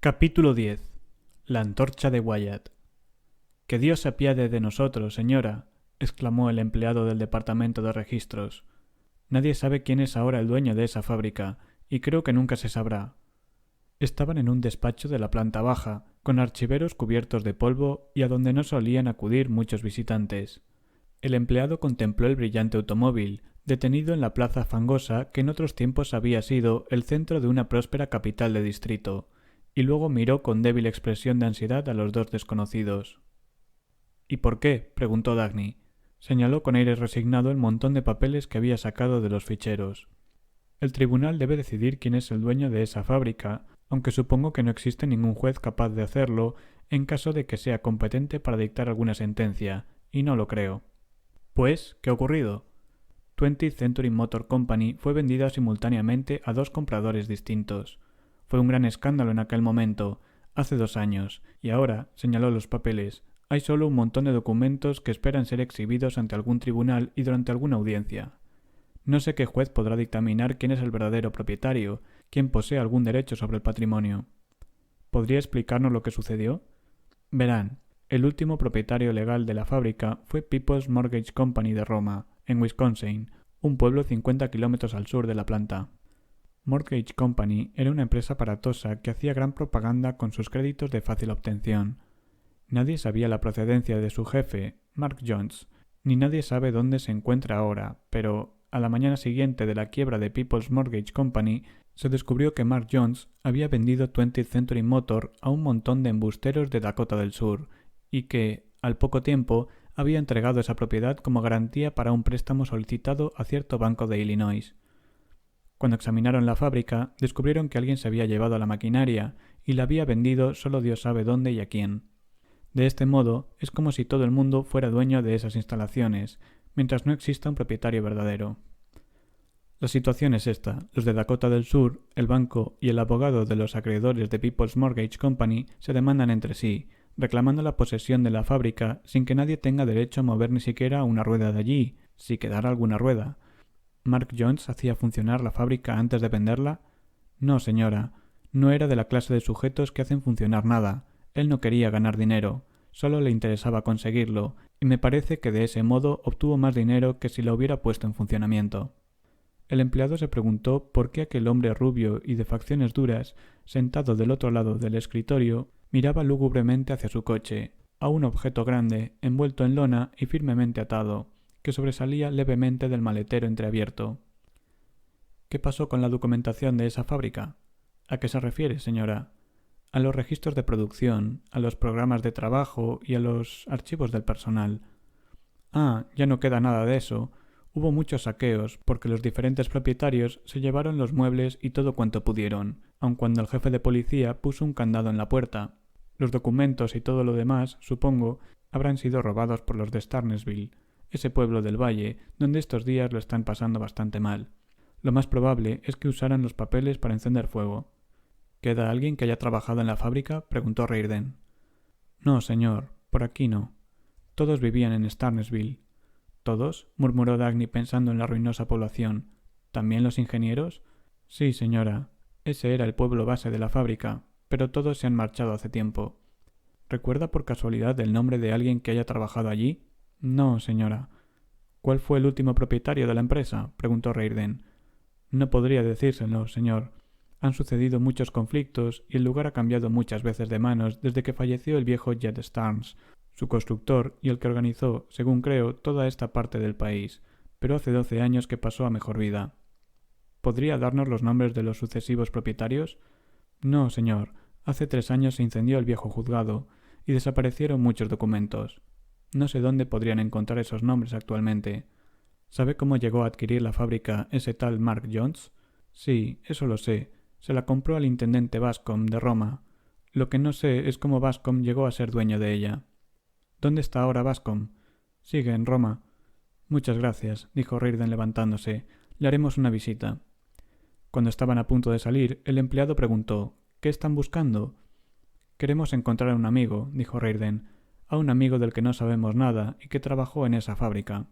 Capítulo 10. La antorcha de Wyatt. «Que Dios se apiade de nosotros, señora», exclamó el empleado del departamento de registros. «Nadie sabe quién es ahora el dueño de esa fábrica, y creo que nunca se sabrá». Estaban en un despacho de la planta baja, con archiveros cubiertos de polvo y a donde no solían acudir muchos visitantes. El empleado contempló el brillante automóvil, detenido en la plaza fangosa que en otros tiempos había sido el centro de una próspera capital de distrito, y luego miró con débil expresión de ansiedad a los dos desconocidos. «¿Y por qué?», preguntó Dagny. Señaló con aire resignado el montón de papeles que había sacado de los ficheros. «El tribunal debe decidir quién es el dueño de esa fábrica, aunque supongo que no existe ningún juez capaz de hacerlo en caso de que sea competente para dictar alguna sentencia, y no lo creo». «Pues, ¿qué ha ocurrido?» 20th Century Motor Company fue vendida simultáneamente a dos compradores distintos. Fue un gran escándalo en aquel momento, hace 2 años, y ahora, señaló los papeles, hay solo un montón de documentos que esperan ser exhibidos ante algún tribunal y durante alguna audiencia. No sé qué juez podrá dictaminar quién es el verdadero propietario, quién posee algún derecho sobre el patrimonio. ¿Podría explicarnos lo que sucedió? Verán, el último propietario legal de la fábrica fue People's Mortgage Company de Roma, en Wisconsin, un pueblo 50 kilómetros al sur de la planta. Mortgage Company era una empresa aparatosa que hacía gran propaganda con sus créditos de fácil obtención. Nadie sabía la procedencia de su jefe, Mark Jones, ni nadie sabe dónde se encuentra ahora, pero a la mañana siguiente de la quiebra de People's Mortgage Company se descubrió que Mark Jones había vendido 20th Century Motor a un montón de embusteros de Dakota del Sur y que, al poco tiempo, había entregado esa propiedad como garantía para un préstamo solicitado a cierto banco de Illinois. Cuando examinaron la fábrica, descubrieron que alguien se había llevado la maquinaria y la había vendido solo Dios sabe dónde y a quién. De este modo, es como si todo el mundo fuera dueño de esas instalaciones, mientras no exista un propietario verdadero. La situación es esta. Los de Dakota del Sur, el banco y el abogado de los acreedores de People's Mortgage Company se demandan entre sí, reclamando la posesión de la fábrica sin que nadie tenga derecho a mover ni siquiera una rueda de allí, si quedara alguna rueda. ¿Mark Jones hacía funcionar la fábrica antes de venderla? No, señora. No era de la clase de sujetos que hacen funcionar nada. Él no quería ganar dinero. Solo le interesaba conseguirlo, y me parece que de ese modo obtuvo más dinero que si lo hubiera puesto en funcionamiento. El empleado se preguntó por qué aquel hombre rubio y de facciones duras, sentado del otro lado del escritorio, miraba lúgubremente hacia su coche, a un objeto grande, envuelto en lona y firmemente atado, que sobresalía levemente del maletero entreabierto. ¿Qué pasó con la documentación de esa fábrica? ¿A qué se refiere, señora? A los registros de producción, a los programas de trabajo y a los archivos del personal. Ah, ya no queda nada de eso. Hubo muchos saqueos, porque los diferentes propietarios se llevaron los muebles y todo cuanto pudieron, aun cuando el jefe de policía puso un candado en la puerta. Los documentos y todo lo demás, supongo, habrán sido robados por los de Starnesville, ese pueblo del valle, donde estos días lo están pasando bastante mal. Lo más probable es que usaran los papeles para encender fuego. ¿Queda alguien que haya trabajado en la fábrica?, preguntó Reirden. No, señor, por aquí no. Todos vivían en Starnesville. ¿Todos?, murmuró Dagny pensando en la ruinosa población. ¿También los ingenieros? Sí, señora. Ese era el pueblo base de la fábrica, pero todos se han marchado hace tiempo. ¿Recuerda por casualidad el nombre de alguien que haya trabajado allí? No, señora. ¿Cuál fue el último propietario de la empresa?, preguntó Reirden. No podría decírselo, señor. Han sucedido muchos conflictos y el lugar ha cambiado muchas veces de manos desde que falleció el viejo Jed Starnes, su constructor y el que organizó, según creo, toda esta parte del país, pero hace 12 años que pasó a mejor vida. ¿Podría darnos los nombres de los sucesivos propietarios? No, señor. Hace 3 años se incendió el viejo juzgado y desaparecieron muchos documentos. No sé dónde podrían encontrar esos nombres actualmente. ¿Sabe cómo llegó a adquirir la fábrica ese tal Mark Jones? Sí, eso lo sé. Se la compró al intendente Bascom de Roma. Lo que no sé es cómo Bascom llegó a ser dueño de ella. ¿Dónde está ahora Bascom? Sigue en Roma. Muchas gracias, dijo Reirden levantándose. Le haremos una visita. Cuando estaban a punto de salir, el empleado preguntó: ¿Qué están buscando? Queremos encontrar a un amigo, dijo Reirden, a un amigo del que no sabemos nada y que trabajó en esa fábrica.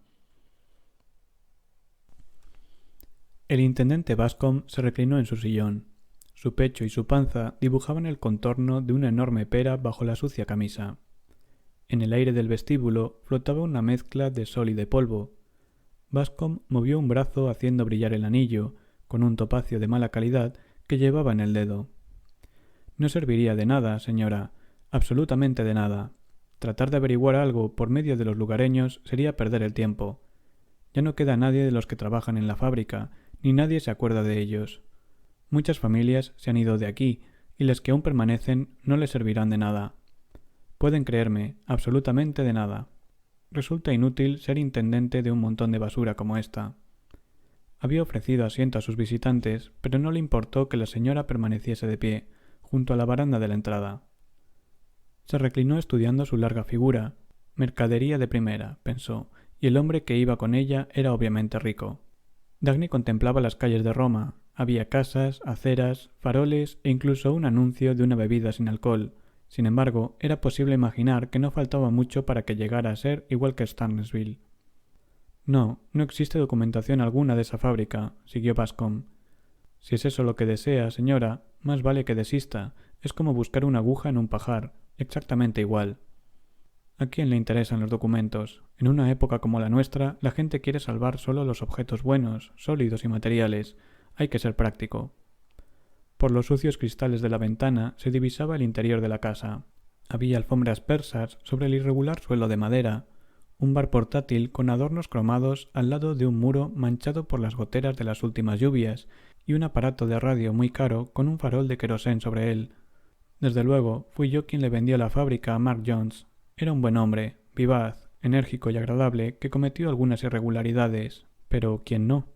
El intendente Bascom se reclinó en su sillón. Su pecho y su panza dibujaban el contorno de una enorme pera bajo la sucia camisa. En el aire del vestíbulo flotaba una mezcla de sol y de polvo. Bascom movió un brazo haciendo brillar el anillo, con un topacio de mala calidad, que llevaba en el dedo. No serviría de nada, señora, absolutamente de nada. Tratar de averiguar algo por medio de los lugareños sería perder el tiempo. Ya no queda nadie de los que trabajan en la fábrica, ni nadie se acuerda de ellos. Muchas familias se han ido de aquí, y las que aún permanecen no les servirán de nada. Pueden creerme, absolutamente de nada. Resulta inútil ser intendente de un montón de basura como esta. Había ofrecido asiento a sus visitantes, pero no le importó que la señora permaneciese de pie, junto a la baranda de la entrada. Se reclinó estudiando su larga figura. Mercadería de primera, pensó, y el hombre que iba con ella era obviamente rico. Dagny contemplaba las calles de Roma. Había casas, aceras, faroles e incluso un anuncio de una bebida sin alcohol. Sin embargo, era posible imaginar que no faltaba mucho para que llegara a ser igual que Starnesville. No existe documentación alguna de esa fábrica, siguió Bascom. Si es eso lo que desea, señora, más vale que desista. Es como buscar una aguja en un pajar, exactamente igual. ¿A quién le interesan los documentos? En una época como la nuestra, la gente quiere salvar solo los objetos buenos, sólidos y materiales. Hay que ser práctico. Por los sucios cristales de la ventana se divisaba el interior de la casa. Había alfombras persas sobre el irregular suelo de madera, un bar portátil con adornos cromados al lado de un muro manchado por las goteras de las últimas lluvias y un aparato de radio muy caro con un farol de querosén sobre él. Desde luego, fui yo quien le vendió la fábrica a Mark Jones. Era un buen hombre, vivaz, enérgico y agradable, que cometió algunas irregularidades, pero ¿quién no?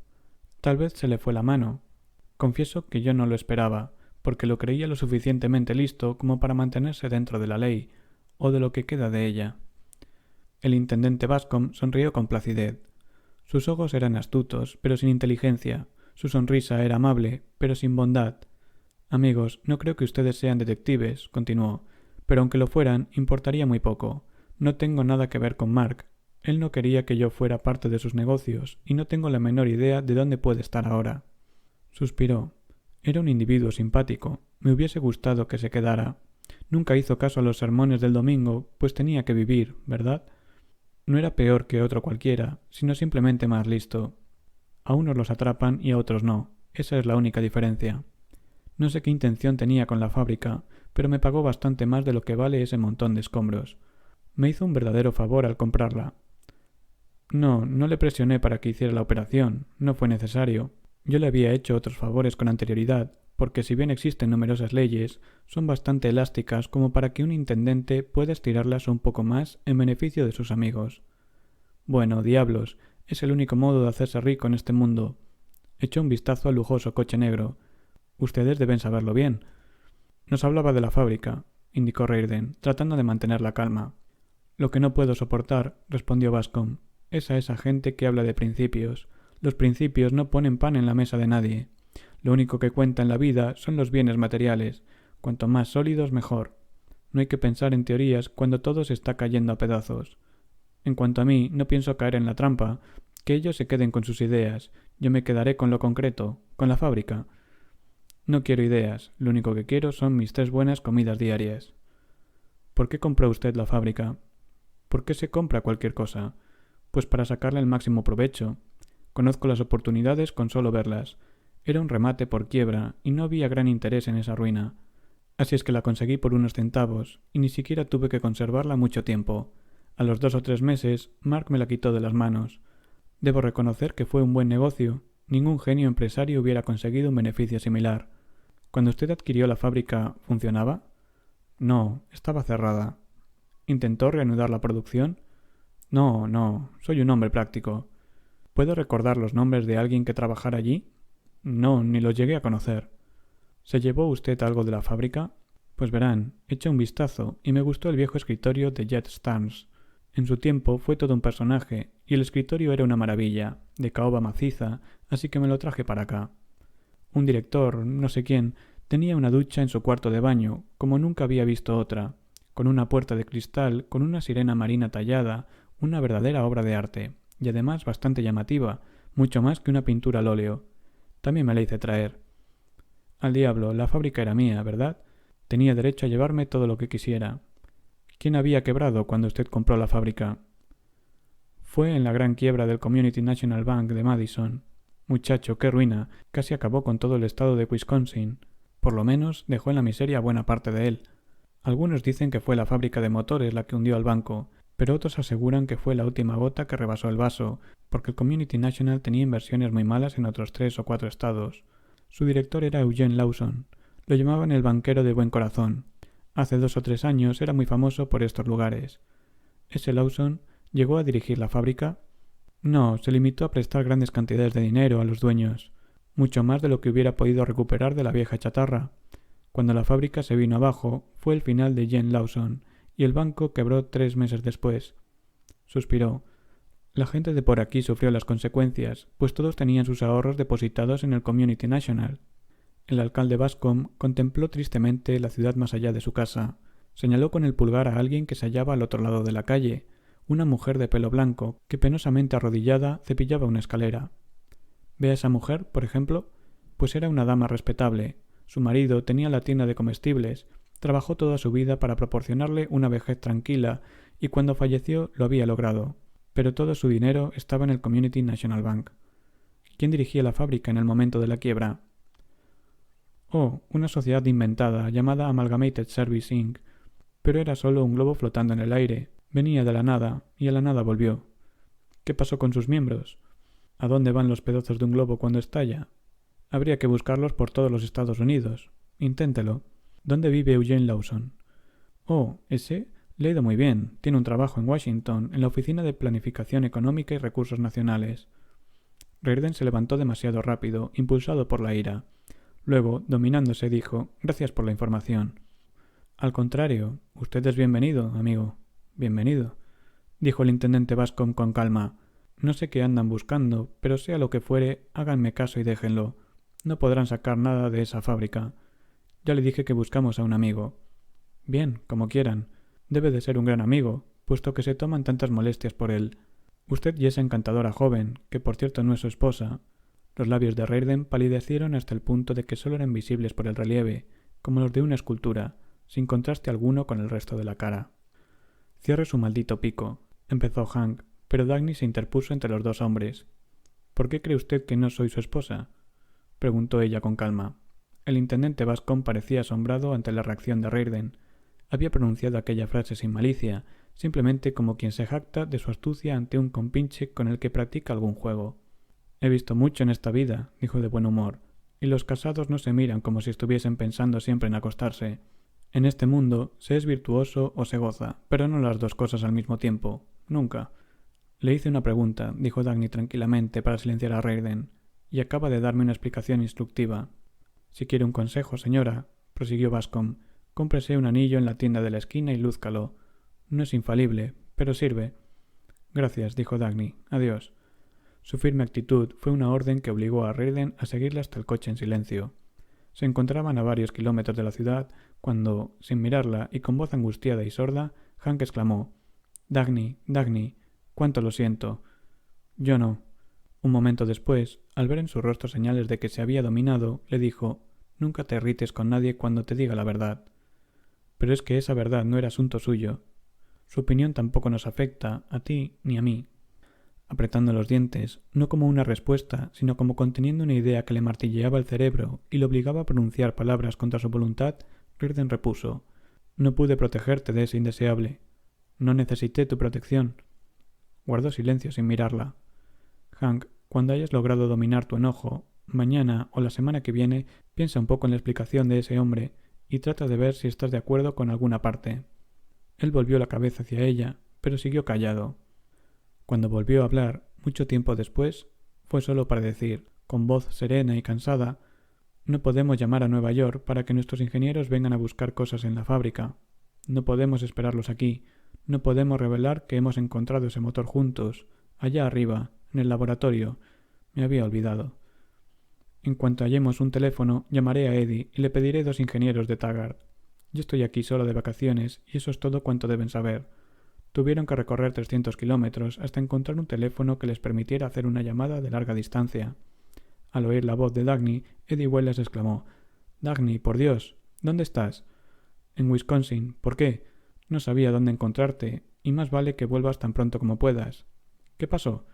Tal vez se le fue la mano. Confieso que yo no lo esperaba, porque lo creía lo suficientemente listo como para mantenerse dentro de la ley, o de lo que queda de ella. El intendente Bascom sonrió con placidez. Sus ojos eran astutos, pero sin inteligencia. Su sonrisa era amable, pero sin bondad. Amigos, no creo que ustedes sean detectives, continuó, pero aunque lo fueran, importaría muy poco. No tengo nada que ver con Mark. Él no quería que yo fuera parte de sus negocios, y no tengo la menor idea de dónde puede estar ahora. Suspiró. Era un individuo simpático. Me hubiese gustado que se quedara. Nunca hizo caso a los sermones del domingo, pues tenía que vivir, ¿verdad? No era peor que otro cualquiera, sino simplemente más listo. A unos los atrapan y a otros no. Esa es la única diferencia. No sé qué intención tenía con la fábrica, pero me pagó bastante más de lo que vale ese montón de escombros. Me hizo un verdadero favor al comprarla. No le presioné para que hiciera la operación. No fue necesario. Yo le había hecho otros favores con anterioridad, porque si bien existen numerosas leyes, son bastante elásticas como para que un intendente pueda estirarlas un poco más en beneficio de sus amigos. Bueno, diablos, es el único modo de hacerse rico en este mundo. Echó un vistazo al lujoso coche negro. Ustedes deben saberlo bien. Nos hablaba de la fábrica, indicó Reirden, tratando de mantener la calma. Lo que no puedo soportar, respondió Bascom, es a esa gente que habla de principios. Los principios no ponen pan en la mesa de nadie. Lo único que cuenta en la vida son los bienes materiales. Cuanto más sólidos, mejor. No hay que pensar en teorías cuando todo se está cayendo a pedazos. En cuanto a mí, no pienso caer en la trampa. Que ellos se queden con sus ideas. Yo me quedaré con lo concreto, con la fábrica. No quiero ideas. Lo único que quiero son mis 3 buenas comidas diarias. ¿Por qué compró usted la fábrica? ¿Por qué se compra cualquier cosa? Pues para sacarle el máximo provecho. Conozco las oportunidades con solo verlas. Era un remate por quiebra y no había gran interés en esa ruina. Así es que la conseguí por unos centavos y ni siquiera tuve que conservarla mucho tiempo. A los 2 o 3 meses, Mark me la quitó de las manos. Debo reconocer que fue un buen negocio. Ningún genio empresario hubiera conseguido un beneficio similar. Cuando usted adquirió la fábrica, ¿funcionaba? No, estaba cerrada. ¿Intentó reanudar la producción? No, soy un hombre práctico. ¿Puedo recordar los nombres de alguien que trabajara allí? No, ni los llegué a conocer. ¿Se llevó usted algo de la fábrica? Pues verán, eché un vistazo y me gustó el viejo escritorio de Jet Starnes. En su tiempo fue todo un personaje y el escritorio era una maravilla, de caoba maciza, así que me lo traje para acá. Un director, no sé quién, tenía una ducha en su cuarto de baño, como nunca había visto otra, con una puerta de cristal, con una sirena marina tallada, una verdadera obra de arte, y además bastante llamativa, mucho más que una pintura al óleo. También me la hice traer. Al diablo, la fábrica era mía, ¿verdad? Tenía derecho a llevarme todo lo que quisiera. ¿Quién había quebrado cuando usted compró la fábrica? Fue en la gran quiebra del Community National Bank de Madison. Muchacho, qué ruina. Casi acabó con todo el estado de Wisconsin. Por lo menos dejó en la miseria buena parte de él. Algunos dicen que fue la fábrica de motores la que hundió al banco, pero otros aseguran que fue la última gota que rebasó el vaso, porque el Community National tenía inversiones muy malas en otros 3 o 4 estados. Su director era Eugene Lawson. Lo llamaban el banquero de buen corazón. Hace 2 o 3 años era muy famoso por estos lugares. Ese Lawson llegó a dirigir la fábrica. No, se limitó a prestar grandes cantidades de dinero a los dueños, mucho más de lo que hubiera podido recuperar de la vieja chatarra. Cuando la fábrica se vino abajo, fue el final de Jane Lawson, y el banco quebró 3 meses después. Suspiró. La gente de por aquí sufrió las consecuencias, pues todos tenían sus ahorros depositados en el Community National. El alcalde Bascom contempló tristemente la ciudad más allá de su casa. Señaló con el pulgar a alguien que se hallaba al otro lado de la calle, una mujer de pelo blanco, que penosamente arrodillada cepillaba una escalera. ¿Ve a esa mujer, por ejemplo? Pues era una dama respetable. Su marido tenía la tienda de comestibles, trabajó toda su vida para proporcionarle una vejez tranquila y cuando falleció lo había logrado. Pero todo su dinero estaba en el Community National Bank. ¿Quién dirigía la fábrica en el momento de la quiebra? Oh, una sociedad inventada llamada Amalgamated Service Inc. Pero era solo un globo flotando en el aire. Venía de la nada y a la nada volvió. ¿Qué pasó con sus miembros? ¿A dónde van los pedazos de un globo cuando estalla? Habría que buscarlos por todos los Estados Unidos. Inténtelo. ¿Dónde vive Eugene Lawson? Oh, ese le ha ido muy bien. Tiene un trabajo en Washington, en la Oficina de Planificación Económica y Recursos Nacionales. Reardon se levantó demasiado rápido, impulsado por la ira. Luego, dominándose, dijo: «Gracias por la información». «Al contrario, usted es bienvenido, amigo. Bienvenido», dijo el intendente Bascom con calma. «No sé qué andan buscando, pero sea lo que fuere, háganme caso y déjenlo. No podrán sacar nada de esa fábrica. Ya le dije que buscamos a un amigo». «Bien, como quieran. Debe de ser un gran amigo, puesto que se toman tantas molestias por él. Usted y esa encantadora joven, que por cierto no es su esposa». Los labios de Reardon palidecieron hasta el punto de que solo eran visibles por el relieve, como los de una escultura, sin contraste alguno con el resto de la cara. «Cierre su maldito pico», empezó Hank, pero Dagny se interpuso entre los dos hombres. «¿Por qué cree usted que no soy su esposa?», preguntó ella con calma. El intendente Bascom parecía asombrado ante la reacción de Reardon. Había pronunciado aquella frase sin malicia, simplemente como quien se jacta de su astucia ante un compinche con el que practica algún juego. «He visto mucho en esta vida», dijo de buen humor, «y los casados no se miran como si estuviesen pensando siempre en acostarse. En este mundo se es virtuoso o se goza, pero no las dos cosas al mismo tiempo. Nunca». «Le hice una pregunta», dijo Dagny tranquilamente para silenciar a Reardon, «y acaba de darme una explicación instructiva». «Si quiere un consejo, señora», prosiguió Bascom, «cómprese un anillo en la tienda de la esquina y lúzcalo. No es infalible, pero sirve». «Gracias», dijo Dagny. «Adiós». Su firme actitud fue una orden que obligó a Reardon a seguirle hasta el coche en silencio. Se encontraban a varios kilómetros de la ciudad cuando, sin mirarla y con voz angustiada y sorda, Hank exclamó: «Dagny, Dagny, cuánto lo siento». «Yo no». Un momento después, al ver en su rostro señales de que se había dominado, le dijo: «Nunca te irrites con nadie cuando te diga la verdad». «Pero es que esa verdad no era asunto suyo. Su opinión tampoco nos afecta, a ti ni a mí». Apretando los dientes, no como una respuesta, sino como conteniendo una idea que le martilleaba el cerebro y le obligaba a pronunciar palabras contra su voluntad, Reardon repuso: «No pude protegerte de ese indeseable. No necesité tu protección». Guardó silencio sin mirarla. «Hank, cuando hayas logrado dominar tu enojo, mañana o la semana que viene, piensa un poco en la explicación de ese hombre y trata de ver si estás de acuerdo con alguna parte». Él volvió la cabeza hacia ella, pero siguió callado. Cuando volvió a hablar, mucho tiempo después, fue solo para decir, con voz serena y cansada: «No podemos llamar a Nueva York para que nuestros ingenieros vengan a buscar cosas en la fábrica. No podemos esperarlos aquí. No podemos revelar que hemos encontrado ese motor juntos, allá arriba, en el laboratorio. Me había olvidado. En cuanto hallemos un teléfono, llamaré a Eddie y le pediré 2 ingenieros de Taggart. Yo estoy aquí solo de vacaciones y eso es todo cuanto deben saber». Tuvieron que recorrer 300 kilómetros hasta encontrar un teléfono que les permitiera hacer una llamada de larga distancia. Al oír la voz de Dagny, Eddie Wallace exclamó: Dagny, por Dios, ¿dónde estás? En Wisconsin. ¿Por qué? No sabía dónde encontrarte, y más vale que vuelvas tan pronto como puedas. ¿Qué pasó?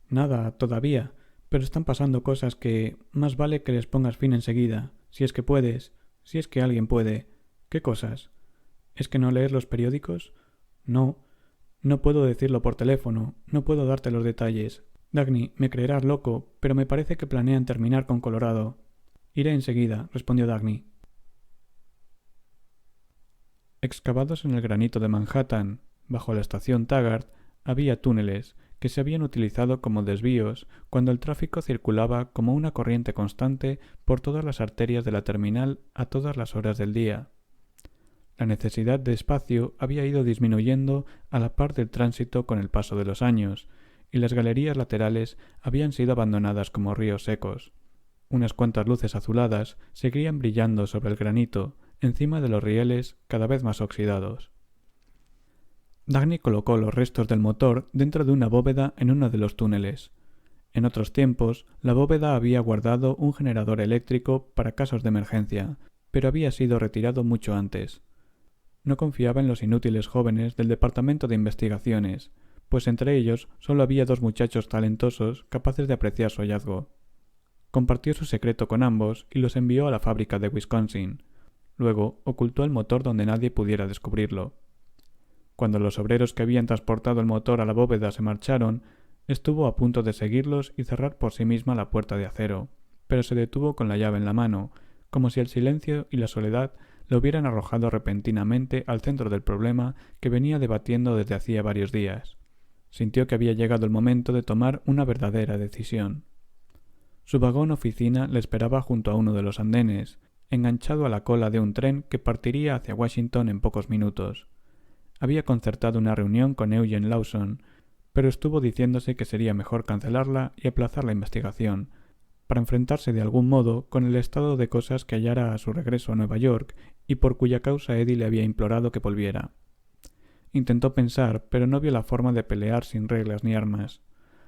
Nada, todavía, pero están pasando cosas que más vale que les pongas fin enseguida, si es que puedes, si es que alguien puede. ¿Qué cosas? ¿Es que no lees los periódicos? No, no puedo decirlo por teléfono, no puedo darte los detalles. Dagny, me creerás loco, pero me parece que planean terminar con Colorado. Iré enseguida, respondió Dagny. Excavados en el granito de Manhattan, bajo la estación Taggart, había túneles que se habían utilizado como desvíos cuando el tráfico circulaba como una corriente constante por todas las arterias de la terminal a todas las horas del día. La necesidad de espacio había ido disminuyendo a la par del tránsito con el paso de los años, y las galerías laterales habían sido abandonadas como ríos secos. Unas cuantas luces azuladas seguían brillando sobre el granito, encima de los rieles cada vez más oxidados. Dagny colocó los restos del motor dentro de una bóveda en uno de los túneles. En otros tiempos, la bóveda había guardado un generador eléctrico para casos de emergencia, pero había sido retirado mucho antes. No confiaba en los inútiles jóvenes del Departamento de Investigaciones, pues entre ellos solo había 2 muchachos talentosos capaces de apreciar su hallazgo. Compartió su secreto con ambos y los envió a la fábrica de Wisconsin. Luego ocultó el motor donde nadie pudiera descubrirlo. Cuando los obreros que habían transportado el motor a la bóveda se marcharon, estuvo a punto de seguirlos y cerrar por sí misma la puerta de acero, pero se detuvo con la llave en la mano, como si el silencio y la soledad lo hubieran arrojado repentinamente al centro del problema que venía debatiendo desde hacía varios días. Sintió que había llegado el momento de tomar una verdadera decisión. Su vagón oficina le esperaba junto a uno de los andenes, enganchado a la cola de un tren que partiría hacia Washington en pocos minutos. Había concertado una reunión con Eugene Lawson, pero estuvo diciéndose que sería mejor cancelarla y aplazar la investigación, para enfrentarse de algún modo con el estado de cosas que hallara a su regreso a Nueva York y por cuya causa Eddie le había implorado que volviera. Intentó pensar, pero no vio la forma de pelear sin reglas ni armas.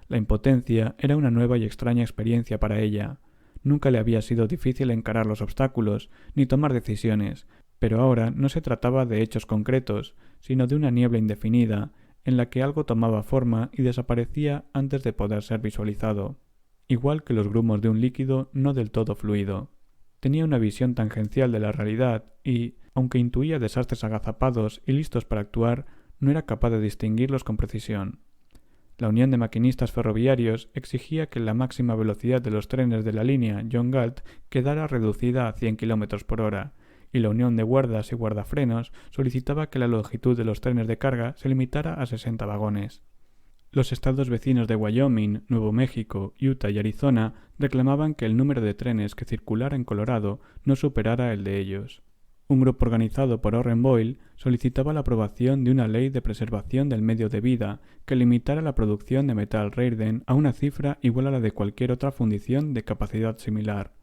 La impotencia era una nueva y extraña experiencia para ella. Nunca le había sido difícil encarar los obstáculos, ni tomar decisiones, pero ahora no se trataba de hechos concretos, sino de una niebla indefinida, en la que algo tomaba forma y desaparecía antes de poder ser visualizado, igual que los grumos de un líquido no del todo fluido. Tenía una visión tangencial de la realidad y, aunque intuía desastres agazapados y listos para actuar, no era capaz de distinguirlos con precisión. La Unión de Maquinistas Ferroviarios exigía que la máxima velocidad de los trenes de la línea John Galt quedara reducida a 100 km por hora, y la Unión de Guardas y Guardafrenos solicitaba que la longitud de los trenes de carga se limitara a 60 vagones. Los estados vecinos de Wyoming, Nuevo México, Utah y Arizona reclamaban que el número de trenes que circulara en Colorado no superara el de ellos. Un grupo organizado por Orren Boyle solicitaba la aprobación de una ley de preservación del medio de vida que limitara la producción de metal Reirden a una cifra igual a la de cualquier otra fundición de capacidad similar.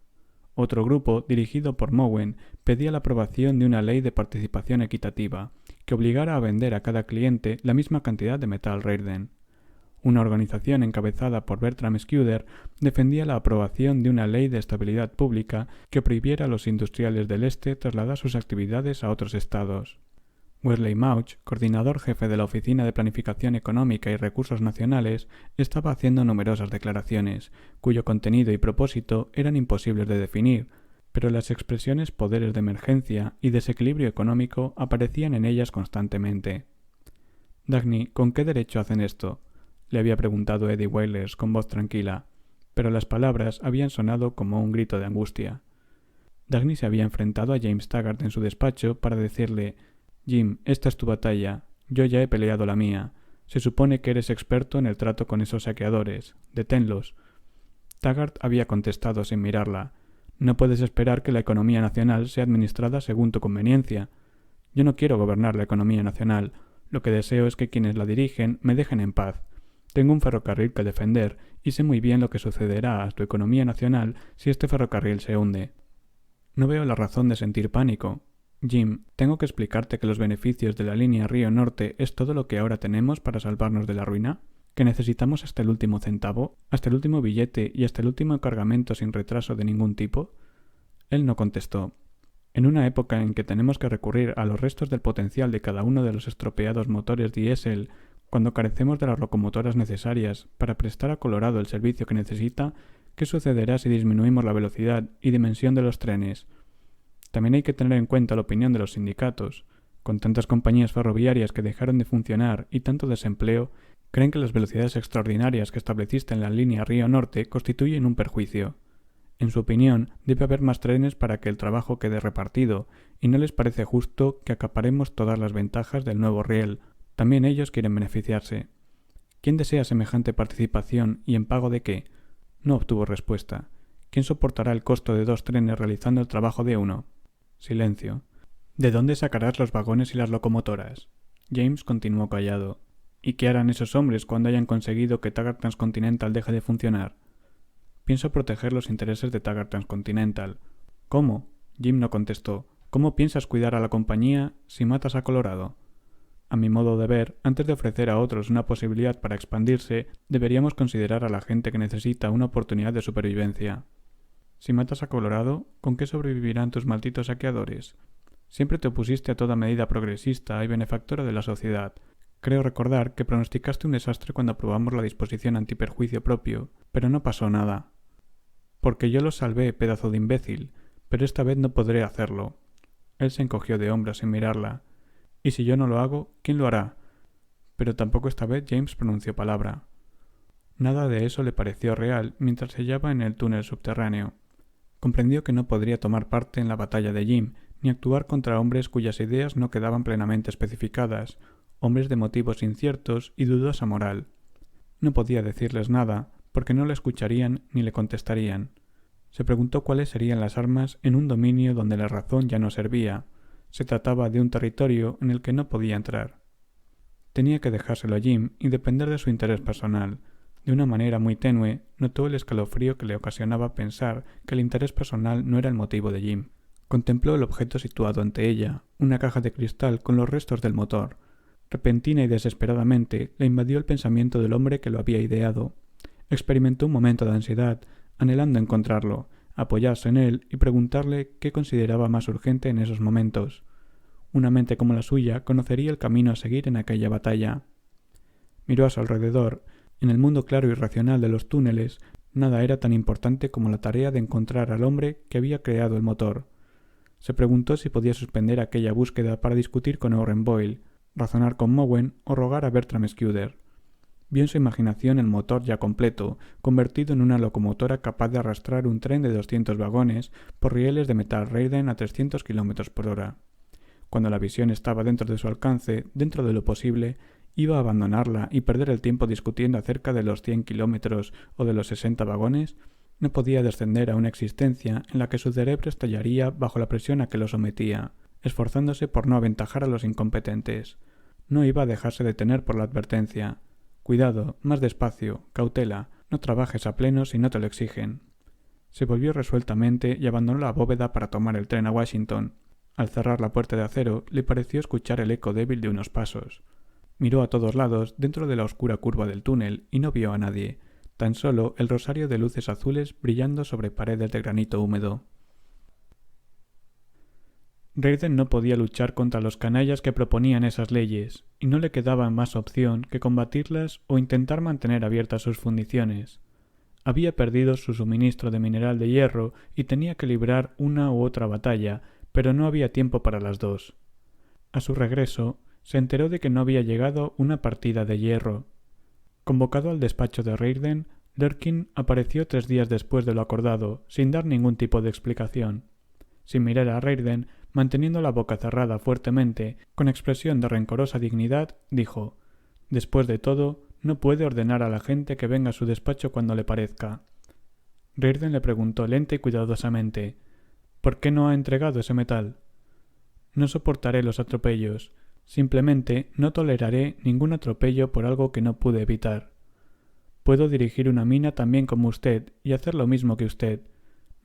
Otro grupo, dirigido por Mowen, pedía la aprobación de una ley de participación equitativa, que obligara a vender a cada cliente la misma cantidad de metal Reirden. Una organización encabezada por Bertram Scudder defendía la aprobación de una ley de estabilidad pública que prohibiera a los industriales del Este trasladar sus actividades a otros estados. Wesley Mauch, coordinador jefe de la Oficina de Planificación Económica y Recursos Nacionales, estaba haciendo numerosas declaraciones, cuyo contenido y propósito eran imposibles de definir, pero las expresiones poderes de emergencia y desequilibrio económico aparecían en ellas constantemente. Dagny, ¿con qué derecho hacen esto?, le había preguntado Eddie Wailers con voz tranquila, pero las palabras habían sonado como un grito de angustia. Dagny se había enfrentado a James Taggart en su despacho para decirle: «Jim, esta es tu batalla. Yo ya he peleado la mía. Se supone que eres experto en el trato con esos saqueadores. Deténlos». Taggart había contestado sin mirarla: «No puedes esperar que la economía nacional sea administrada según tu conveniencia. Yo no quiero gobernar la economía nacional. Lo que deseo es que quienes la dirigen me dejen en paz. Tengo un ferrocarril que defender y sé muy bien lo que sucederá a tu economía nacional si este ferrocarril se hunde. No veo la razón de sentir pánico. Jim, ¿tengo que explicarte que los beneficios de la línea Río Norte es todo lo que ahora tenemos para salvarnos de la ruina? ¿Que necesitamos hasta el último centavo, hasta el último billete y hasta el último cargamento sin retraso de ningún tipo?» Él no contestó. En una época en que tenemos que recurrir a los restos del potencial de cada uno de los estropeados motores diésel, cuando carecemos de las locomotoras necesarias para prestar a Colorado el servicio que necesita, ¿qué sucederá si disminuimos la velocidad y dimensión de los trenes? También hay que tener en cuenta la opinión de los sindicatos. Con tantas compañías ferroviarias que dejaron de funcionar y tanto desempleo, creen que las velocidades extraordinarias que estableciste en la línea Río Norte constituyen un perjuicio. En su opinión, debe haber más trenes para que el trabajo quede repartido, y no les parece justo que acaparemos todas las ventajas del nuevo riel. También ellos quieren beneficiarse. ¿Quién desea semejante participación y en pago de qué? No obtuvo respuesta. ¿Quién soportará el costo de 2 trenes realizando el trabajo de uno? Silencio. ¿De dónde sacarás los vagones y las locomotoras? James continuó callado. ¿Y qué harán esos hombres cuando hayan conseguido que Taggart Transcontinental deje de funcionar? Pienso proteger los intereses de Taggart Transcontinental. ¿Cómo? Jim no contestó. ¿Cómo piensas cuidar a la compañía si matas a Colorado? A mi modo de ver, antes de ofrecer a otros una posibilidad para expandirse, deberíamos considerar a la gente que necesita una oportunidad de supervivencia. Si matas a Colorado, ¿con qué sobrevivirán tus malditos saqueadores? Siempre te opusiste a toda medida progresista y benefactora de la sociedad. Creo recordar que pronosticaste un desastre cuando aprobamos la disposición antiperjuicio propio, pero no pasó nada. Porque yo los salvé, pedazo de imbécil, pero esta vez no podré hacerlo. Él se encogió de hombros sin mirarla. Y si yo no lo hago, ¿quién lo hará? Pero tampoco esta vez James pronunció palabra. Nada de eso le pareció real mientras se hallaba en el túnel subterráneo. Comprendió que no podría tomar parte en la batalla de Jim, ni actuar contra hombres cuyas ideas no quedaban plenamente especificadas, hombres de motivos inciertos y dudosa moral. No podía decirles nada, porque no le escucharían ni le contestarían. Se preguntó cuáles serían las armas en un dominio donde la razón ya no servía. Se trataba de un territorio en el que no podía entrar. Tenía que dejárselo a Jim y depender de su interés personal. De una manera muy tenue, notó el escalofrío que le ocasionaba pensar que el interés personal no era el motivo de Jim. Contempló el objeto situado ante ella, una caja de cristal con los restos del motor. Repentina y desesperadamente le invadió el pensamiento del hombre que lo había ideado. Experimentó un momento de ansiedad, anhelando encontrarlo, apoyarse en él y preguntarle qué consideraba más urgente en esos momentos. Una mente como la suya conocería el camino a seguir en aquella batalla. Miró a su alrededor. En el mundo claro y racional de los túneles, nada era tan importante como la tarea de encontrar al hombre que había creado el motor. Se preguntó si podía suspender aquella búsqueda para discutir con Oren Boyle, razonar con Mowen o rogar a Bertram Scudder. Vio en su imaginación el motor ya completo, convertido en una locomotora capaz de arrastrar un tren de 200 vagones por rieles de metal Reiden a 300 km por hora. Cuando la visión estaba dentro de su alcance, dentro de lo posible, iba a abandonarla y perder el tiempo discutiendo acerca de los 100 kilómetros o de los 60 vagones. No podía descender a una existencia en la que su cerebro estallaría bajo la presión a que lo sometía, esforzándose por no aventajar a los incompetentes. No iba a dejarse detener por la advertencia. Cuidado, más despacio, cautela, no trabajes a pleno si no te lo exigen. Se volvió resueltamente y abandonó la bóveda para tomar el tren a Washington. Al cerrar la puerta de acero, le pareció escuchar el eco débil de unos pasos. Miró a todos lados dentro de la oscura curva del túnel y no vio a nadie, tan solo el rosario de luces azules brillando sobre paredes de granito húmedo. Reiden no podía luchar contra los canallas que proponían esas leyes, y no le quedaba más opción que combatirlas o intentar mantener abiertas sus fundiciones. Había perdido su suministro de mineral de hierro y tenía que librar una u otra batalla, pero no había tiempo para las dos. A su regreso, se enteró de que no había llegado una partida de hierro. Convocado al despacho de Reiden, Lerkin apareció 3 días después de lo acordado, sin dar ningún tipo de explicación. Sin mirar a Reiden, manteniendo la boca cerrada fuertemente, con expresión de rencorosa dignidad, dijo: «Después de todo, no puede ordenar a la gente que venga a su despacho cuando le parezca». Reiden le preguntó lenta y cuidadosamente: «¿Por qué no ha entregado ese metal?» «No soportaré los atropellos. Simplemente no toleraré ningún atropello por algo que no pude evitar. Puedo dirigir una mina tan bien como usted y hacer lo mismo que usted.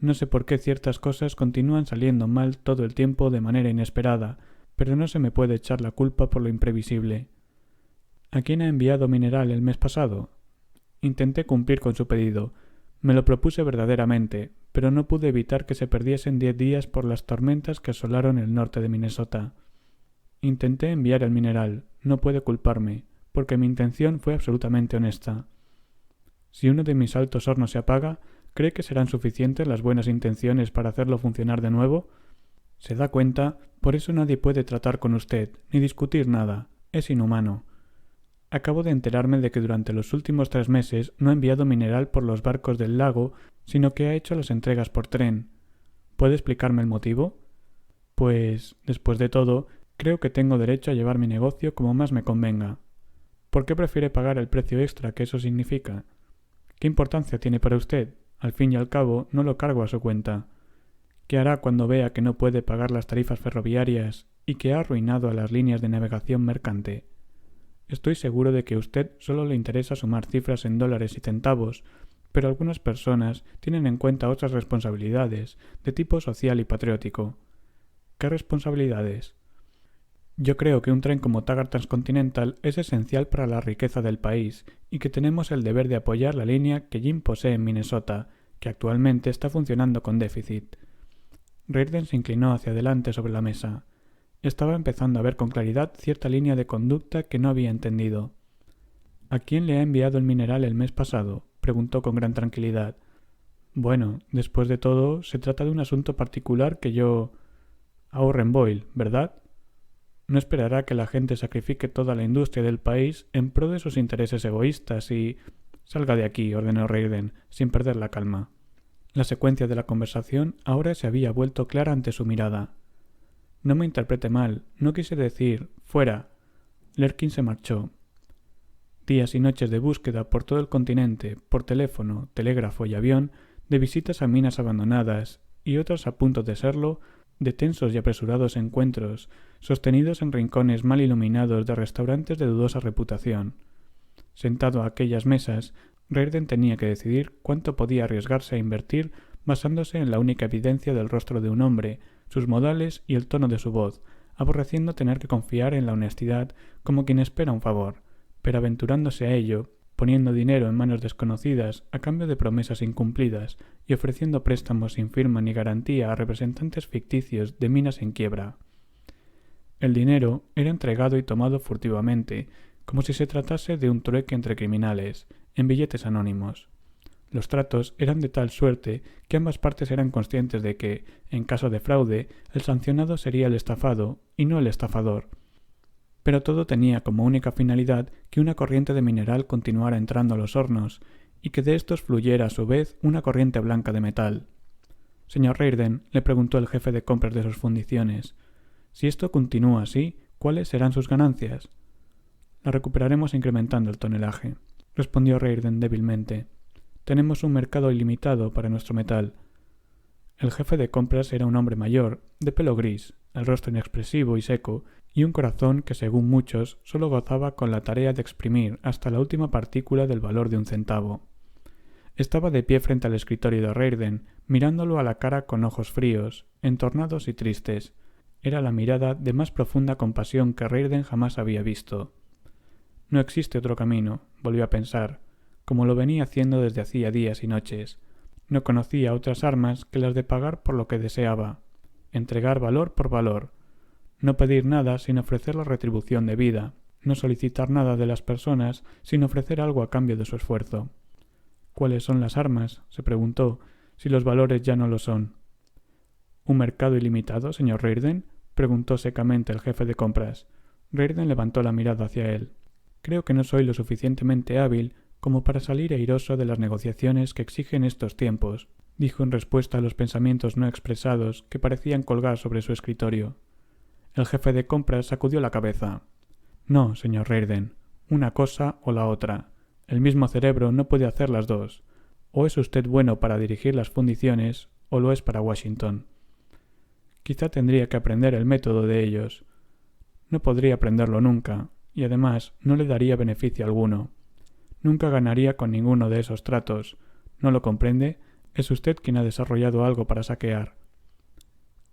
No sé por qué ciertas cosas continúan saliendo mal todo el tiempo de manera inesperada, pero no se me puede echar la culpa por lo imprevisible». «¿A quién ha enviado mineral el mes pasado?» «Intenté cumplir con su pedido, Me lo propuse verdaderamente, pero no pude evitar que se perdiesen 10 días por las tormentas que asolaron el norte de Minnesota. Intenté enviar el mineral, no puede culparme, porque mi intención fue absolutamente honesta. Si uno de mis altos hornos se apaga, ¿cree que serán suficientes las buenas intenciones para hacerlo funcionar de nuevo? ¿Se da cuenta? Por eso nadie puede tratar con usted, ni discutir nada. Es inhumano. Acabo de enterarme de que durante los últimos 3 meses no ha enviado mineral por los barcos del lago, sino que ha hecho las entregas por tren. ¿Puede explicarme el motivo? Pues, después de todo, creo que tengo derecho a llevar mi negocio como más me convenga. ¿Por qué prefiere pagar el precio extra que eso significa? ¿Qué importancia tiene para usted? Al fin y al cabo, no lo cargo a su cuenta. ¿Qué hará cuando vea que no puede pagar las tarifas ferroviarias y que ha arruinado a las líneas de navegación mercante? Estoy seguro de que a usted solo le interesa sumar cifras en dólares y centavos, pero algunas personas tienen en cuenta otras responsabilidades de tipo social y patriótico. ¿Qué responsabilidades? Yo creo que un tren como Taggart Transcontinental es esencial para la riqueza del país y que tenemos el deber de apoyar la línea que Jim posee en Minnesota, que actualmente está funcionando con déficit. Reardon se inclinó hacia adelante sobre la mesa. Estaba empezando a ver con claridad cierta línea de conducta que no había entendido. ¿A quién le ha enviado el mineral el mes pasado?, preguntó con gran tranquilidad. Bueno, después de todo, se trata de un asunto particular que yo... a Orren Boyle, ¿verdad? No esperará que la gente sacrifique toda la industria del país en pro de sus intereses egoístas y... Salga de aquí, ordenó Reardon, sin perder la calma. La secuencia de la conversación ahora se había vuelto clara ante su mirada. No me interprete mal, no quise decir «fuera». Lerkin se marchó. Días y noches de búsqueda por todo el continente, por teléfono, telégrafo y avión, de visitas a minas abandonadas y otras a punto de serlo, de tensos y apresurados encuentros, sostenidos en rincones mal iluminados de restaurantes de dudosa reputación. Sentado a aquellas mesas, Reardon tenía que decidir cuánto podía arriesgarse a invertir basándose en la única evidencia del rostro de un hombre, sus modales y el tono de su voz, aborreciendo tener que confiar en la honestidad como quien espera un favor, pero aventurándose a ello, poniendo dinero en manos desconocidas a cambio de promesas incumplidas y ofreciendo préstamos sin firma ni garantía a representantes ficticios de minas en quiebra. El dinero era entregado y tomado furtivamente, como si se tratase de un trueque entre criminales, en billetes anónimos. Los tratos eran de tal suerte que ambas partes eran conscientes de que, en caso de fraude, el sancionado sería el estafado y no el estafador. Pero todo tenía como única finalidad que una corriente de mineral continuara entrando a los hornos y que de estos fluyera a su vez una corriente blanca de metal. Señor Reardon, le preguntó el jefe de compras de sus fundiciones, si esto continúa así, ¿cuáles serán sus ganancias? La recuperaremos incrementando el tonelaje, respondió Reardon débilmente. Tenemos un mercado ilimitado para nuestro metal. El jefe de compras era un hombre mayor, de pelo gris, el rostro inexpresivo y seco, y un corazón que, según muchos, sólo gozaba con la tarea de exprimir hasta la última partícula del valor de un centavo. Estaba de pie frente al escritorio de Reardon, mirándolo a la cara con ojos fríos, entornados y tristes. Era la mirada de más profunda compasión que Reardon jamás había visto. No existe otro camino, volvió a pensar, como lo venía haciendo desde hacía días y noches. No conocía otras armas que las de pagar por lo que deseaba, entregar valor por valor, no pedir nada sin ofrecer la retribución debida, no solicitar nada de las personas sin ofrecer algo a cambio de su esfuerzo. ¿Cuáles son las armas?, se preguntó, si los valores ya no lo son. ¿Un mercado ilimitado, señor Reardon?, preguntó secamente el jefe de compras. Reardon levantó la mirada hacia él. Creo que no soy lo suficientemente hábil como para salir airoso de las negociaciones que exigen estos tiempos, dijo en respuesta a los pensamientos no expresados que parecían colgar sobre su escritorio. El jefe de compras sacudió la cabeza. No, señor Reardon, una cosa o la otra. El mismo cerebro no puede hacer las dos. O es usted bueno para dirigir las fundiciones, o lo es para Washington. Quizá tendría que aprender el método de ellos. No podría aprenderlo nunca, y además no le daría beneficio alguno. Nunca ganaría con ninguno de esos tratos. ¿No lo comprende? Es usted quien ha desarrollado algo para saquear.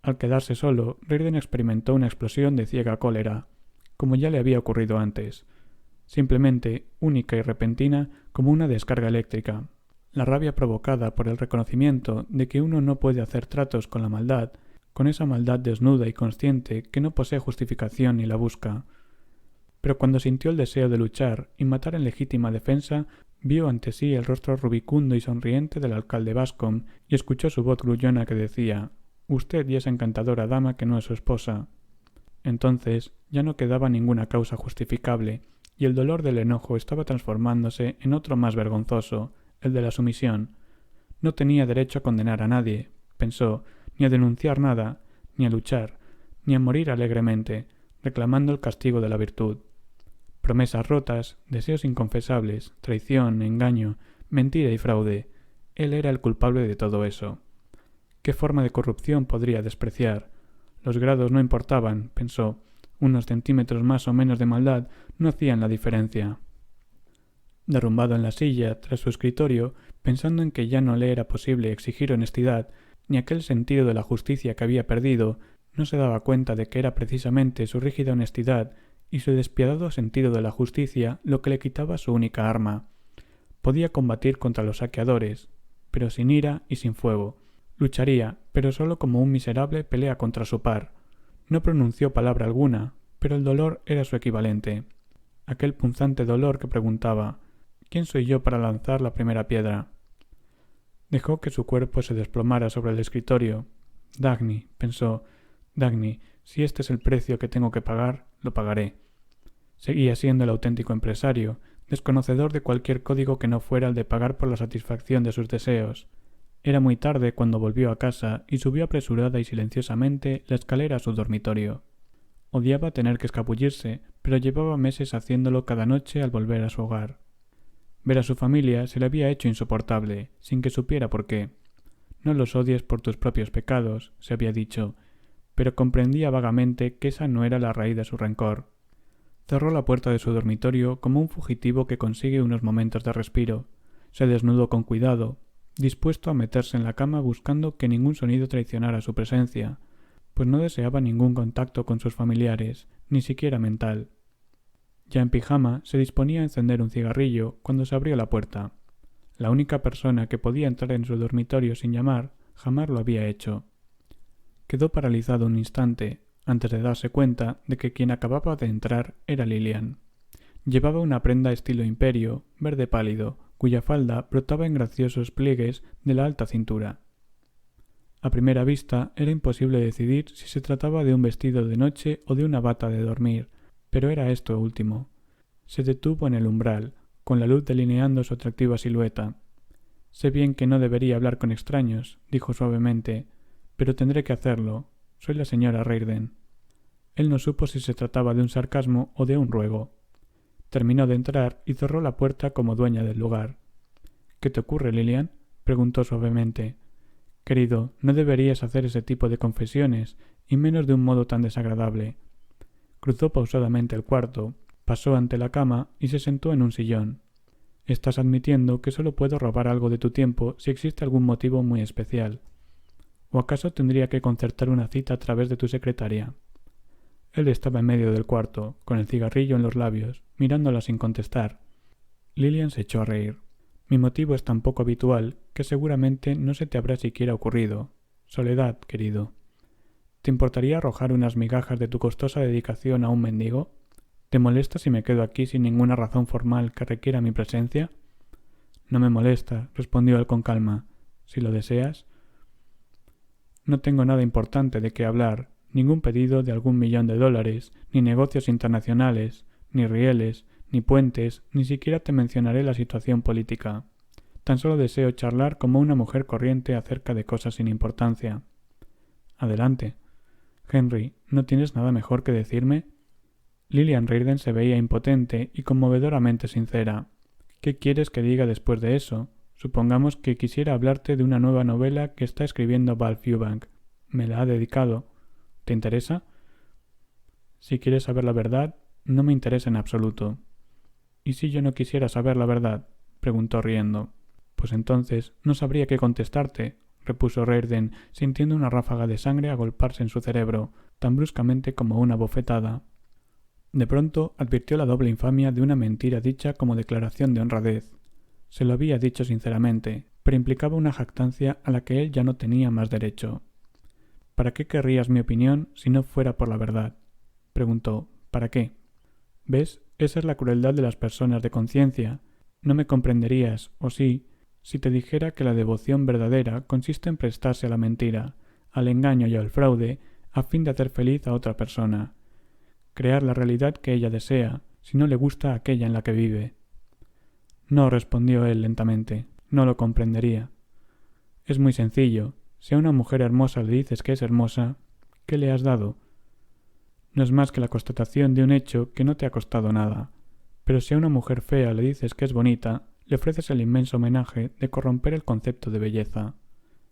Al quedarse solo, Reardon experimentó una explosión de ciega cólera, como ya le había ocurrido antes, simplemente única y repentina como una descarga eléctrica. La rabia provocada por el reconocimiento de que uno no puede hacer tratos con la maldad, con esa maldad desnuda y consciente que no posee justificación ni la busca. Pero cuando sintió el deseo de luchar y matar en legítima defensa, vio ante sí el rostro rubicundo y sonriente del alcalde Bascom y escuchó su voz gruñona que decía: «Usted y esa encantadora dama que no es su esposa». Entonces ya no quedaba ninguna causa justificable, y el dolor del enojo estaba transformándose en otro más vergonzoso, el de la sumisión. No tenía derecho a condenar a nadie, pensó, ni a denunciar nada, ni a luchar, ni a morir alegremente, reclamando el castigo de la virtud. Promesas rotas, deseos inconfesables, traición, engaño, mentira y fraude. Él era el culpable de todo eso. ¿Qué forma de corrupción podría despreciar? Los grados no importaban, pensó. Unos centímetros más o menos de maldad no hacían la diferencia. Derrumbado en la silla, tras su escritorio, pensando en que ya no le era posible exigir honestidad, ni aquel sentido de la justicia que había perdido, no se daba cuenta de que era precisamente su rígida honestidad y su despiadado sentido de la justicia lo que le quitaba su única arma. Podía combatir contra los saqueadores, pero sin ira y sin fuego. Lucharía, pero solo como un miserable pelea contra su par. No pronunció palabra alguna, pero el dolor era su equivalente. Aquel punzante dolor que preguntaba: ¿quién soy yo para lanzar la primera piedra? Dejó que su cuerpo se desplomara sobre el escritorio. Dagny, pensó, Dagny, si este es el precio que tengo que pagar, lo pagaré. Seguía siendo el auténtico empresario, desconocedor de cualquier código que no fuera el de pagar por la satisfacción de sus deseos. Era muy tarde cuando volvió a casa y subió apresurada y silenciosamente la escalera a su dormitorio. Odiaba tener que escabullirse, pero llevaba meses haciéndolo cada noche al volver a su hogar. Ver a su familia se le había hecho insoportable, sin que supiera por qué. No los odies por tus propios pecados, se había dicho, pero comprendía vagamente que esa no era la raíz de su rencor. Cerró la puerta de su dormitorio como un fugitivo que consigue unos momentos de respiro. Se desnudó con cuidado, dispuesto a meterse en la cama buscando que ningún sonido traicionara su presencia, pues no deseaba ningún contacto con sus familiares, ni siquiera mental. Ya en pijama se disponía a encender un cigarrillo cuando se abrió la puerta. La única persona que podía entrar en su dormitorio sin llamar jamás lo había hecho. Quedó paralizado un instante, antes de darse cuenta de que quien acababa de entrar era Lilian. Llevaba una prenda estilo imperio, verde pálido, cuya falda brotaba en graciosos pliegues de la alta cintura. A primera vista era imposible decidir si se trataba de un vestido de noche o de una bata de dormir, pero era esto último. Se detuvo en el umbral, con la luz delineando su atractiva silueta. «Sé bien que no debería hablar con extraños», dijo suavemente, «pero tendré que hacerlo. Soy la señora Reirden». Él no supo si se trataba de un sarcasmo o de un ruego. Terminó de entrar y cerró la puerta como dueña del lugar. «¿Qué te ocurre, Lilian?», preguntó suavemente. «Querido, no deberías hacer ese tipo de confesiones, y menos de un modo tan desagradable». Cruzó pausadamente el cuarto, pasó ante la cama y se sentó en un sillón. «Estás admitiendo que solo puedo robar algo de tu tiempo si existe algún motivo muy especial. ¿O acaso tendría que concertar una cita a través de tu secretaria?» Él estaba en medio del cuarto, con el cigarrillo en los labios, mirándola sin contestar. Lilian se echó a reír. «Mi motivo es tan poco habitual que seguramente no se te habrá siquiera ocurrido. Soledad, querido. ¿Te importaría arrojar unas migajas de tu costosa dedicación a un mendigo? ¿Te molesta si me quedo aquí sin ninguna razón formal que requiera mi presencia?» «No me molesta», respondió él con calma. «Si lo deseas». «No tengo nada importante de qué hablar, ningún pedido de algún $1.000.000, ni negocios internacionales, ni rieles, ni puentes, ni siquiera te mencionaré la situación política. Tan solo deseo charlar como una mujer corriente acerca de cosas sin importancia». «Adelante». «Henry, ¿no tienes nada mejor que decirme?» Lilian Reirden se veía impotente y conmovedoramente sincera. «¿Qué quieres que diga después de eso? Supongamos que quisiera hablarte de una nueva novela que está escribiendo Val Fewbank. Me la ha dedicado. ¿Te interesa?» «Si quieres saber la verdad, no me interesa en absoluto». «¿Y si yo no quisiera saber la verdad?», preguntó riendo. «Pues entonces no sabría qué contestarte», repuso Reirden, sintiendo una ráfaga de sangre agolparse en su cerebro, tan bruscamente como una bofetada. De pronto advirtió la doble infamia de una mentira dicha como declaración de honradez. Se lo había dicho sinceramente, pero implicaba una jactancia a la que él ya no tenía más derecho. ¿Para qué querrías mi opinión si no fuera por la verdad? Preguntó. ¿Para qué? ¿Ves? Esa es la crueldad de las personas de conciencia. No me comprenderías, o sí, si te dijera que la devoción verdadera consiste en prestarse a la mentira, al engaño y al fraude, a fin de hacer feliz a otra persona. Crear la realidad que ella desea, si no le gusta aquella en la que vive. No, respondió él lentamente, no lo comprendería. Es muy sencillo. Si a una mujer hermosa le dices que es hermosa, ¿qué le has dado? No es más que la constatación de un hecho que no te ha costado nada. Pero si a una mujer fea le dices que es bonita, le ofreces el inmenso homenaje de corromper el concepto de belleza.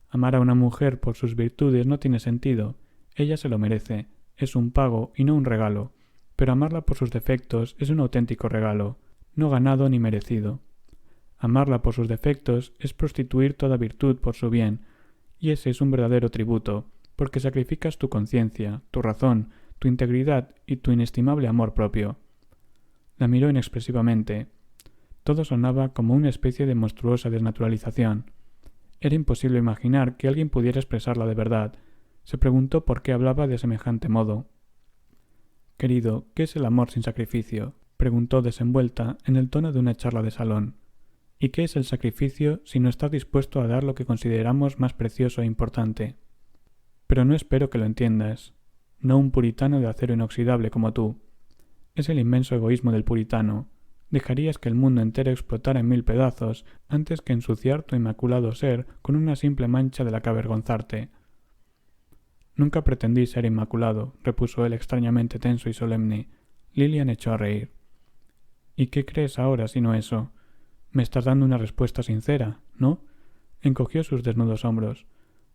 Amar a una mujer por sus virtudes no tiene sentido. Ella se lo merece. Es un pago y no un regalo. Pero amarla por sus defectos es un auténtico regalo, no ganado ni merecido. Amarla por sus defectos es prostituir toda virtud por su bien, y ese es un verdadero tributo, porque sacrificas tu conciencia, tu razón, tu integridad y tu inestimable amor propio. La miró inexpresivamente. Todo sonaba como una especie de monstruosa desnaturalización. Era imposible imaginar que alguien pudiera expresarla de verdad. Se preguntó por qué hablaba de semejante modo. Querido, ¿qué es el amor sin sacrificio? Preguntó desenvuelta en el tono de una charla de salón. ¿Y qué es el sacrificio si no estás dispuesto a dar lo que consideramos más precioso e importante? Pero no espero que lo entiendas. No un puritano de acero inoxidable como tú. Es el inmenso egoísmo del puritano. Dejarías que el mundo entero explotara en 1000 pedazos antes que ensuciar tu inmaculado ser con una simple mancha de la que avergonzarte. Nunca pretendí ser inmaculado, repuso él extrañamente tenso y solemne. Lilian echó a reír. ¿Y qué crees ahora sino eso? Me estás dando una respuesta sincera, ¿no? Encogió sus desnudos hombros.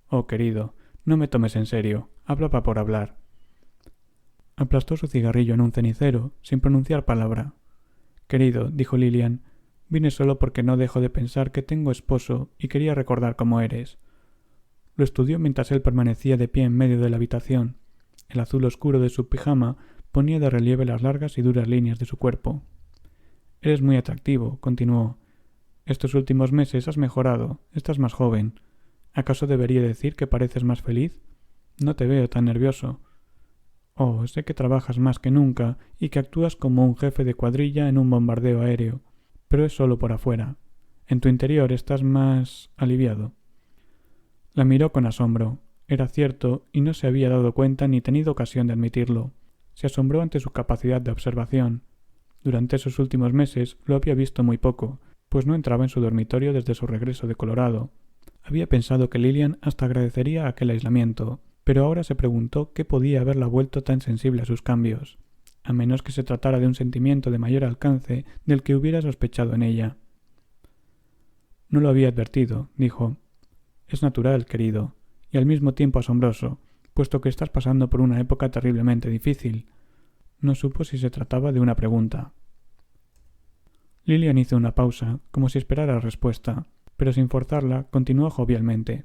Oh, querido, no me tomes en serio. Hablaba por hablar. Aplastó su cigarrillo en un cenicero, sin pronunciar palabra. Querido, dijo Lilian, vine solo porque no dejo de pensar que tengo esposo y quería recordar cómo eres. Lo estudió mientras él permanecía de pie en medio de la habitación. El azul oscuro de su pijama ponía de relieve las largas y duras líneas de su cuerpo. Eres muy atractivo, continuó. Estos últimos meses has mejorado, estás más joven. ¿Acaso debería decir que pareces más feliz? No te veo tan nervioso. Oh, sé que trabajas más que nunca y que actúas como un jefe de cuadrilla en un bombardeo aéreo, pero es solo por afuera. En tu interior estás más aliviado. La miró con asombro. Era cierto y no se había dado cuenta ni tenido ocasión de admitirlo. Se asombró ante su capacidad de observación. Durante esos últimos meses lo había visto muy poco, pues no entraba en su dormitorio desde su regreso de Colorado. Había pensado que Lilian hasta agradecería aquel aislamiento, pero ahora se preguntó qué podía haberla vuelto tan sensible a sus cambios, a menos que se tratara de un sentimiento de mayor alcance del que hubiera sospechado en ella. No lo había advertido, dijo. Es natural, querido, y al mismo tiempo asombroso, puesto que estás pasando por una época terriblemente difícil. No supo si se trataba de una pregunta. Lilian hizo una pausa, como si esperara respuesta, pero sin forzarla, continuó jovialmente.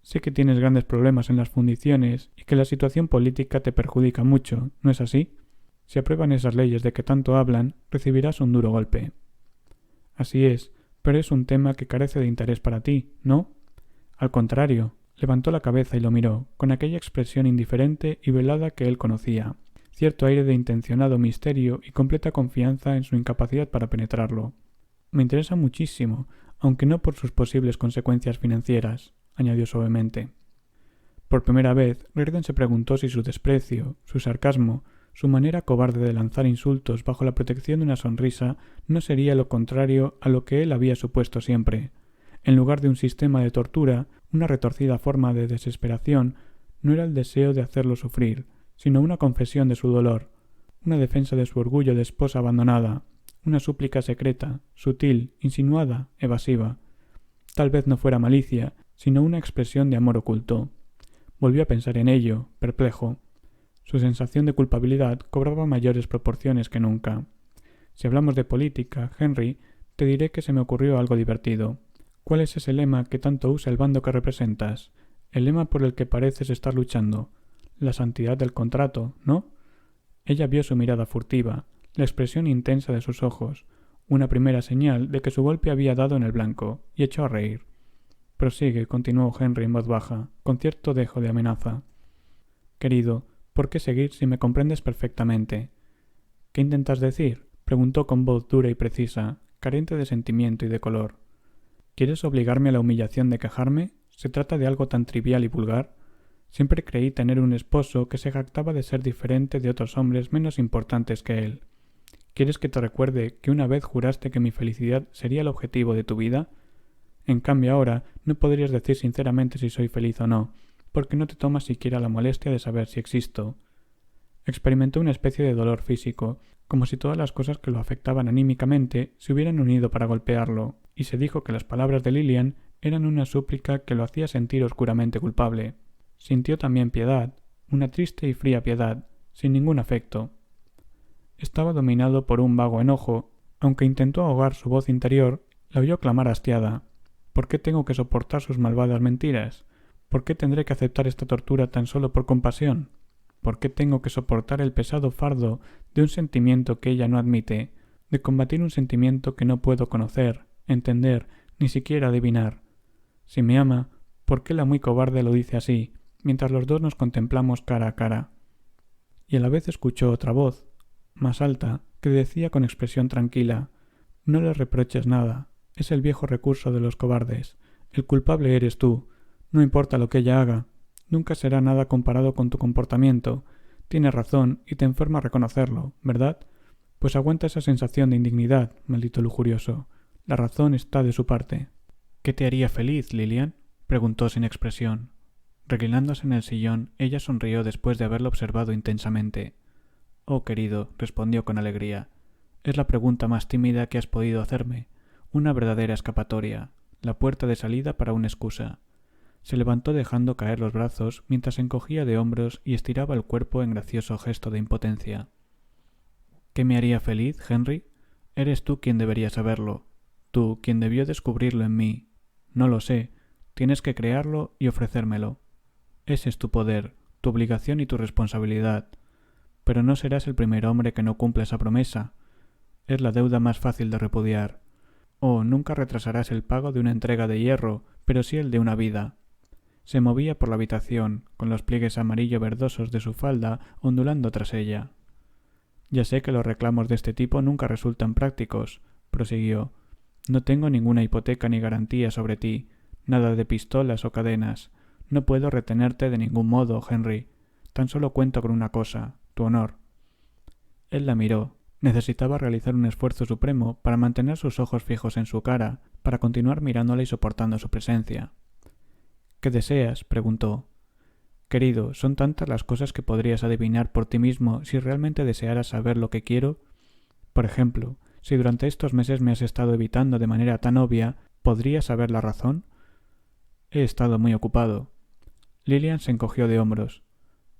Sé que tienes grandes problemas en las fundiciones y que la situación política te perjudica mucho, ¿no es así? Si aprueban esas leyes de que tanto hablan, recibirás un duro golpe. Así es, pero es un tema que carece de interés para ti, ¿no? Al contrario, levantó la cabeza y lo miró, con aquella expresión indiferente y velada que él conocía, cierto aire de intencionado misterio y completa confianza en su incapacidad para penetrarlo. Me interesa muchísimo, aunque no por sus posibles consecuencias financieras, añadió suavemente. Por primera vez, Reardon se preguntó si su desprecio, su sarcasmo, su manera cobarde de lanzar insultos bajo la protección de una sonrisa no sería lo contrario a lo que él había supuesto siempre. En lugar de un sistema de tortura, una retorcida forma de desesperación, no era el deseo de hacerlo sufrir, sino una confesión de su dolor, una defensa de su orgullo de esposa abandonada, una súplica secreta, sutil, insinuada, evasiva. Tal vez no fuera malicia, sino una expresión de amor oculto. Volvió a pensar en ello, perplejo. Su sensación de culpabilidad cobraba mayores proporciones que nunca. Si hablamos de política, Henry, te diré que se me ocurrió algo divertido. ¿Cuál es ese lema que tanto usa el bando que representas? El lema por el que pareces estar luchando. La santidad del contrato, ¿no? Ella vio su mirada furtiva, la expresión intensa de sus ojos, una primera señal de que su golpe había dado en el blanco, y echó a reír. Prosigue, continuó Henry en voz baja, con cierto dejo de amenaza. Querido, ¿por qué seguir si me comprendes perfectamente? ¿Qué intentas decir? Preguntó con voz dura y precisa, carente de sentimiento y de color. ¿Quieres obligarme a la humillación de quejarme? ¿Se trata de algo tan trivial y vulgar? Siempre creí tener un esposo que se jactaba de ser diferente de otros hombres menos importantes que él. ¿Quieres que te recuerde que una vez juraste que mi felicidad sería el objetivo de tu vida? En cambio ahora no podrías decir sinceramente si soy feliz o no, porque no te tomas siquiera la molestia de saber si existo. Experimentó una especie de dolor físico, como si todas las cosas que lo afectaban anímicamente se hubieran unido para golpearlo, y se dijo que las palabras de Lilian eran una súplica que lo hacía sentir oscuramente culpable. Sintió también piedad, una triste y fría piedad, sin ningún afecto. Estaba dominado por un vago enojo, aunque intentó ahogar su voz interior, la oyó clamar hastiada. ¿Por qué tengo que soportar sus malvadas mentiras? ¿Por qué tendré que aceptar esta tortura tan solo por compasión? ¿Por qué tengo que soportar el pesado fardo de un sentimiento que ella no admite, de combatir un sentimiento que no puedo conocer, entender, ni siquiera adivinar? Si me ama, ¿por qué la muy cobarde lo dice así, mientras los dos nos contemplamos cara a cara? Y a la vez escuchó otra voz, más alta, que decía con expresión tranquila: no le reproches nada, es el viejo recurso de los cobardes. El culpable eres tú. No importa lo que ella haga, nunca será nada comparado con tu comportamiento. Tienes razón y te enferma reconocerlo, ¿verdad? Pues aguanta esa sensación de indignidad, maldito lujurioso. La razón está de su parte. ¿Qué te haría feliz, Lilian? Preguntó sin expresión. Reclinándose en el sillón, ella sonrió después de haberlo observado intensamente. Oh, querido, respondió con alegría, es la pregunta más tímida que has podido hacerme. Una verdadera escapatoria, la puerta de salida para una excusa. Se levantó dejando caer los brazos mientras se encogía de hombros y estiraba el cuerpo en gracioso gesto de impotencia. ¿Qué me haría feliz, Henry? Eres tú quien debería saberlo. Tú quien debió descubrirlo en mí. No lo sé. Tienes que crearlo y ofrecérmelo. Ese es tu poder, tu obligación y tu responsabilidad. Pero no serás el primer hombre que no cumple esa promesa. Es la deuda más fácil de repudiar. Oh, nunca retrasarás el pago de una entrega de hierro, pero sí el de una vida. Se movía por la habitación, con los pliegues amarillo verdosos de su falda ondulando tras ella. Ya sé que los reclamos de este tipo nunca resultan prácticos, prosiguió. No tengo ninguna hipoteca ni garantía sobre ti, nada de pistolas o cadenas. No puedo retenerte de ningún modo, Henry. Tan solo cuento con una cosa, tu honor. Él la miró. Necesitaba realizar un esfuerzo supremo para mantener sus ojos fijos en su cara, para continuar mirándola y soportando su presencia. ¿Qué deseas? Preguntó. Querido, son tantas las cosas que podrías adivinar por ti mismo si realmente desearas saber lo que quiero. Por ejemplo, si durante estos meses me has estado evitando de manera tan obvia, ¿podrías saber la razón? He estado muy ocupado. Lilian se encogió de hombros.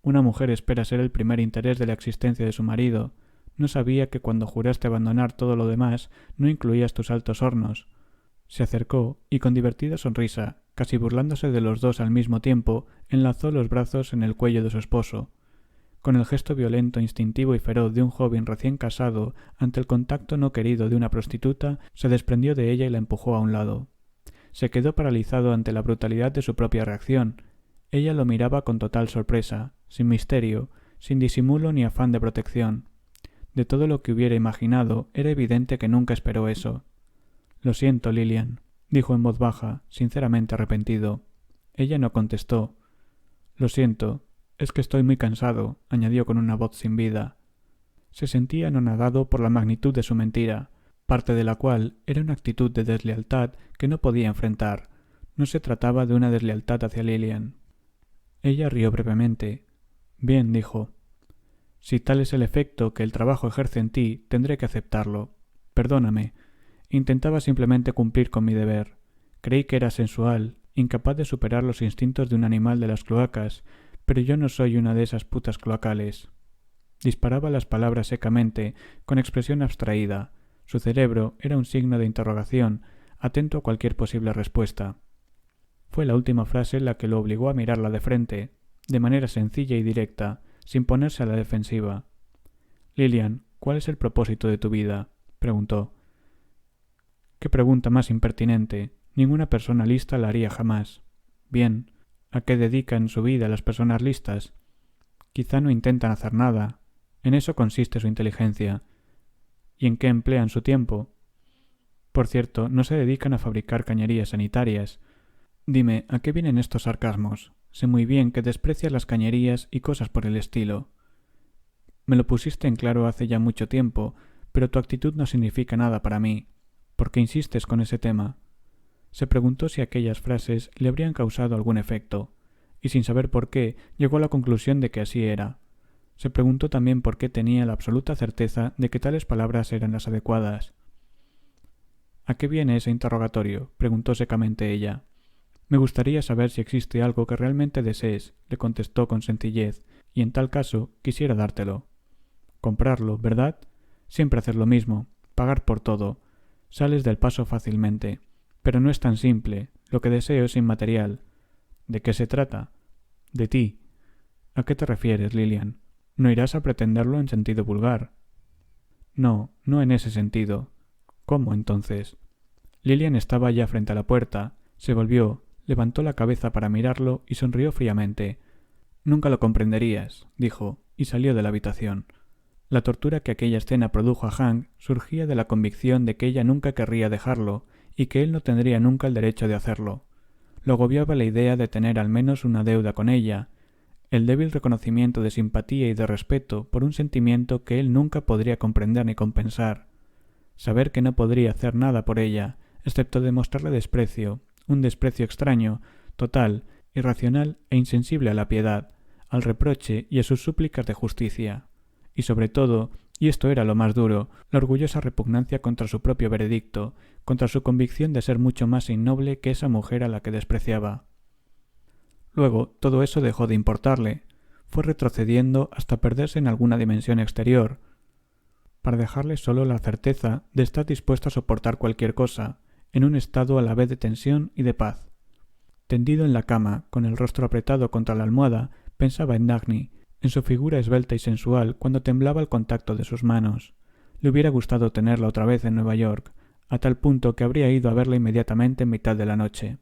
Una mujer espera ser el primer interés de la existencia de su marido. No sabía que cuando juraste abandonar todo lo demás no incluías tus altos hornos. Se acercó y con divertida sonrisa, casi burlándose de los dos al mismo tiempo, enlazó los brazos en el cuello de su esposo. Con el gesto violento, instintivo y feroz de un joven recién casado ante el contacto no querido de una prostituta, se desprendió de ella y la empujó a un lado. Se quedó paralizado ante la brutalidad de su propia reacción. Ella lo miraba con total sorpresa, sin misterio, sin disimulo ni afán de protección. De todo lo que hubiera imaginado, era evidente que nunca esperó eso. Lo siento, Lilian, dijo en voz baja, sinceramente arrepentido. Ella no contestó. Lo siento, es que estoy muy cansado, añadió con una voz sin vida. Se sentía anonadado por la magnitud de su mentira, parte de la cual era una actitud de deslealtad que no podía enfrentar. No se trataba de una deslealtad hacia Lilian. Ella rió brevemente. Bien, dijo. Si tal es el efecto que el trabajo ejerce en ti, tendré que aceptarlo. Perdóname. Intentaba simplemente cumplir con mi deber. Creí que era sensual, incapaz de superar los instintos de un animal de las cloacas, pero yo no soy una de esas putas cloacales. Disparaba las palabras secamente, con expresión abstraída. Su cerebro era un signo de interrogación, atento a cualquier posible respuesta. Fue la última frase la que lo obligó a mirarla de frente, de manera sencilla y directa, sin ponerse a la defensiva. Lilian, ¿cuál es el propósito de tu vida? Preguntó. Qué pregunta más impertinente. Ninguna persona lista la haría jamás. Bien, ¿a qué dedican su vida las personas listas? Quizá no intentan hacer nada. En eso consiste su inteligencia. ¿Y en qué emplean su tiempo? Por cierto, no se dedican a fabricar cañerías sanitarias. Dime, ¿a qué vienen estos sarcasmos? Sé muy bien que desprecias las cañerías y cosas por el estilo. Me lo pusiste en claro hace ya mucho tiempo, pero tu actitud no significa nada para mí. ¿Por qué insistes con ese tema? Se preguntó si aquellas frases le habrían causado algún efecto, y sin saber por qué, llegó a la conclusión de que así era. Se preguntó también por qué tenía la absoluta certeza de que tales palabras eran las adecuadas. ¿A qué viene ese interrogatorio?, preguntó secamente ella. Me gustaría saber si existe algo que realmente desees, le contestó con sencillez, y en tal caso quisiera dártelo. Comprarlo, ¿verdad? Siempre haces lo mismo, pagar por todo. Sales del paso fácilmente. Pero no es tan simple. Lo que deseo es inmaterial. ¿De qué se trata? De ti. ¿A qué te refieres, Lilian? No irás a pretenderlo en sentido vulgar. No, no en ese sentido. ¿Cómo, entonces? Lilian estaba ya frente a la puerta. Se volvió, levantó la cabeza para mirarlo y sonrió fríamente. Nunca lo comprenderías, dijo, y salió de la habitación. La tortura que aquella escena produjo a Hank surgía de la convicción de que ella nunca querría dejarlo y que él no tendría nunca el derecho de hacerlo. Lo agobiaba la idea de tener al menos una deuda con ella, el débil reconocimiento de simpatía y de respeto por un sentimiento que él nunca podría comprender ni compensar. Saber que no podría hacer nada por ella, excepto demostrarle desprecio, un desprecio extraño, total, irracional e insensible a la piedad, al reproche y a sus súplicas de justicia. Y sobre todo, y esto era lo más duro, la orgullosa repugnancia contra su propio veredicto, contra su convicción de ser mucho más innoble que esa mujer a la que despreciaba. Luego, todo eso dejó de importarle. Fue retrocediendo hasta perderse en alguna dimensión exterior, para dejarle solo la certeza de estar dispuesto a soportar cualquier cosa, en un estado a la vez de tensión y de paz. Tendido en la cama, con el rostro apretado contra la almohada, pensaba en Dagny, en su figura esbelta y sensual cuando temblaba al contacto de sus manos. Le hubiera gustado tenerla otra vez en Nueva York, a tal punto que habría ido a verla inmediatamente en mitad de la noche.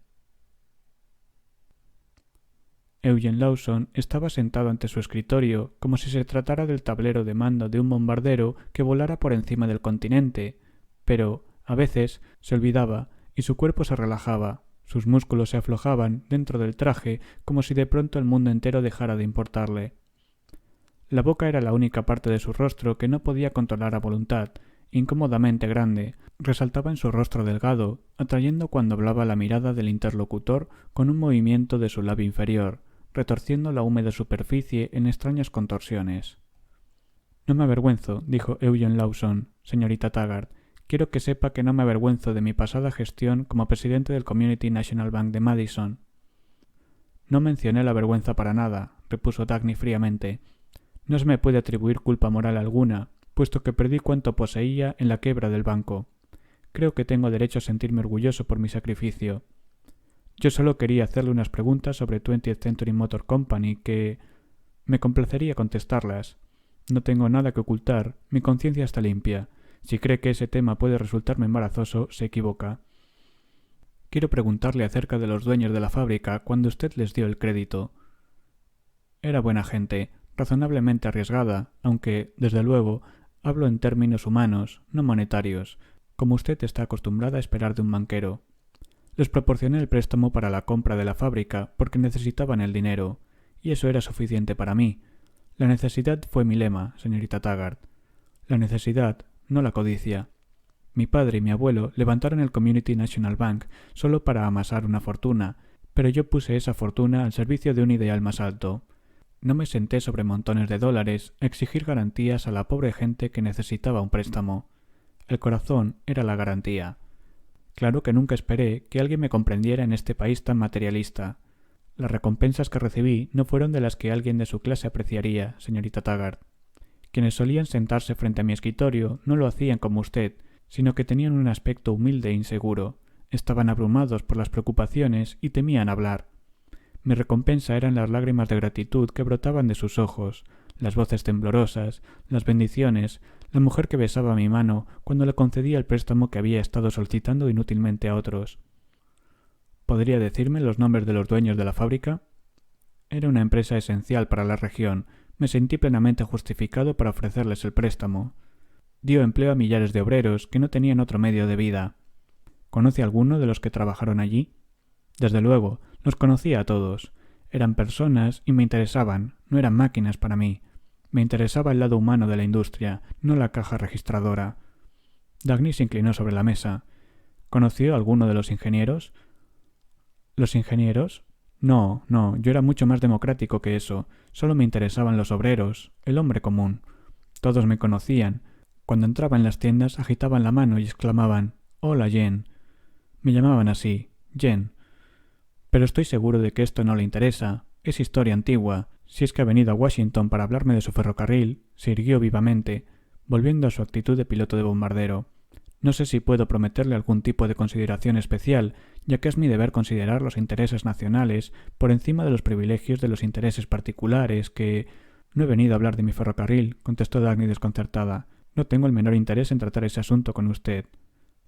Eugene Lawson estaba sentado ante su escritorio como si se tratara del tablero de mando de un bombardero que volara por encima del continente, pero, a veces, se olvidaba y su cuerpo se relajaba, sus músculos se aflojaban dentro del traje como si de pronto el mundo entero dejara de importarle. La boca era la única parte de su rostro que no podía controlar a voluntad, incómodamente grande, resaltaba en su rostro delgado, atrayendo cuando hablaba la mirada del interlocutor con un movimiento de su labio inferior, retorciendo la húmeda superficie en extrañas contorsiones. No me avergüenzo, dijo Eugene Lawson, señorita Taggart. Quiero que sepa que no me avergüenzo de mi pasada gestión como presidente del Community National Bank de Madison. No mencioné la vergüenza para nada, repuso Dagny fríamente. No se me puede atribuir culpa moral alguna, puesto que perdí cuanto poseía en la quiebra del banco. Creo que tengo derecho a sentirme orgulloso por mi sacrificio. Yo solo quería hacerle unas preguntas sobre 20th Century Motor Company que... me complacería contestarlas. No tengo nada que ocultar, mi conciencia está limpia. Si cree que ese tema puede resultarme embarazoso, se equivoca. Quiero preguntarle acerca de los dueños de la fábrica cuando usted les dio el crédito. Era buena gente, razonablemente arriesgada, aunque, desde luego, hablo en términos humanos, no monetarios, como usted está acostumbrada a esperar de un banquero. Les proporcioné el préstamo para la compra de la fábrica porque necesitaban el dinero, y eso era suficiente para mí. La necesidad fue mi lema, señorita Taggart. La necesidad, no la codicia. Mi padre y mi abuelo levantaron el Community National Bank solo para amasar una fortuna, pero yo puse esa fortuna al servicio de un ideal más alto. No me senté sobre montones de dólares a exigir garantías a la pobre gente que necesitaba un préstamo. El corazón era la garantía. Claro que nunca esperé que alguien me comprendiera en este país tan materialista. Las recompensas que recibí no fueron de las que alguien de su clase apreciaría, señorita Taggart. Quienes solían sentarse frente a mi escritorio no lo hacían como usted, sino que tenían un aspecto humilde e inseguro. Estaban abrumados por las preocupaciones y temían hablar. Mi recompensa eran las lágrimas de gratitud que brotaban de sus ojos, las voces temblorosas, las bendiciones, la mujer que besaba mi mano cuando le concedía el préstamo que había estado solicitando inútilmente a otros. ¿Podría decirme los nombres de los dueños de la fábrica? Era una empresa esencial para la región. Me sentí plenamente justificado para ofrecerles el préstamo. Dio empleo a millares de obreros que no tenían otro medio de vida. ¿Conoce alguno de los que trabajaron allí? Desde luego, los conocía a todos. Eran personas y me interesaban, no eran máquinas para mí. Me interesaba el lado humano de la industria, no la caja registradora. Dagny se inclinó sobre la mesa. ¿Conoció a alguno de los ingenieros? ¿Los ingenieros? No, yo era mucho más democrático que eso. Solo me interesaban los obreros, el hombre común. Todos me conocían. Cuando entraba en las tiendas agitaban la mano y exclamaban: «Hola, Jen». Me llamaban así, Jen. Pero estoy seguro de que esto no le interesa. Es historia antigua. Si es que ha venido a Washington para hablarme de su ferrocarril, se irguió vivamente, volviendo a su actitud de piloto de bombardero. No sé si puedo prometerle algún tipo de consideración especial, ya que es mi deber considerar los intereses nacionales por encima de los privilegios de los intereses particulares que... No he venido a hablar de mi ferrocarril, contestó Dagny desconcertada. No tengo el menor interés en tratar ese asunto con usted.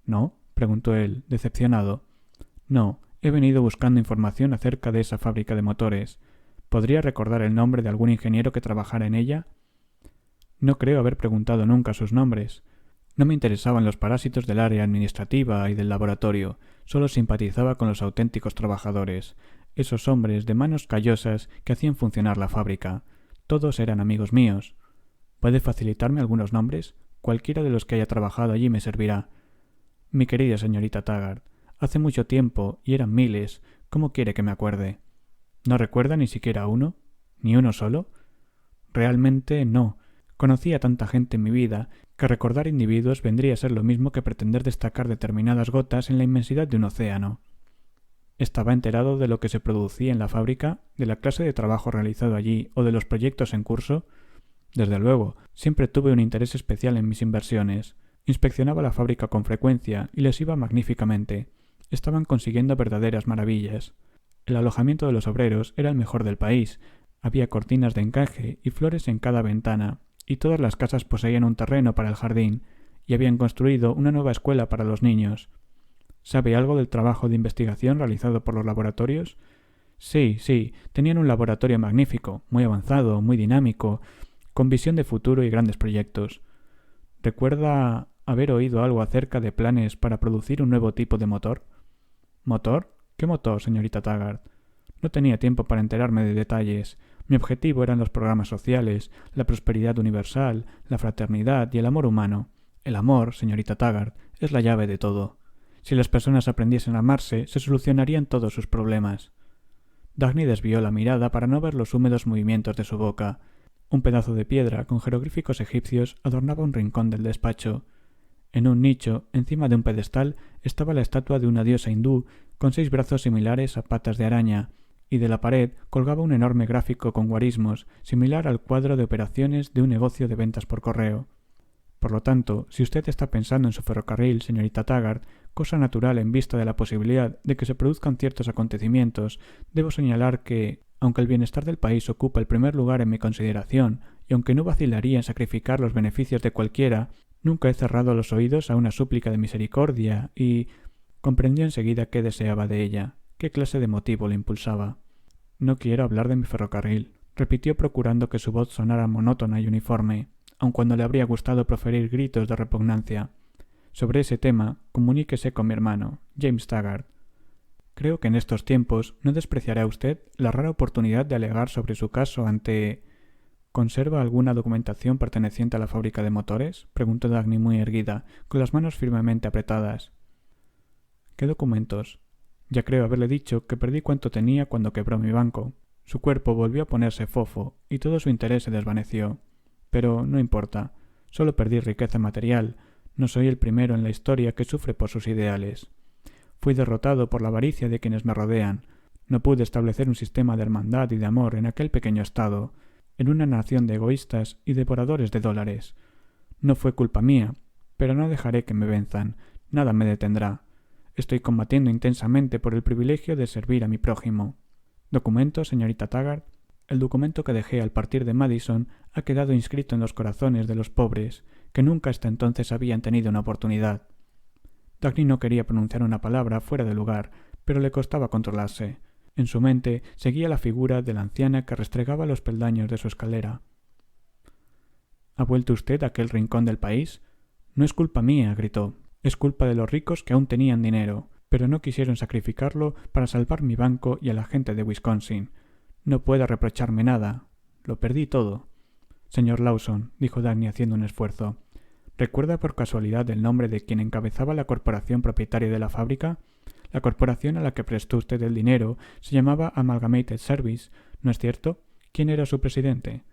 ¿No?, preguntó él, decepcionado. No, he venido buscando información acerca de esa fábrica de motores. ¿Podría recordar el nombre de algún ingeniero que trabajara en ella? No creo haber preguntado nunca sus nombres. No me interesaban los parásitos del área administrativa y del laboratorio, solo simpatizaba con los auténticos trabajadores, esos hombres de manos callosas que hacían funcionar la fábrica. Todos eran amigos míos. ¿Puede facilitarme algunos nombres? Cualquiera de los que haya trabajado allí me servirá. Mi querida señorita Taggart, hace mucho tiempo, y eran miles, ¿cómo quiere que me acuerde? ¿No recuerda ni siquiera uno? ¿Ni uno solo? Realmente no. Conocí a tanta gente en mi vida que recordar individuos vendría a ser lo mismo que pretender destacar determinadas gotas en la inmensidad de un océano. Estaba enterado de lo que se producía en la fábrica, de la clase de trabajo realizado allí o de los proyectos en curso. Desde luego, siempre tuve un interés especial en mis inversiones. Inspeccionaba la fábrica con frecuencia y les iba magníficamente. Estaban consiguiendo verdaderas maravillas. El alojamiento de los obreros era el mejor del país. Había cortinas de encaje y flores en cada ventana, y todas las casas poseían un terreno para el jardín, y habían construido una nueva escuela para los niños. ¿Sabe algo del trabajo de investigación realizado por los laboratorios? Sí, tenían un laboratorio magnífico, muy avanzado, muy dinámico, con visión de futuro y grandes proyectos. ¿Recuerda haber oído algo acerca de planes para producir un nuevo tipo de motor? ¿Motor? ¿Qué motor, señorita Taggart? No tenía tiempo para enterarme de detalles. Mi objetivo eran los programas sociales, la prosperidad universal, la fraternidad y el amor humano. El amor, señorita Taggart, es la llave de todo. Si las personas aprendiesen a amarse, se solucionarían todos sus problemas. Dagny desvió la mirada para no ver los húmedos movimientos de su boca. Un pedazo de piedra con jeroglíficos egipcios adornaba un rincón del despacho. En un nicho, encima de un pedestal, estaba la estatua de una diosa hindú con 6 brazos similares a patas de araña, y de la pared colgaba un enorme gráfico con guarismos, similar al cuadro de operaciones de un negocio de ventas por correo. Por lo tanto, si usted está pensando en su ferrocarril, señorita Taggart, cosa natural en vista de la posibilidad de que se produzcan ciertos acontecimientos, debo señalar que, aunque el bienestar del país ocupa el primer lugar en mi consideración, y aunque no vacilaría en sacrificar los beneficios de cualquiera, nunca he cerrado los oídos a una súplica de misericordia y... comprendió enseguida qué deseaba de ella, qué clase de motivo le impulsaba. No quiero hablar de mi ferrocarril, repitió procurando que su voz sonara monótona y uniforme, aun cuando le habría gustado proferir gritos de repugnancia. Sobre ese tema, comuníquese con mi hermano, James Taggart. Creo que en estos tiempos no despreciará usted la rara oportunidad de alegar sobre su caso ante... ¿Conserva alguna documentación perteneciente a la fábrica de motores?, preguntó Dagny muy erguida, con las manos firmemente apretadas. ¿Qué documentos? Ya creo haberle dicho que perdí cuanto tenía cuando quebró mi banco. Su cuerpo volvió a ponerse fofo y todo su interés se desvaneció. Pero no importa. Solo perdí riqueza material. No soy el primero en la historia que sufre por sus ideales. Fui derrotado por la avaricia de quienes me rodean. No pude establecer un sistema de hermandad y de amor en aquel pequeño estado, en una nación de egoístas y devoradores de dólares. No fue culpa mía, pero no dejaré que me venzan. Nada me detendrá. Estoy combatiendo intensamente por el privilegio de servir a mi prójimo. ¿Documento, señorita Taggart? El documento que dejé al partir de Madison ha quedado inscrito en los corazones de los pobres, que nunca hasta entonces habían tenido una oportunidad. Dagny no quería pronunciar una palabra fuera de lugar, pero le costaba controlarse. En su mente seguía la figura de la anciana que restregaba los peldaños de su escalera. ¿Ha vuelto usted a aquel rincón del país? No es culpa mía, gritó. Es culpa de los ricos que aún tenían dinero, pero no quisieron sacrificarlo para salvar mi banco y a la gente de Wisconsin. No puede reprocharme nada. Lo perdí todo. Señor Lawson, dijo Dagny haciendo un esfuerzo, ¿recuerda por casualidad el nombre de quien encabezaba la corporación propietaria de la fábrica? La corporación a la que prestó usted el dinero se llamaba Amalgamated Service, ¿no es cierto? ¿Quién era su presidente?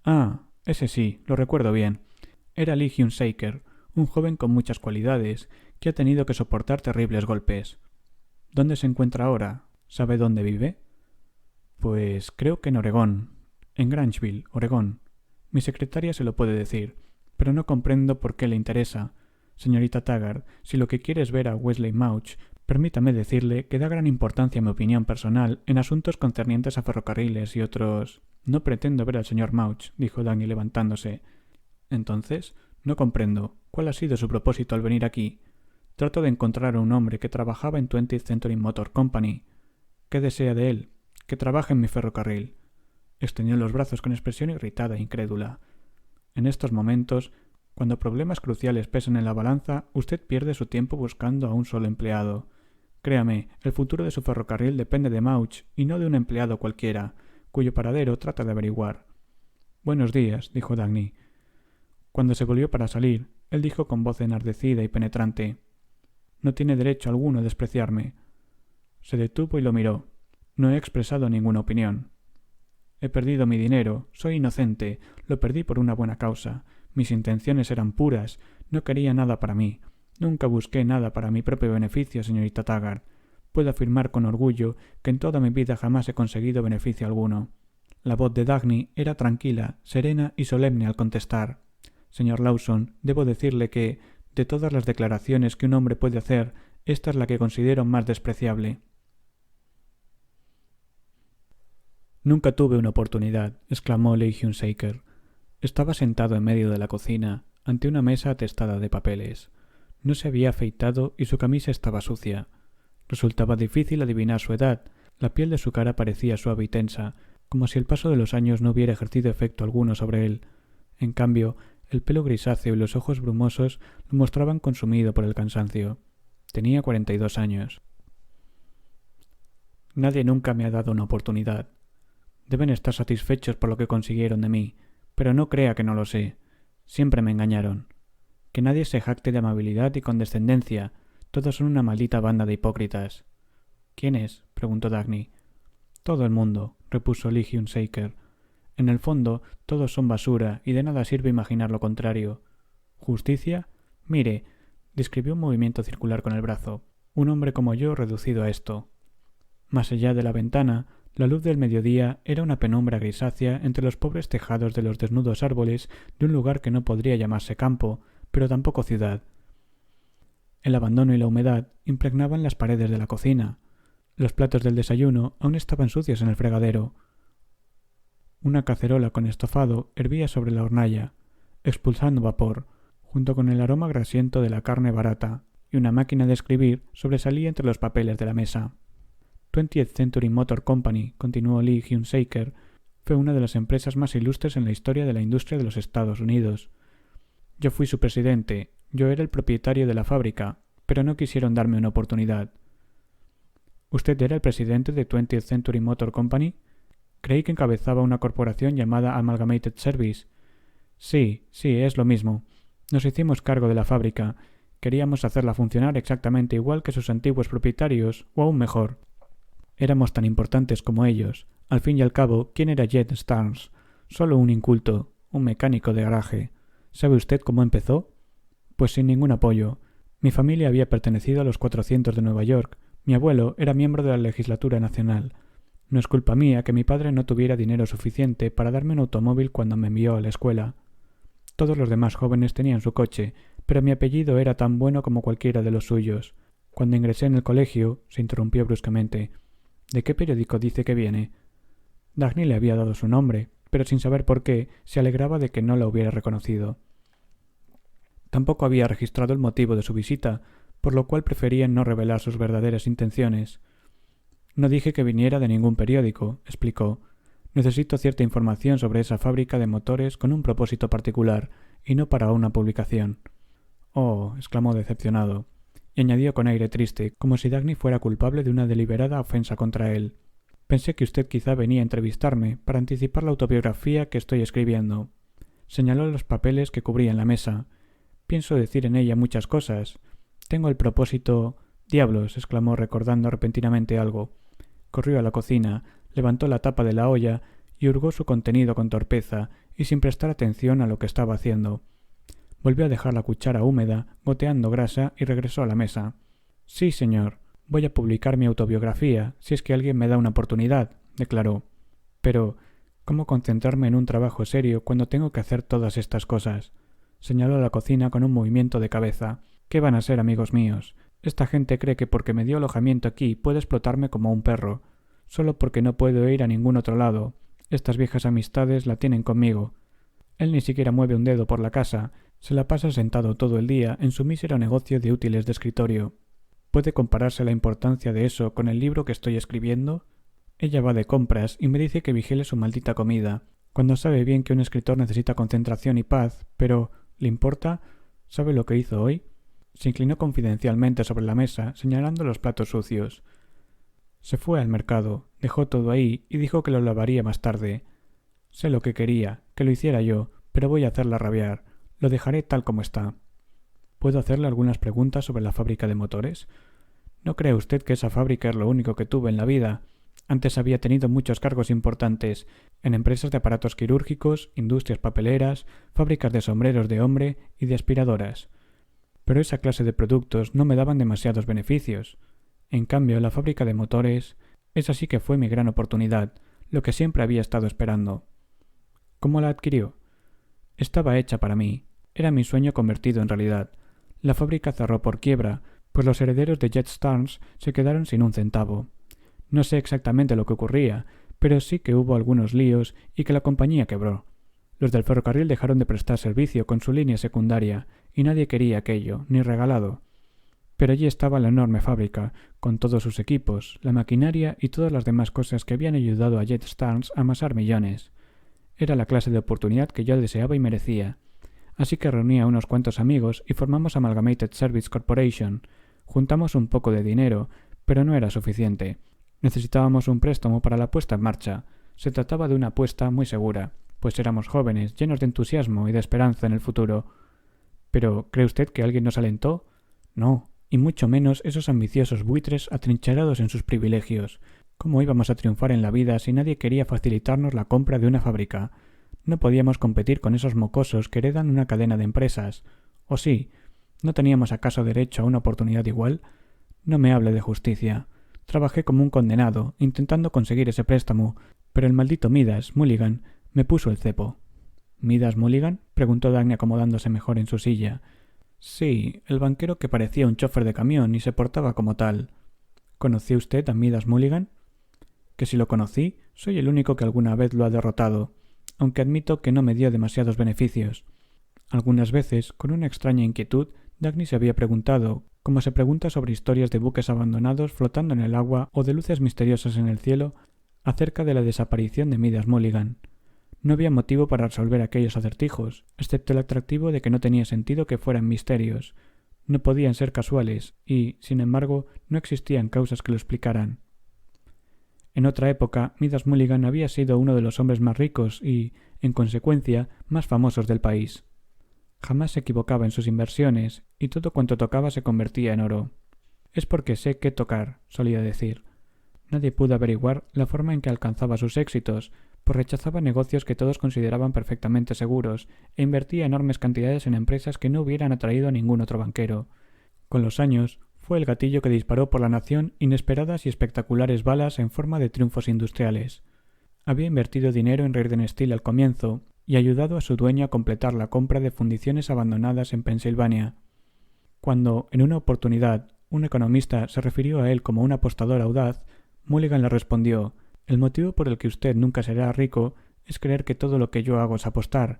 Ah, ese sí, lo recuerdo bien. Era Lee Hunsaker, un joven con muchas cualidades, que ha tenido que soportar terribles golpes. ¿Dónde se encuentra ahora? ¿Sabe dónde vive? Pues creo que en Oregón, en Grangeville, Oregón. Mi secretaria se lo puede decir, pero no comprendo por qué le interesa. Señorita Taggart, si lo que quiere es ver a Wesley Mauch, permítame decirle que da gran importancia a mi opinión personal en asuntos concernientes a ferrocarriles y otros... No pretendo ver al señor Mauch, dijo Dagny levantándose. Entonces, no comprendo. ¿Cuál ha sido su propósito al venir aquí? Trato de encontrar a un hombre que trabajaba en 20th Century Motor Company. ¿Qué desea de él? Que trabaje en mi ferrocarril. Extendió los brazos con expresión irritada e incrédula. En estos momentos, cuando problemas cruciales pesan en la balanza, usted pierde su tiempo buscando a un solo empleado. Créame, el futuro de su ferrocarril depende de Mauch y no de un empleado cualquiera, cuyo paradero trata de averiguar. Buenos días, dijo Dagny. Cuando se volvió para salir, él dijo con voz enardecida y penetrante: No tiene derecho alguno a despreciarme. Se detuvo y lo miró. No he expresado ninguna opinión. He perdido mi dinero, soy inocente, lo perdí por una buena causa. Mis intenciones eran puras, no quería nada para mí. Nunca busqué nada para mi propio beneficio, señorita Taggart. Puedo afirmar con orgullo que en toda mi vida jamás he conseguido beneficio alguno. La voz de Dagny era tranquila, serena y solemne al contestar. Señor Lawson, debo decirle que, de todas las declaraciones que un hombre puede hacer, esta es la que considero más despreciable. Nunca tuve una oportunidad, exclamó Lee Hunsaker. Estaba sentado en medio de la cocina, ante una mesa atestada de papeles. No se había afeitado y su camisa estaba sucia. Resultaba difícil adivinar su edad. La piel de su cara parecía suave y tensa, como si el paso de los años no hubiera ejercido efecto alguno sobre él. En cambio, el pelo grisáceo y los ojos brumosos lo mostraban consumido por el cansancio. Tenía 42 años. Nadie nunca me ha dado una oportunidad. Deben estar satisfechos por lo que consiguieron de mí, pero no crea que no lo sé. Siempre me engañaron. Que nadie se jacte de amabilidad y condescendencia. Todos son una maldita banda de hipócritas. ¿Quiénes? Preguntó Dagny. Todo el mundo, repuso Lee Hunsaker. En el fondo, todos son basura y de nada sirve imaginar lo contrario. ¿Justicia? Mire, describió un movimiento circular con el brazo. Un hombre como yo reducido a esto. Más allá de la ventana, la luz del mediodía era una penumbra grisácea entre los pobres tejados de los desnudos árboles de un lugar que no podría llamarse campo, pero tampoco ciudad. El abandono y la humedad impregnaban las paredes de la cocina. Los platos del desayuno aún estaban sucios en el fregadero. Una cacerola con estofado hervía sobre la hornalla, expulsando vapor, junto con el aroma grasiento de la carne barata, y una máquina de escribir sobresalía entre los papeles de la mesa. 20th Century Motor Company, continuó Lee Hunsaker, fue una de las empresas más ilustres en la historia de la industria de los Estados Unidos. Yo fui su presidente, yo era el propietario de la fábrica, pero no quisieron darme una oportunidad. ¿Usted era el presidente de 20th Century Motor Company? Creí que encabezaba una corporación llamada Amalgamated Service. Sí, es lo mismo. Nos hicimos cargo de la fábrica. Queríamos hacerla funcionar exactamente igual que sus antiguos propietarios, o aún mejor. Éramos tan importantes como ellos. Al fin y al cabo, ¿quién era Jed Starnes? Solo un inculto, un mecánico de garaje. ¿Sabe usted cómo empezó? Pues sin ningún apoyo. Mi familia había pertenecido a los 400 de Nueva York. Mi abuelo era miembro de la legislatura nacional. No es culpa mía que mi padre no tuviera dinero suficiente para darme un automóvil cuando me envió a la escuela. Todos los demás jóvenes tenían su coche, pero mi apellido era tan bueno como cualquiera de los suyos. Cuando ingresé en el colegio, se interrumpió bruscamente. ¿De qué periódico dice que viene? Dagny le había dado su nombre, pero sin saber por qué, se alegraba de que no la hubiera reconocido. Tampoco había registrado el motivo de su visita, por lo cual prefería no revelar sus verdaderas intenciones. No dije que viniera de ningún periódico, explicó. Necesito cierta información sobre esa fábrica de motores con un propósito particular, y no para una publicación. Oh, exclamó decepcionado, y añadió con aire triste, como si Dagny fuera culpable de una deliberada ofensa contra él. Pensé que usted quizá venía a entrevistarme para anticipar la autobiografía que estoy escribiendo. Señaló los papeles que cubrían la mesa. Pienso decir en ella muchas cosas. Tengo el propósito... Diablos, exclamó recordando repentinamente algo. Corrió a la cocina, levantó la tapa de la olla y hurgó su contenido con torpeza y sin prestar atención a lo que estaba haciendo. Volvió a dejar la cuchara húmeda, goteando grasa, y regresó a la mesa. Sí, señor. Voy a publicar mi autobiografía, si es que alguien me da una oportunidad, declaró. Pero, ¿cómo concentrarme en un trabajo serio cuando tengo que hacer todas estas cosas? Señaló la cocina con un movimiento de cabeza. ¿Qué van a ser, amigos míos? Esta gente cree que porque me dio alojamiento aquí puede explotarme como un perro, solo porque no puedo ir a ningún otro lado. Estas viejas amistades la tienen conmigo. Él ni siquiera mueve un dedo por la casa, se la pasa sentado todo el día en su mísero negocio de útiles de escritorio. ¿Puede compararse la importancia de eso con el libro que estoy escribiendo? Ella va de compras y me dice que vigile su maldita comida, cuando sabe bien que un escritor necesita concentración y paz, pero ¿le importa? ¿Sabe lo que hizo hoy? Se inclinó confidencialmente sobre la mesa, señalando los platos sucios. Se fue al mercado, dejó todo ahí y dijo que lo lavaría más tarde. Sé lo que quería, que lo hiciera yo, pero voy a hacerla rabiar. Lo dejaré tal como está. ¿Puedo hacerle algunas preguntas sobre la fábrica de motores? ¿No cree usted que esa fábrica es lo único que tuve en la vida? Antes había tenido muchos cargos importantes en empresas de aparatos quirúrgicos, industrias papeleras, fábricas de sombreros de hombre y de aspiradoras. Pero esa clase de productos no me daban demasiados beneficios. En cambio, la fábrica de motores, esa sí que fue mi gran oportunidad, lo que siempre había estado esperando. ¿Cómo la adquirió? Estaba hecha para mí. Era mi sueño convertido en realidad. La fábrica cerró por quiebra, pues los herederos de Jet Starnes se quedaron sin un centavo. No sé exactamente lo que ocurría, pero sí que hubo algunos líos y que la compañía quebró. Los del ferrocarril dejaron de prestar servicio con su línea secundaria, y nadie quería aquello, ni regalado. Pero allí estaba la enorme fábrica, con todos sus equipos, la maquinaria y todas las demás cosas que habían ayudado a Jet Starnes a amasar millones. Era la clase de oportunidad que yo deseaba y merecía. Así que reuní a unos cuantos amigos y formamos Amalgamated Service Corporation. Juntamos un poco de dinero, pero no era suficiente. Necesitábamos un préstamo para la puesta en marcha. Se trataba de una apuesta muy segura, pues éramos jóvenes, llenos de entusiasmo y de esperanza en el futuro. ¿Pero cree usted que alguien nos alentó? No, y mucho menos esos ambiciosos buitres atrincherados en sus privilegios. ¿Cómo íbamos a triunfar en la vida si nadie quería facilitarnos la compra de una fábrica? No podíamos competir con esos mocosos que heredan una cadena de empresas. ¿O sí? ¿No teníamos acaso derecho a una oportunidad igual? No me hable de justicia. Trabajé como un condenado, intentando conseguir ese préstamo, pero el maldito Midas Mulligan me puso el cepo. ¿Midas Mulligan? Preguntó Dagny acomodándose mejor en su silla. Sí, el banquero que parecía un chofer de camión y se portaba como tal. ¿Conoció usted a Midas Mulligan? Que si lo conocí, soy el único que alguna vez lo ha derrotado, aunque admito que no me dio demasiados beneficios. Algunas veces, con una extraña inquietud, Dagny se había preguntado, como se pregunta sobre historias de buques abandonados flotando en el agua o de luces misteriosas en el cielo, acerca de la desaparición de Midas Mulligan. No había motivo para resolver aquellos acertijos, excepto el atractivo de que no tenía sentido que fueran misterios. No podían ser casuales y, sin embargo, no existían causas que lo explicaran. En otra época, Midas Mulligan había sido uno de los hombres más ricos y, en consecuencia, más famosos del país. Jamás se equivocaba en sus inversiones, y todo cuanto tocaba se convertía en oro. Es porque sé qué tocar, solía decir. Nadie pudo averiguar la forma en que alcanzaba sus éxitos, pues rechazaba negocios que todos consideraban perfectamente seguros e invertía enormes cantidades en empresas que no hubieran atraído a ningún otro banquero. Con los años, fue el gatillo que disparó por la nación inesperadas y espectaculares balas en forma de triunfos industriales. Había invertido dinero en Rearden Steel al comienzo y ayudado a su dueño a completar la compra de fundiciones abandonadas en Pensilvania. Cuando, en una oportunidad, un economista se refirió a él como un apostador audaz, Mulligan le respondió: «El motivo por el que usted nunca será rico es creer que todo lo que yo hago es apostar.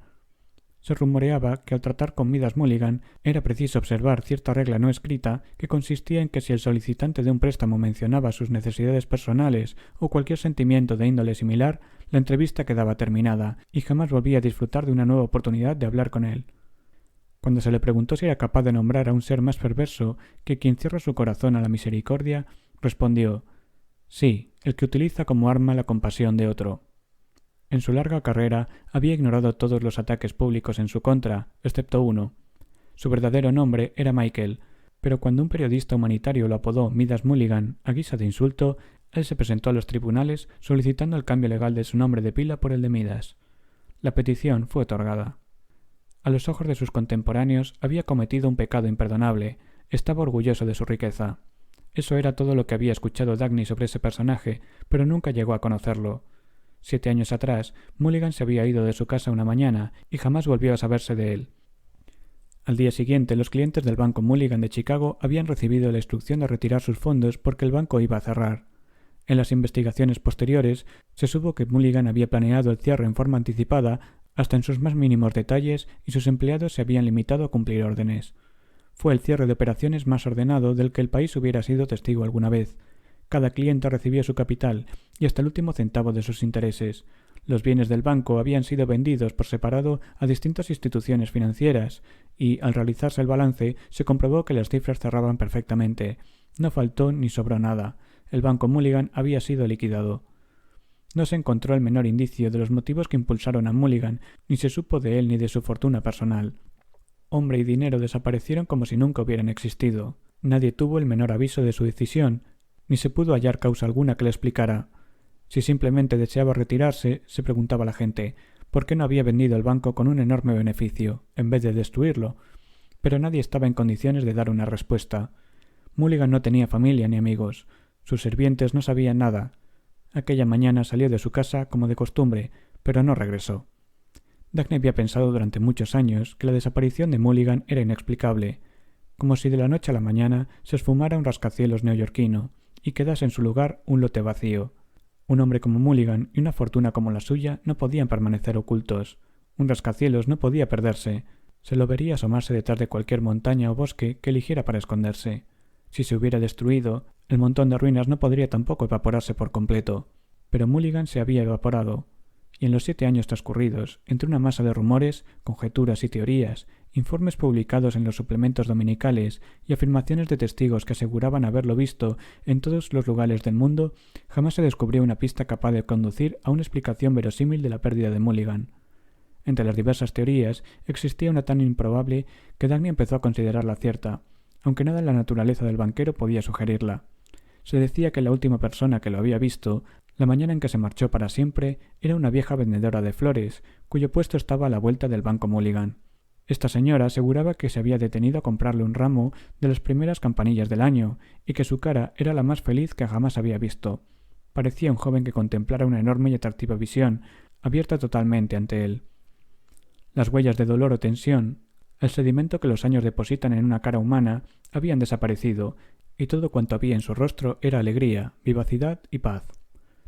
Se rumoreaba que al tratar con Midas Mulligan era preciso observar cierta regla no escrita que consistía en que si el solicitante de un préstamo mencionaba sus necesidades personales o cualquier sentimiento de índole similar, la entrevista quedaba terminada y jamás volvía a disfrutar de una nueva oportunidad de hablar con él. Cuando se le preguntó si era capaz de nombrar a un ser más perverso que quien cierra su corazón a la misericordia, respondió: sí, el que utiliza como arma la compasión de otro. En su larga carrera había ignorado todos los ataques públicos en su contra, excepto uno. Su verdadero nombre era Michael, pero cuando un periodista humanitario lo apodó Midas Mulligan a guisa de insulto, él se presentó a los tribunales solicitando el cambio legal de su nombre de pila por el de Midas. La petición fue otorgada. A los ojos de sus contemporáneos había cometido un pecado imperdonable. Estaba orgulloso de su riqueza. Eso era todo lo que había escuchado Dagny sobre ese personaje, pero nunca llegó a conocerlo. 7 años atrás, Mulligan se había ido de su casa una mañana y jamás volvió a saberse de él. Al día siguiente, los clientes del Banco Mulligan de Chicago habían recibido la instrucción de retirar sus fondos porque el banco iba a cerrar. En las investigaciones posteriores, se supo que Mulligan había planeado el cierre en forma anticipada hasta en sus más mínimos detalles y sus empleados se habían limitado a cumplir órdenes. Fue el cierre de operaciones más ordenado del que el país hubiera sido testigo alguna vez. Cada cliente recibía su capital y hasta el último centavo de sus intereses. Los bienes del banco habían sido vendidos por separado a distintas instituciones financieras y, al realizarse el balance, se comprobó que las cifras cerraban perfectamente. No faltó ni sobró nada. El Banco Mulligan había sido liquidado. No se encontró el menor indicio de los motivos que impulsaron a Mulligan, ni se supo de él ni de su fortuna personal. Hombre y dinero desaparecieron como si nunca hubieran existido. Nadie tuvo el menor aviso de su decisión, ni se pudo hallar causa alguna que le explicara. Si simplemente deseaba retirarse, se preguntaba la gente, ¿por qué no había vendido el banco con un enorme beneficio, en vez de destruirlo? Pero nadie estaba en condiciones de dar una respuesta. Mulligan no tenía familia ni amigos. Sus sirvientes no sabían nada. Aquella mañana salió de su casa como de costumbre, pero no regresó. Dagny había pensado durante muchos años que la desaparición de Mulligan era inexplicable, como si de la noche a la mañana se esfumara un rascacielos neoyorquino y quedase en su lugar un lote vacío. Un hombre como Mulligan y una fortuna como la suya no podían permanecer ocultos. Un rascacielos no podía perderse. Se lo vería asomarse detrás de cualquier montaña o bosque que eligiera para esconderse. Si se hubiera destruido, el montón de ruinas no podría tampoco evaporarse por completo. Pero Mulligan se había evaporado, y en los 7 años transcurridos, entre una masa de rumores, conjeturas y teorías, informes publicados en los suplementos dominicales y afirmaciones de testigos que aseguraban haberlo visto en todos los lugares del mundo, jamás se descubrió una pista capaz de conducir a una explicación verosímil de la pérdida de Mulligan. Entre las diversas teorías existía una tan improbable que Dagny empezó a considerarla cierta, aunque nada en la naturaleza del banquero podía sugerirla. Se decía que la última persona que lo había visto, la mañana en que se marchó para siempre, era una vieja vendedora de flores, cuyo puesto estaba a la vuelta del Banco Mulligan. Esta señora aseguraba que se había detenido a comprarle un ramo de las primeras campanillas del año, y que su cara era la más feliz que jamás había visto. Parecía un joven que contemplara una enorme y atractiva visión, abierta totalmente ante él. Las huellas de dolor o tensión, el sedimento que los años depositan en una cara humana, habían desaparecido, y todo cuanto había en su rostro era alegría, vivacidad y paz.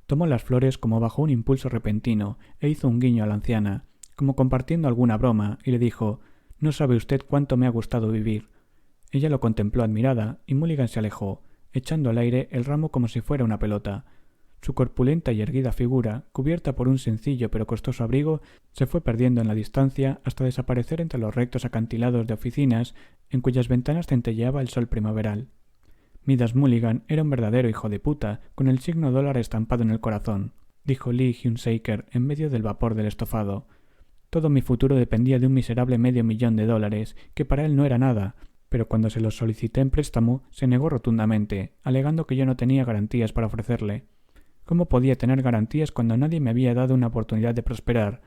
Tomó las flores como bajo un impulso repentino e hizo un guiño a la anciana, como compartiendo alguna broma, y le dijo: «No sabe usted cuánto me ha gustado vivir». Ella lo contempló admirada, y Mulligan se alejó, echando al aire el ramo como si fuera una pelota. Su corpulenta y erguida figura, cubierta por un sencillo pero costoso abrigo, se fue perdiendo en la distancia hasta desaparecer entre los rectos acantilados de oficinas en cuyas ventanas centelleaba el sol primaveral. Midas Mulligan era un verdadero hijo de puta, con el signo dólar estampado en el corazón, dijo Lee Hunsaker en medio del vapor del estofado. Todo mi futuro dependía de un miserable $500,000, que para él no era nada, pero cuando se los solicité en préstamo, se negó rotundamente, alegando que yo no tenía garantías para ofrecerle. ¿Cómo podía tener garantías cuando nadie me había dado una oportunidad de prosperar?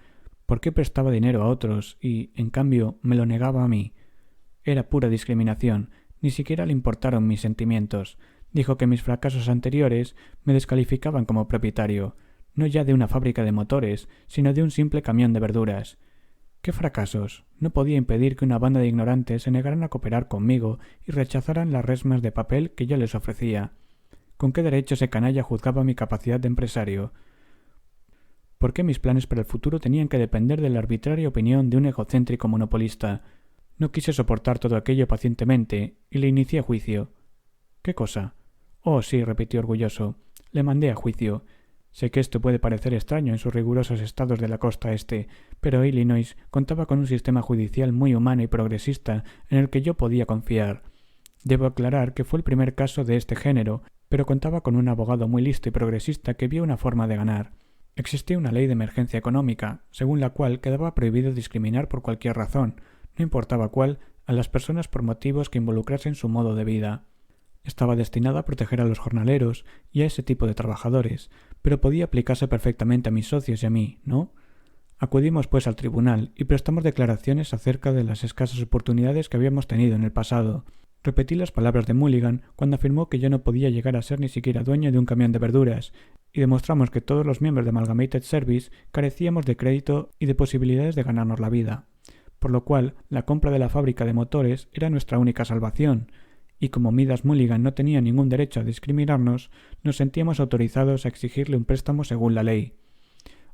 ¿Por qué prestaba dinero a otros y, en cambio, me lo negaba a mí? Era pura discriminación. Ni siquiera le importaron mis sentimientos. Dijo que mis fracasos anteriores me descalificaban como propietario, no ya de una fábrica de motores, sino de un simple camión de verduras. ¿Qué fracasos? No podía impedir que una banda de ignorantes se negaran a cooperar conmigo y rechazaran las resmas de papel que yo les ofrecía. ¿Con qué derecho ese canalla juzgaba mi capacidad de empresario? ¿Por qué mis planes para el futuro tenían que depender de la arbitraria opinión de un egocéntrico monopolista? No quise soportar todo aquello pacientemente y le inicié juicio. ¿Qué cosa? Oh, sí, repitió orgulloso. Le mandé a juicio. Sé que esto puede parecer extraño en sus rigurosos estados de la costa este, pero Illinois contaba con un sistema judicial muy humano y progresista en el que yo podía confiar. Debo aclarar que fue el primer caso de este género, pero contaba con un abogado muy listo y progresista que vio una forma de ganar. Existía una ley de emergencia económica, según la cual quedaba prohibido discriminar por cualquier razón, no importaba cuál, a las personas por motivos que involucrasen su modo de vida. Estaba destinada a proteger a los jornaleros y a ese tipo de trabajadores, pero podía aplicarse perfectamente a mis socios y a mí, ¿no? Acudimos pues al tribunal y prestamos declaraciones acerca de las escasas oportunidades que habíamos tenido en el pasado. Repetí las palabras de Mulligan cuando afirmó que yo no podía llegar a ser ni siquiera dueño de un camión de verduras, y demostramos que todos los miembros de Amalgamated Service carecíamos de crédito y de posibilidades de ganarnos la vida, por lo cual la compra de la fábrica de motores era nuestra única salvación, y como Midas Mulligan no tenía ningún derecho a discriminarnos, nos sentíamos autorizados a exigirle un préstamo según la ley.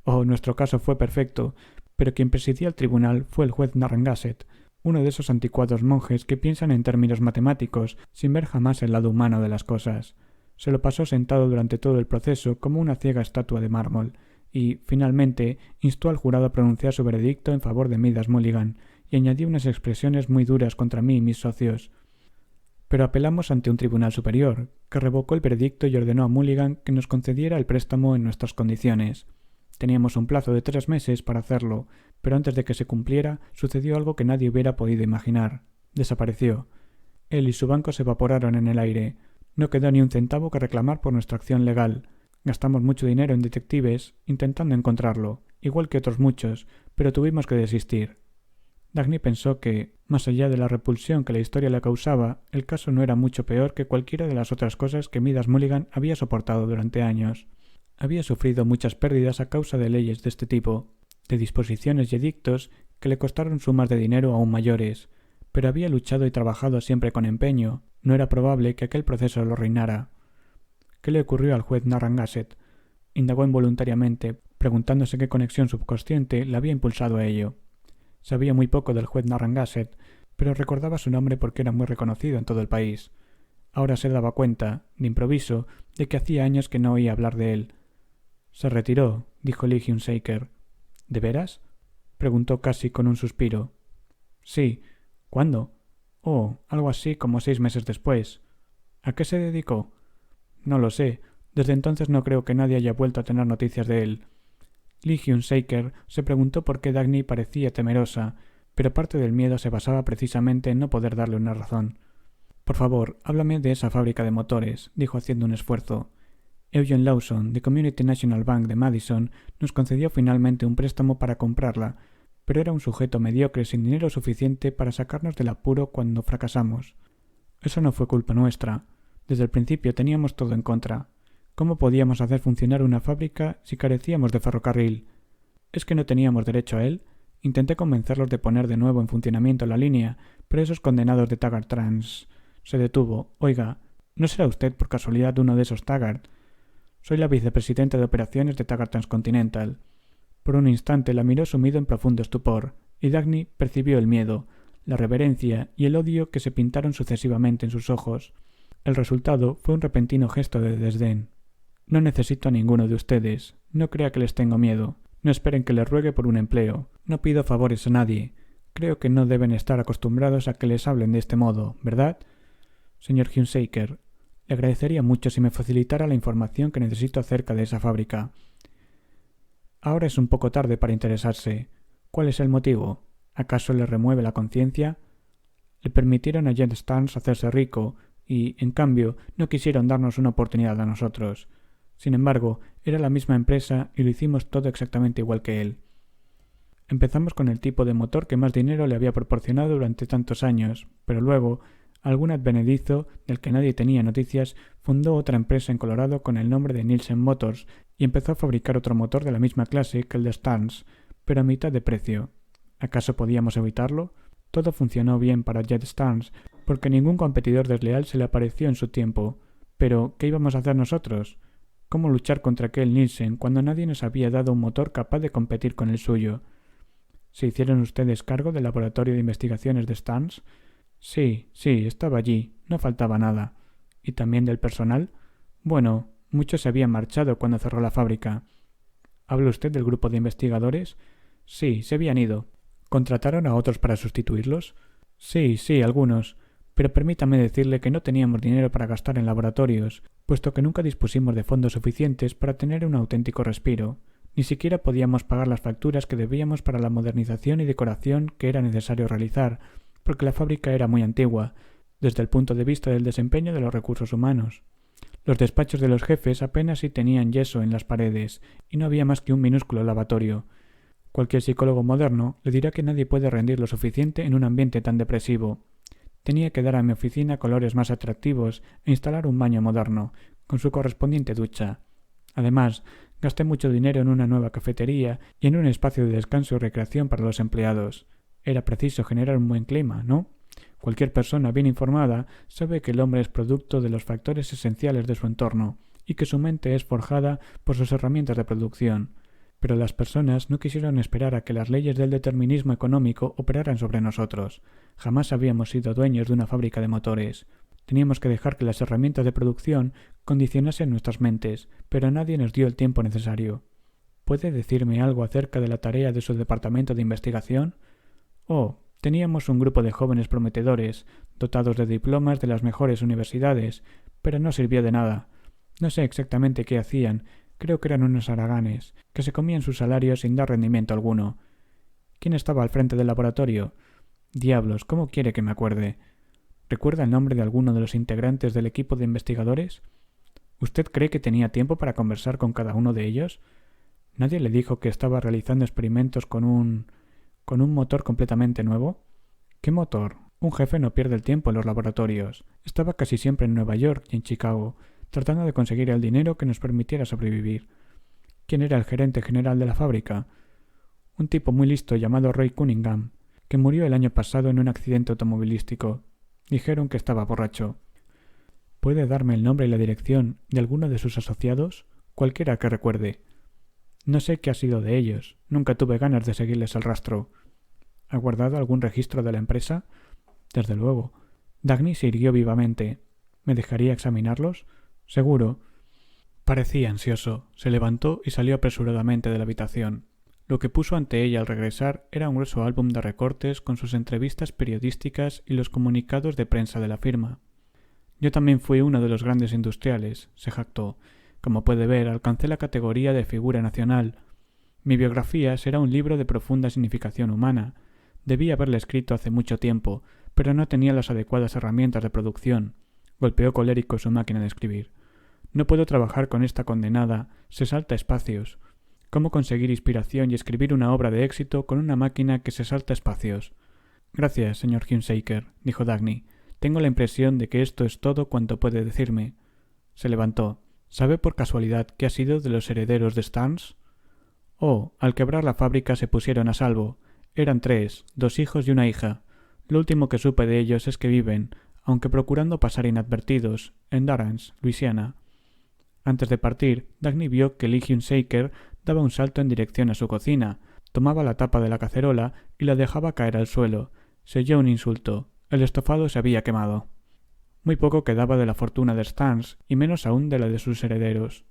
Oh, nuestro caso fue perfecto, pero quien presidía el tribunal fue el juez Narragansett, uno de esos anticuados monjes que piensan en términos matemáticos sin ver jamás el lado humano de las cosas. Se lo pasó sentado durante todo el proceso como una ciega estatua de mármol, y, finalmente, instó al jurado a pronunciar su veredicto en favor de Midas Mulligan, y añadió unas expresiones muy duras contra mí y mis socios. Pero apelamos ante un tribunal superior, que revocó el veredicto y ordenó a Mulligan que nos concediera el préstamo en nuestras condiciones. Teníamos un plazo de 3 meses para hacerlo, pero antes de que se cumpliera sucedió algo que nadie hubiera podido imaginar. Desapareció. Él y su banco se evaporaron en el aire. No quedó ni un centavo que reclamar por nuestra acción legal. Gastamos mucho dinero en detectives intentando encontrarlo, igual que otros muchos, pero tuvimos que desistir. Dagny pensó que, más allá de la repulsión que la historia le causaba, el caso no era mucho peor que cualquiera de las otras cosas que Midas Mulligan había soportado durante años. Había sufrido muchas pérdidas a causa de leyes de este tipo, de disposiciones y edictos que le costaron sumas de dinero aún mayores, pero había luchado y trabajado siempre con empeño. No era probable que aquel proceso lo arruinara. ¿Qué le ocurrió al juez Narragansett? Indagó involuntariamente, preguntándose qué conexión subconsciente le había impulsado a ello. Sabía muy poco del juez Narragansett, pero recordaba su nombre porque era muy reconocido en todo el país. Ahora se daba cuenta, de improviso, de que hacía años que no oía hablar de él. Se retiró, dijo Lee Hunsaker. ¿De veras? Preguntó casi con un suspiro. Sí. ¿Cuándo? Oh, algo así como 6 meses después. ¿A qué se dedicó? No lo sé. Desde entonces no creo que nadie haya vuelto a tener noticias de él. Lee Hunsaker se preguntó por qué Dagny parecía temerosa, pero parte del miedo se basaba precisamente en no poder darle una razón. Por favor, háblame de esa fábrica de motores, dijo haciendo un esfuerzo. Eugene Lawson, de Community National Bank de Madison, nos concedió finalmente un préstamo para comprarla, pero era un sujeto mediocre sin dinero suficiente para sacarnos del apuro cuando fracasamos. Eso no fue culpa nuestra. Desde el principio teníamos todo en contra. ¿Cómo podíamos hacer funcionar una fábrica si carecíamos de ferrocarril? ¿Es que no teníamos derecho a él? Intenté convencerlos de poner de nuevo en funcionamiento la línea, pero esos condenados de Taggart Trans... Se detuvo. Oiga, ¿no será usted por casualidad uno de esos Taggart? Soy la vicepresidenta de operaciones de Taggart Transcontinental. Por un instante la miró sumido en profundo estupor, y Dagny percibió el miedo, la reverencia y el odio que se pintaron sucesivamente en sus ojos. El resultado fue un repentino gesto de desdén. No necesito a ninguno de ustedes. No crea que les tengo miedo. No esperen que les ruegue por un empleo. No pido favores a nadie. Creo que no deben estar acostumbrados a que les hablen de este modo, ¿verdad? Señor Hunsaker, le agradecería mucho si me facilitara la información que necesito acerca de esa fábrica. Ahora es un poco tarde para interesarse. ¿Cuál es el motivo? ¿Acaso le remueve la conciencia? Le permitieron a Jet Starnes hacerse rico y, en cambio, no quisieron darnos una oportunidad a nosotros. Sin embargo, era la misma empresa y lo hicimos todo exactamente igual que él. Empezamos con el tipo de motor que más dinero le había proporcionado durante tantos años, pero luego algún advenedizo del que nadie tenía noticias fundó otra empresa en Colorado con el nombre de Nielsen Motors y empezó a fabricar otro motor de la misma clase que el de Starnes, pero a mitad de precio. ¿Acaso podíamos evitarlo? Todo funcionó bien para Jet Starnes porque ningún competidor desleal se le apareció en su tiempo. Pero, ¿qué íbamos a hacer nosotros? ¿Cómo luchar contra aquel Nielsen cuando nadie nos había dado un motor capaz de competir con el suyo? ¿Se hicieron ustedes cargo del laboratorio de investigaciones de Stans? Sí, estaba allí, no faltaba nada. ¿Y también del personal? Bueno, muchos se habían marchado cuando cerró la fábrica. ¿Habla usted del grupo de investigadores? Sí, se habían ido. ¿Contrataron a otros para sustituirlos? Sí, algunos. Pero permítame decirle que no teníamos dinero para gastar en laboratorios, puesto que nunca dispusimos de fondos suficientes para tener un auténtico respiro. Ni siquiera podíamos pagar las facturas que debíamos para la modernización y decoración que era necesario realizar, porque la fábrica era muy antigua, desde el punto de vista del desempeño de los recursos humanos. Los despachos de los jefes apenas si tenían yeso en las paredes, y no había más que un minúsculo lavatorio. Cualquier psicólogo moderno le dirá que nadie puede rendir lo suficiente en un ambiente tan depresivo. Tenía que dar a mi oficina colores más atractivos e instalar un baño moderno, con su correspondiente ducha. Además, gasté mucho dinero en una nueva cafetería y en un espacio de descanso y recreación para los empleados. Era preciso generar un buen clima, ¿no? Cualquier persona bien informada sabe que el hombre es producto de los factores esenciales de su entorno y que su mente es forjada por sus herramientas de producción. Pero las personas no quisieron esperar a que las leyes del determinismo económico operaran sobre nosotros. Jamás habíamos sido dueños de una fábrica de motores. Teníamos que dejar que las herramientas de producción condicionasen nuestras mentes, pero nadie nos dio el tiempo necesario. ¿Puede decirme algo acerca de la tarea de su departamento de investigación? Oh, teníamos un grupo de jóvenes prometedores, dotados de diplomas de las mejores universidades, pero no sirvió de nada. No sé exactamente qué hacían, creo que eran unos haraganes, que se comían sus salarios sin dar rendimiento alguno. ¿Quién estaba al frente del laboratorio? Diablos, ¿cómo quiere que me acuerde? ¿Recuerda el nombre de alguno de los integrantes del equipo de investigadores? ¿Usted cree que tenía tiempo para conversar con cada uno de ellos? ¿Nadie le dijo que estaba realizando experimentos con un motor completamente nuevo? ¿Qué motor? Un jefe no pierde el tiempo en los laboratorios. Estaba casi siempre en Nueva York y en Chicago, tratando de conseguir el dinero que nos permitiera sobrevivir. ¿Quién era el gerente general de la fábrica? Un tipo muy listo llamado Roy Cunningham, que murió el año pasado en un accidente automovilístico. Dijeron que estaba borracho. ¿Puede darme el nombre y la dirección de alguno de sus asociados? Cualquiera que recuerde. No sé qué ha sido de ellos. Nunca tuve ganas de seguirles el rastro. ¿Ha guardado algún registro de la empresa? Desde luego. Dagny se irguió vivamente. ¿Me dejaría examinarlos? Seguro. Parecía ansioso. Se levantó y salió apresuradamente de la habitación. Lo que puso ante ella al regresar era un grueso álbum de recortes con sus entrevistas periodísticas y los comunicados de prensa de la firma. Yo también fui uno de los grandes industriales, se jactó. Como puede ver, alcancé la categoría de figura nacional. Mi biografía será un libro de profunda significación humana. Debí haberla escrito hace mucho tiempo, pero no tenía las adecuadas herramientas de producción. Golpeó colérico su máquina de escribir. No puedo trabajar con esta condenada. Se salta espacios. ¿Cómo conseguir inspiración y escribir una obra de éxito con una máquina que se salta espacios? Gracias, señor Hunsaker, dijo Dagny. Tengo la impresión de que esto es todo cuanto puede decirme. Se levantó. ¿Sabe por casualidad qué ha sido de los herederos de Stans? Oh, al quebrar la fábrica se pusieron a salvo. Eran 3, 2 hijos y una hija. Lo último que supe de ellos es que viven, aunque procurando pasar inadvertidos, en Durance, Luisiana. Antes de partir, Dagny vio que Lee Hunsaker daba un salto en dirección a su cocina, tomaba la tapa de la cacerola y la dejaba caer al suelo. Se oyó un insulto. El estofado se había quemado. Muy poco quedaba de la fortuna de Stans, y menos aún de la de sus herederos.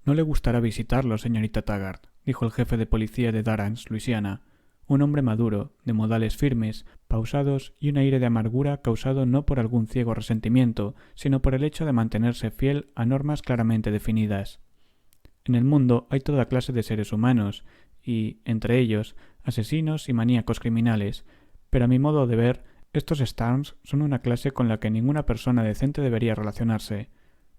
No le gustará visitarlo, señorita Taggart, dijo el jefe de policía de Durance, Luisiana, un hombre maduro, de modales firmes, pausados y un aire de amargura causado no por algún ciego resentimiento, sino por el hecho de mantenerse fiel a normas claramente definidas. En el mundo hay toda clase de seres humanos, y, entre ellos, asesinos y maníacos criminales, pero a mi modo de ver, estos Stans son una clase con la que ninguna persona decente debería relacionarse.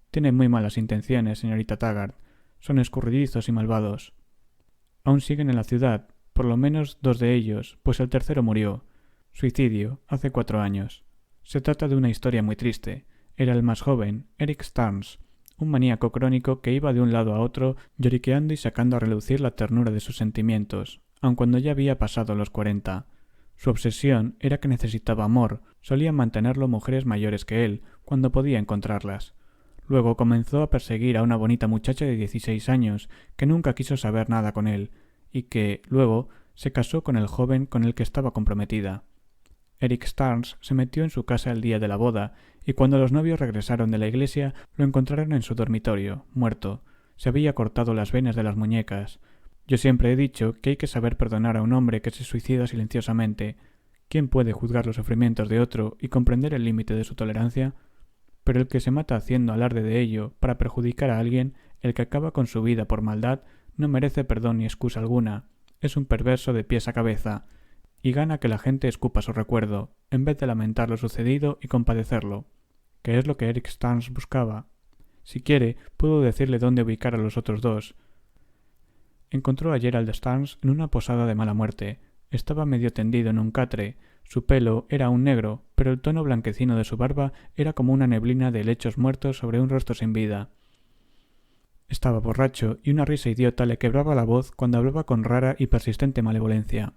Tienen muy malas intenciones, señorita Taggart. Son escurridizos y malvados. Aún siguen en la ciudad, por lo menos 2 de ellos, pues el tercero murió. Suicidio, hace 4 años. Se trata de una historia muy triste. Era el más joven, Eric Stans, un maníaco crónico que iba de un lado a otro, lloriqueando y sacando a relucir la ternura de sus sentimientos, aun cuando ya había pasado los 40. Su obsesión era que necesitaba amor, solían mantenerlo mujeres mayores que él, cuando podía encontrarlas. Luego comenzó a perseguir a una bonita muchacha de 16 años, que nunca quiso saber nada con él, y que, luego, se casó con el joven con el que estaba comprometida. Eric Starnes se metió en su casa el día de la boda, y cuando los novios regresaron de la iglesia lo encontraron en su dormitorio, muerto. Se había cortado las venas de las muñecas. Yo siempre he dicho que hay que saber perdonar a un hombre que se suicida silenciosamente. ¿Quién puede juzgar los sufrimientos de otro y comprender el límite de su tolerancia? Pero el que se mata haciendo alarde de ello para perjudicar a alguien, el que acaba con su vida por maldad, no merece perdón ni excusa alguna. Es un perverso de pies a cabeza, y gana que la gente escupa su recuerdo, en vez de lamentar lo sucedido y compadecerlo, que es lo que Eric Starnes buscaba. Si quiere, puedo decirle dónde ubicar a los otros dos. Encontró a Gerald Starnes en una posada de mala muerte. Estaba medio tendido en un catre. Su pelo era aún negro, pero el tono blanquecino de su barba era como una neblina de helechos muertos sobre un rostro sin vida. Estaba borracho y una risa idiota le quebraba la voz cuando hablaba con rara y persistente malevolencia.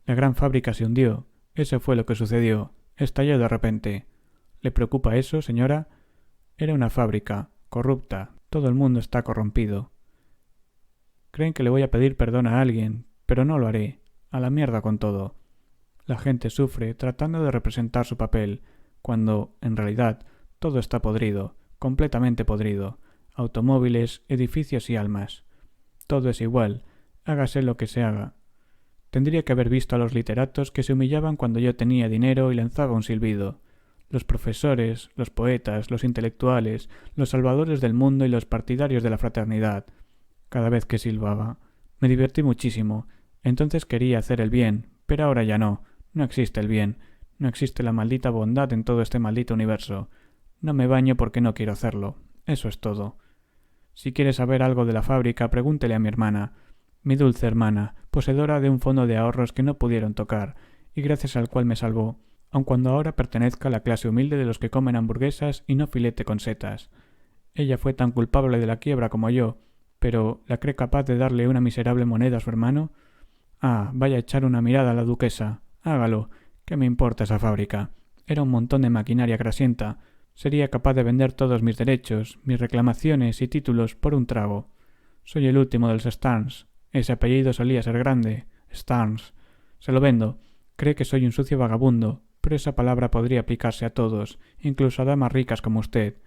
La gran fábrica se hundió. Eso fue lo que sucedió. Estalló de repente. ¿Le preocupa eso, señora? Era una fábrica, corrupta. Todo el mundo está corrompido. Creen que le voy a pedir perdón a alguien, pero no lo haré. A la mierda con todo. La gente sufre tratando de representar su papel, cuando, en realidad, todo está podrido, completamente podrido. Automóviles, edificios y almas. Todo es igual, hágase lo que se haga. Tendría que haber visto a los literatos que se humillaban cuando yo tenía dinero y lanzaba un silbido. Los profesores, los poetas, los intelectuales, los salvadores del mundo y los partidarios de la fraternidad. Cada vez que silbaba. Me divertí muchísimo. Entonces quería hacer el bien, pero ahora ya no. No existe el bien. No existe la maldita bondad en todo este maldito universo. No me baño porque no quiero hacerlo. Eso es todo. Si quiere saber algo de la fábrica, pregúntele a mi hermana. Mi dulce hermana, poseedora de un fondo de ahorros que no pudieron tocar, y gracias al cual me salvó, aun cuando ahora pertenezca a la clase humilde de los que comen hamburguesas y no filete con setas. Ella fue tan culpable de la quiebra como yo, pero ¿la cree capaz de darle una miserable moneda a su hermano? Ah, vaya a echar una mirada a la duquesa. Hágalo. ¿Qué me importa esa fábrica? Era un montón de maquinaria grasienta. Sería capaz de vender todos mis derechos, mis reclamaciones y títulos por un trago. Soy el último de los Starnes. Ese apellido solía ser grande. Starnes. Se lo vendo. Cree que soy un sucio vagabundo, pero esa palabra podría aplicarse a todos, incluso a damas ricas como usted.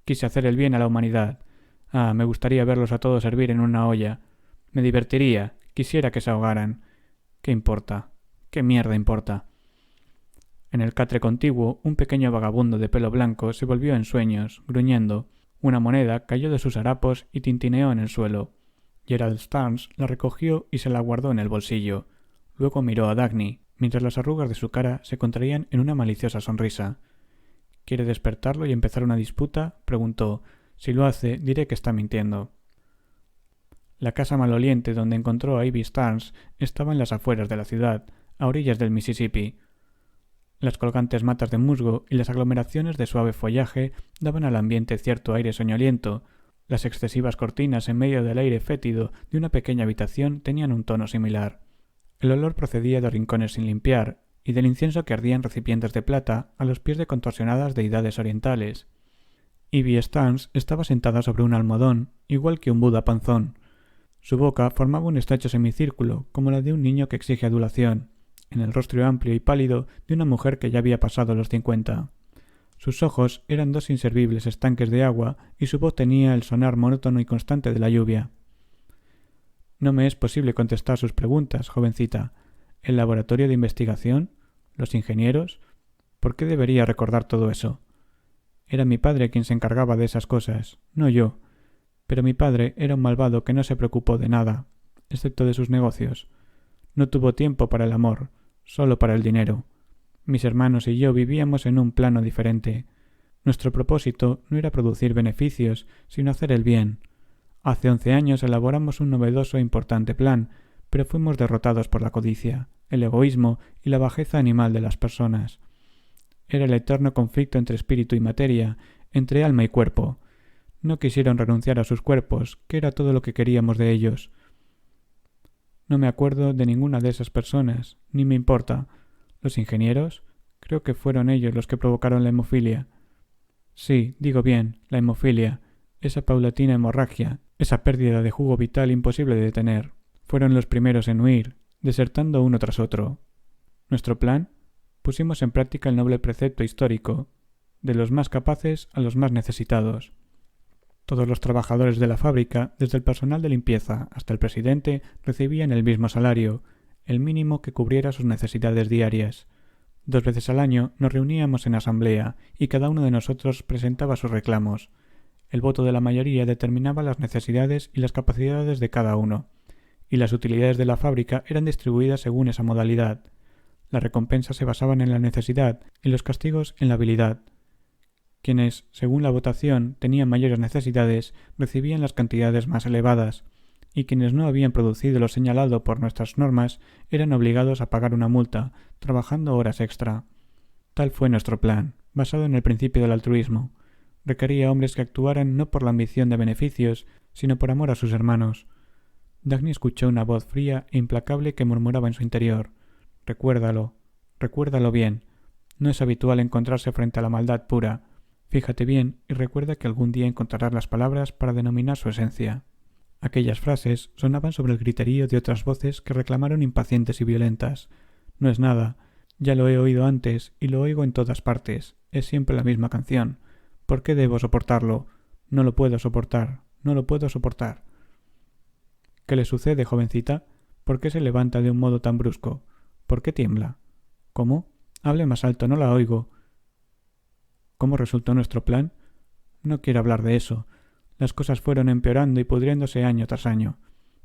Quise hacer el bien a la humanidad. Ah, me gustaría verlos a todos hervir en una olla. Me divertiría. Quisiera que se ahogaran. ¿Qué importa? ¿Qué mierda importa? En el catre contiguo, un pequeño vagabundo de pelo blanco se volvió en sueños, gruñendo. Una moneda cayó de sus harapos y tintineó en el suelo. Gerald Starnes la recogió y se la guardó en el bolsillo. Luego miró a Dagny, mientras las arrugas de su cara se contraían en una maliciosa sonrisa. ¿Quiere despertarlo y empezar una disputa?, preguntó. Si lo hace, diré que está mintiendo. La casa maloliente donde encontró a Ivy Starnes estaba en las afueras de la ciudad, a orillas del Mississippi. Las colgantes matas de musgo y las aglomeraciones de suave follaje daban al ambiente cierto aire soñoliento. Las excesivas cortinas en medio del aire fétido de una pequeña habitación tenían un tono similar. El olor procedía de rincones sin limpiar y del incienso que ardía en recipientes de plata a los pies de contorsionadas deidades orientales. Ivy Starnes estaba sentada sobre un almohadón, igual que un Buda panzón. Su boca formaba un estrecho semicírculo, como la de un niño que exige adulación, en el rostro amplio y pálido de una mujer que ya había pasado los 50. Sus ojos eran dos inservibles estanques de agua y su voz tenía el sonar monótono y constante de la lluvia. No me es posible contestar sus preguntas, jovencita. ¿El laboratorio de investigación? ¿Los ingenieros? ¿Por qué debería recordar todo eso? Era mi padre quien se encargaba de esas cosas, no yo. Pero mi padre era un malvado que no se preocupó de nada, excepto de sus negocios. No tuvo tiempo para el amor, solo para el dinero. Mis hermanos y yo vivíamos en un plano diferente. Nuestro propósito no era producir beneficios, sino hacer el bien. Hace 11 años elaboramos un novedoso e importante plan, pero fuimos derrotados por la codicia, el egoísmo y la bajeza animal de las personas. Era el eterno conflicto entre espíritu y materia, entre alma y cuerpo. No quisieron renunciar a sus cuerpos, que era todo lo que queríamos de ellos. No me acuerdo de ninguna de esas personas, ni me importa. ¿Los ingenieros? Creo que fueron ellos los que provocaron la hemofilia. Sí, digo bien, la hemofilia, esa paulatina hemorragia, esa pérdida de jugo vital imposible de detener. Fueron los primeros en huir, desertando uno tras otro. Nuestro plan: pusimos en práctica el noble precepto histórico, de los más capaces a los más necesitados. Todos los trabajadores de la fábrica, desde el personal de limpieza hasta el presidente, recibían el mismo salario, el mínimo que cubriera sus necesidades diarias. 2 veces al año nos reuníamos en asamblea y cada uno de nosotros presentaba sus reclamos. El voto de la mayoría determinaba las necesidades y las capacidades de cada uno, y las utilidades de la fábrica eran distribuidas según esa modalidad. Las recompensas se basaban en la necesidad y los castigos en la habilidad. Quienes, según la votación, tenían mayores necesidades, recibían las cantidades más elevadas, y quienes no habían producido lo señalado por nuestras normas eran obligados a pagar una multa, trabajando horas extra. Tal fue nuestro plan, basado en el principio del altruismo. Requería hombres que actuaran no por la ambición de beneficios, sino por amor a sus hermanos. Dagny escuchó una voz fría e implacable que murmuraba en su interior: recuérdalo, recuérdalo bien. No es habitual encontrarse frente a la maldad pura. Fíjate bien y recuerda que algún día encontrarás las palabras para denominar su esencia. Aquellas frases sonaban sobre el griterío de otras voces que reclamaron impacientes y violentas. No es nada. Ya lo he oído antes y lo oigo en todas partes. Es siempre la misma canción. ¿Por qué debo soportarlo? No lo puedo soportar. No lo puedo soportar. ¿Qué le sucede, jovencita? ¿Por qué se levanta de un modo tan brusco? ¿Por qué tiembla? ¿Cómo? Hable más alto, no la oigo. ¿Cómo resultó nuestro plan? No quiero hablar de eso. Las cosas fueron empeorando y pudriéndose año tras año.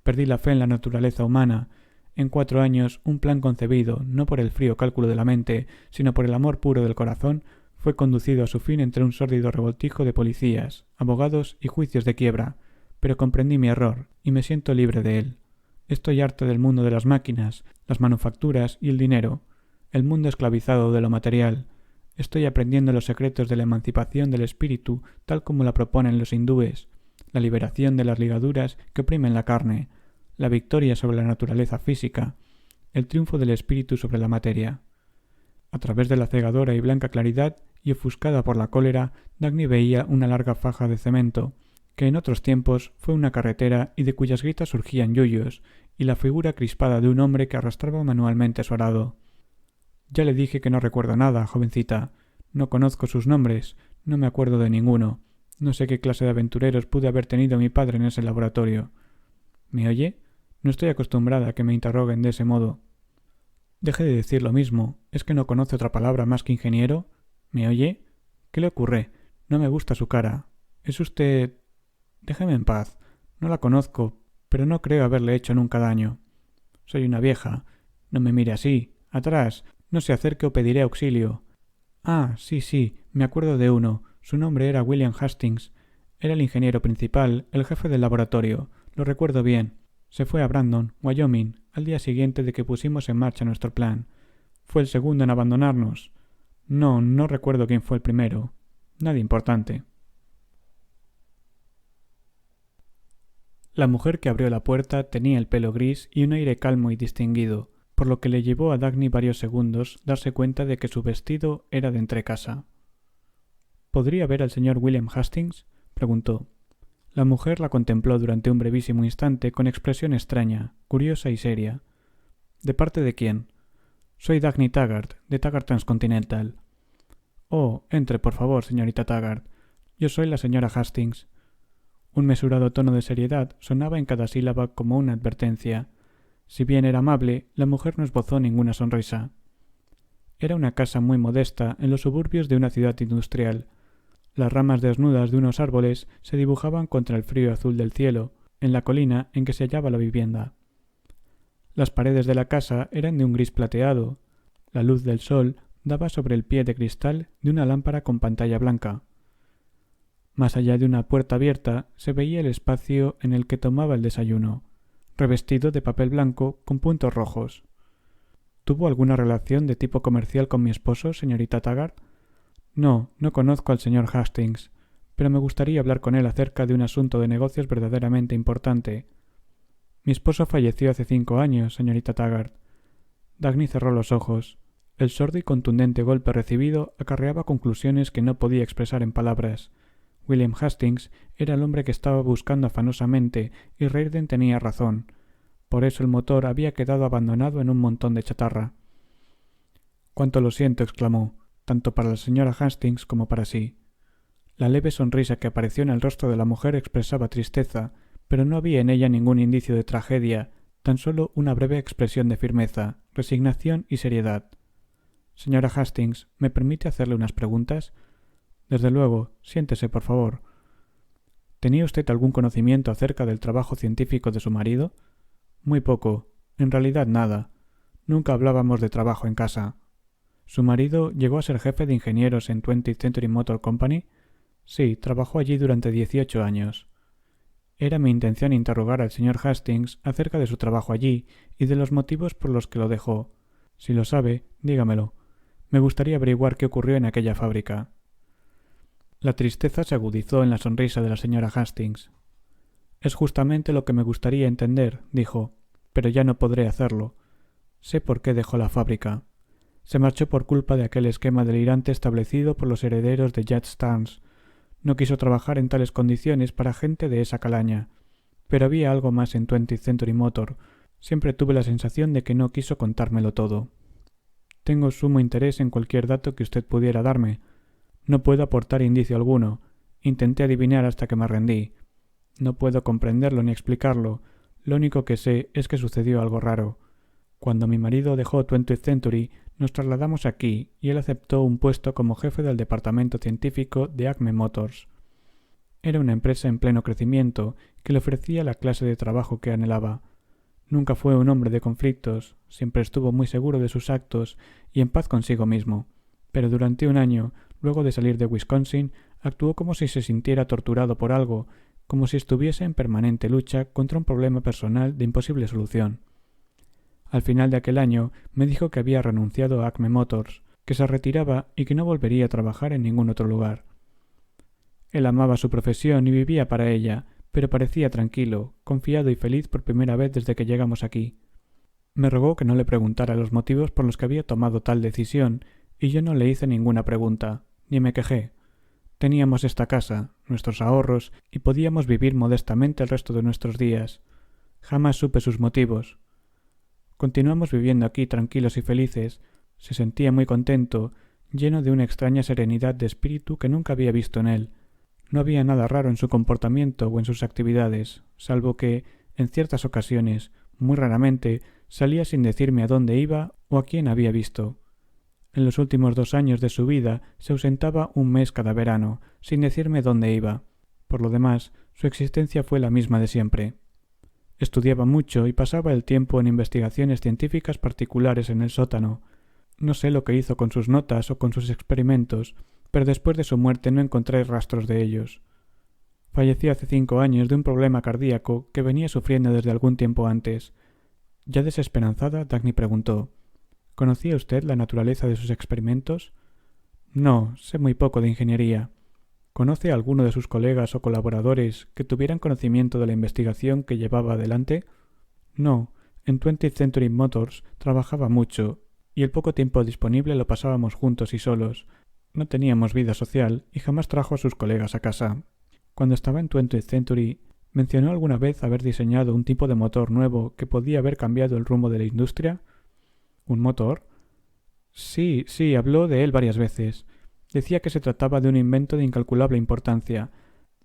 Perdí la fe en la naturaleza humana. En 4 años, un plan concebido, no por el frío cálculo de la mente, sino por el amor puro del corazón, fue conducido a su fin entre un sórdido revoltijo de policías, abogados y juicios de quiebra. Pero comprendí mi error, y me siento libre de él. Estoy harto del mundo de las máquinas, las manufacturas y el dinero, el mundo esclavizado de lo material. Estoy aprendiendo los secretos de la emancipación del espíritu tal como la proponen los hindúes, la liberación de las ligaduras que oprimen la carne, la victoria sobre la naturaleza física, el triunfo del espíritu sobre la materia. A través de la cegadora y blanca claridad y ofuscada por la cólera, Dagny veía una larga faja de cemento, que en otros tiempos fue una carretera y de cuyas grietas surgían yuyos, y la figura crispada de un hombre que arrastraba manualmente su arado. Ya le dije que no recuerdo nada, jovencita. No conozco sus nombres, no me acuerdo de ninguno. No sé qué clase de aventureros pude haber tenido mi padre en ese laboratorio. ¿Me oye? No estoy acostumbrada a que me interroguen de ese modo. Deje de decir lo mismo. ¿Es que no conoce otra palabra más que ingeniero? ¿Me oye? ¿Qué le ocurre? No me gusta su cara. ¿Es usted...? Déjeme en paz. No la conozco, pero no creo haberle hecho nunca daño. Soy una vieja. No me mire así. Atrás. No se acerque o pediré auxilio. Ah, sí, me acuerdo de uno. Su nombre era William Hastings. Era el ingeniero principal, el jefe del laboratorio. Lo recuerdo bien. Se fue a Brandon, Wyoming, al día siguiente de que pusimos en marcha nuestro plan. Fue el segundo en abandonarnos. No recuerdo quién fue el primero. Nadie importante. La mujer que abrió la puerta tenía el pelo gris y un aire calmo y distinguido, por lo que le llevó a Dagny varios segundos darse cuenta de que su vestido era de entrecasa. ¿Podría ver al señor William Hastings?, preguntó. La mujer la contempló durante un brevísimo instante con expresión extraña, curiosa y seria. ¿De parte de quién? Soy Dagny Taggart, de Taggart Transcontinental. Oh, entre, por favor, señorita Taggart. Yo soy la señora Hastings. Un mesurado tono de seriedad sonaba en cada sílaba como una advertencia. Si bien era amable, la mujer no esbozó ninguna sonrisa. Era una casa muy modesta en los suburbios de una ciudad industrial. Las ramas desnudas de unos árboles se dibujaban contra el frío azul del cielo, en la colina en que se hallaba la vivienda. Las paredes de la casa eran de un gris plateado. La luz del sol daba sobre el pie de cristal de una lámpara con pantalla blanca. Más allá de una puerta abierta se veía el espacio en el que tomaba el desayuno, revestido de papel blanco con puntos rojos. ¿Tuvo alguna relación de tipo comercial con mi esposo, señorita Taggart? No conozco al señor Hastings, pero me gustaría hablar con él acerca de un asunto de negocios verdaderamente importante. Mi esposo falleció hace 5 años, señorita Taggart. Dagny cerró los ojos. El sordo y contundente golpe recibido acarreaba conclusiones que no podía expresar en palabras. William Hastings era el hombre que estaba buscando afanosamente y Reirden tenía razón. Por eso el motor había quedado abandonado en un montón de chatarra. «Cuánto lo siento», exclamó, tanto para la señora Hastings como para sí. La leve sonrisa que apareció en el rostro de la mujer expresaba tristeza, pero no había en ella ningún indicio de tragedia, tan solo una breve expresión de firmeza, resignación y seriedad. «Señora Hastings, ¿me permite hacerle unas preguntas?» «Desde luego. Siéntese, por favor». «¿Tenía usted algún conocimiento acerca del trabajo científico de su marido?» «Muy poco. En realidad nada. Nunca hablábamos de trabajo en casa». «¿Su marido llegó a ser jefe de ingenieros en 20th Century Motor Company?» «Sí, trabajó allí durante 18 años». Era mi intención interrogar al señor Hastings acerca de su trabajo allí y de los motivos por los que lo dejó. Si lo sabe, dígamelo. Me gustaría averiguar qué ocurrió en aquella fábrica. La tristeza se agudizó en la sonrisa de la señora Hastings. «Es justamente lo que me gustaría entender», dijo, «pero ya no podré hacerlo. Sé por qué dejó la fábrica. Se marchó por culpa de aquel esquema delirante establecido por los herederos de Judge Starnes. No quiso trabajar en tales condiciones para gente de esa calaña. Pero había algo más en 20th Century Motor. Siempre tuve la sensación de que no quiso contármelo todo. Tengo sumo interés en cualquier dato que usted pudiera darme. No puedo aportar indicio alguno. Intenté adivinar hasta que me rendí. No puedo comprenderlo ni explicarlo. Lo único que sé es que sucedió algo raro. Cuando mi marido dejó 20th Century, nos trasladamos aquí y él aceptó un puesto como jefe del departamento científico de Acme Motors. Era una empresa en pleno crecimiento que le ofrecía la clase de trabajo que anhelaba. Nunca fue un hombre de conflictos, siempre estuvo muy seguro de sus actos y en paz consigo mismo. Pero durante un año, luego de salir de Wisconsin, actuó como si se sintiera torturado por algo, como si estuviese en permanente lucha contra un problema personal de imposible solución. Al final de aquel año me dijo que había renunciado a Acme Motors, que se retiraba y que no volvería a trabajar en ningún otro lugar. Él amaba su profesión y vivía para ella, pero parecía tranquilo, confiado y feliz por primera vez desde que llegamos aquí. Me rogó que no le preguntara los motivos por los que había tomado tal decisión, y yo no le hice ninguna pregunta, ni me quejé. Teníamos esta casa, nuestros ahorros, y podíamos vivir modestamente el resto de nuestros días. Jamás supe sus motivos. Continuamos viviendo aquí tranquilos y felices. Se sentía muy contento, lleno de una extraña serenidad de espíritu que nunca había visto en él. No había nada raro en su comportamiento o en sus actividades, salvo que, en ciertas ocasiones, muy raramente, salía sin decirme a dónde iba o a quién había visto. En los últimos 2 años de su vida se ausentaba un mes cada verano, sin decirme dónde iba. Por lo demás, su existencia fue la misma de siempre. Estudiaba mucho y pasaba el tiempo en investigaciones científicas particulares en el sótano. No sé lo que hizo con sus notas o con sus experimentos, pero después de su muerte no encontré rastros de ellos. Falleció hace 5 años de un problema cardíaco que venía sufriendo desde algún tiempo antes. Ya desesperanzada, Dagny preguntó: «¿Conocía usted la naturaleza de sus experimentos?» «No, sé muy poco de ingeniería». «¿Conoce a alguno de sus colegas o colaboradores que tuvieran conocimiento de la investigación que llevaba adelante?» «No, en 20th Century Motors trabajaba mucho, y el poco tiempo disponible lo pasábamos juntos y solos. No teníamos vida social y jamás trajo a sus colegas a casa. Cuando estaba en 20th Century, ¿mencionó alguna vez haber diseñado un tipo de motor nuevo que podía haber cambiado el rumbo de la industria?» «¿Un motor?» Sí, habló de él varias veces. Decía que se trataba de un invento de incalculable importancia,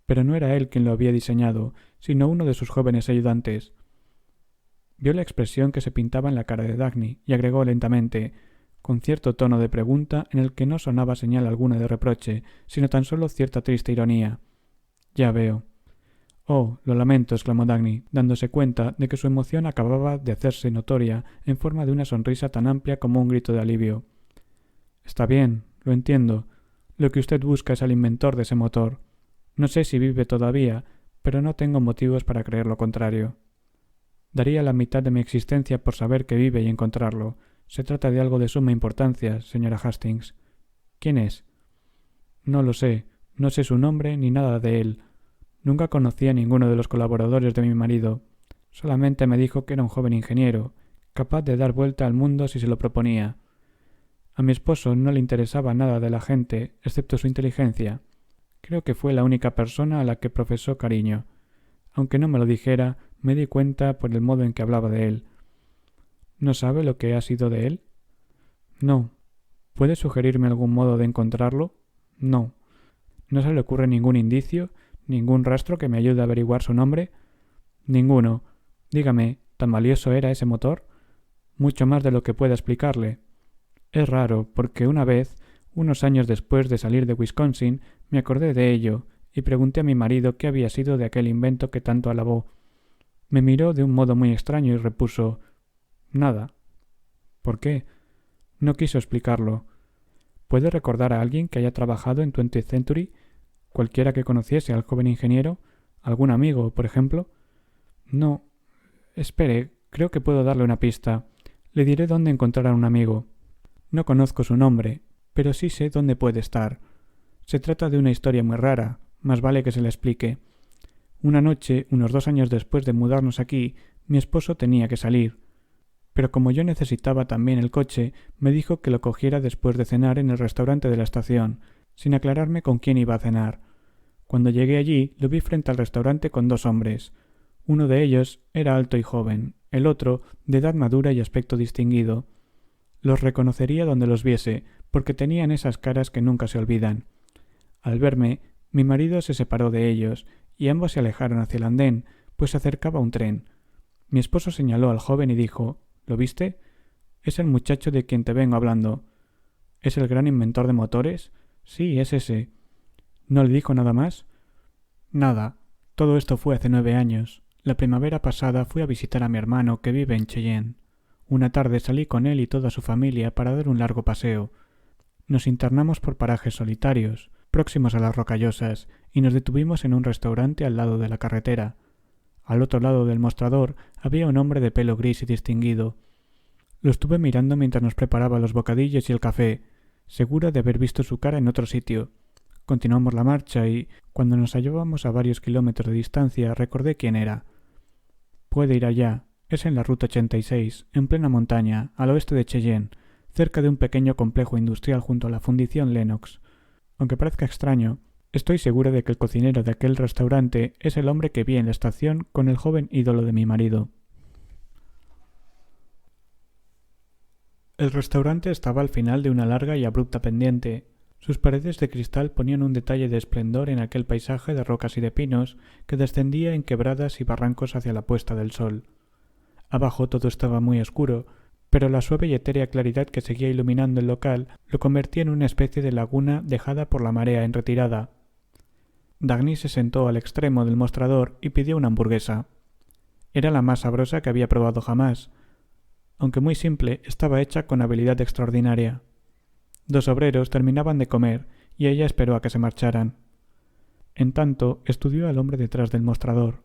pero no era él quien lo había diseñado, sino uno de sus jóvenes ayudantes. Vio la expresión que se pintaba en la cara de Dagny y agregó lentamente, con cierto tono de pregunta en el que no sonaba señal alguna de reproche, sino tan solo cierta triste ironía: «Ya veo». «Oh, lo lamento», exclamó Dagny, dándose cuenta de que su emoción acababa de hacerse notoria en forma de una sonrisa tan amplia como un grito de alivio. «Está bien, lo entiendo. Lo que usted busca es al inventor de ese motor. No sé si vive todavía, pero no tengo motivos para creer lo contrario. Daría la mitad de mi existencia por saber que vive y encontrarlo. Se trata de algo de suma importancia, señora Hastings». «¿Quién es?» «No lo sé. No sé su nombre ni nada de él. Nunca conocí a ninguno de los colaboradores de mi marido. Solamente me dijo que era un joven ingeniero, capaz de dar vuelta al mundo si se lo proponía. A mi esposo no le interesaba nada de la gente, excepto su inteligencia. Creo que fue la única persona a la que profesó cariño. Aunque no me lo dijera, me di cuenta por el modo en que hablaba de él. ¿No sabe lo que ha sido de él? No. ¿Puede sugerirme algún modo de encontrarlo? No. ¿No se le ocurre ningún indicio, ningún rastro que me ayude a averiguar su nombre? Ninguno. Dígame, ¿tan valioso era ese motor? Mucho más de lo que pueda explicarle. Es raro, porque una vez, unos años después de salir de Wisconsin, me acordé de ello y pregunté a mi marido qué había sido de aquel invento que tanto alabó. Me miró de un modo muy extraño y repuso: nada. ¿Por qué? No quiso explicarlo. ¿Puede recordar a alguien que haya trabajado en 20th Century? ¿Cualquiera que conociese al joven ingeniero? ¿Algún amigo, por ejemplo? No. Espere, creo que puedo darle una pista. Le diré dónde encontrar a un amigo. No conozco su nombre, pero sí sé dónde puede estar. Se trata de una historia muy rara, más vale que se la explique. Una noche, unos 2 años después de mudarnos aquí, mi esposo tenía que salir. Pero como yo necesitaba también el coche, me dijo que lo cogiera después de cenar en el restaurante de la estación, sin aclararme con quién iba a cenar. Cuando llegué allí, lo vi frente al restaurante con 2 hombres. Uno de ellos era alto y joven, el otro de edad madura y aspecto distinguido. Los reconocería donde los viese, porque tenían esas caras que nunca se olvidan. Al verme, mi marido se separó de ellos, y ambos se alejaron hacia el andén, pues se acercaba un tren. Mi esposo señaló al joven y dijo: ¿Lo viste? Es el muchacho de quien te vengo hablando. ¿Es el gran inventor de motores? Sí, es ese. ¿No le dijo nada más? Nada. Todo esto fue hace 9 años. La primavera pasada fui a visitar a mi hermano que vive en Cheyenne. Una tarde salí con él y toda su familia para dar un largo paseo. Nos internamos por parajes solitarios, próximos a las Rocallosas, y nos detuvimos en un restaurante al lado de la carretera. Al otro lado del mostrador había un hombre de pelo gris y distinguido. Lo estuve mirando mientras nos preparaba los bocadillos y el café, segura de haber visto su cara en otro sitio. Continuamos la marcha y, cuando nos hallábamos a varios kilómetros de distancia, recordé quién era. Puede ir allá. Es en la ruta 86, en plena montaña, al oeste de Cheyenne, cerca de un pequeño complejo industrial junto a la fundición Lennox. Aunque parezca extraño, estoy segura de que el cocinero de aquel restaurante es el hombre que vi en la estación con el joven ídolo de mi marido. El restaurante estaba al final de una larga y abrupta pendiente. Sus paredes de cristal ponían un detalle de esplendor en aquel paisaje de rocas y de pinos que descendía en quebradas y barrancos hacia la puesta del sol. Abajo todo estaba muy oscuro, pero la suave y etérea claridad que seguía iluminando el local lo convertía en una especie de laguna dejada por la marea en retirada. Dagny se sentó al extremo del mostrador y pidió una hamburguesa. Era la más sabrosa que había probado jamás. Aunque muy simple, estaba hecha con habilidad extraordinaria. 2 obreros terminaban de comer y ella esperó a que se marcharan. En tanto, estudió al hombre detrás del mostrador.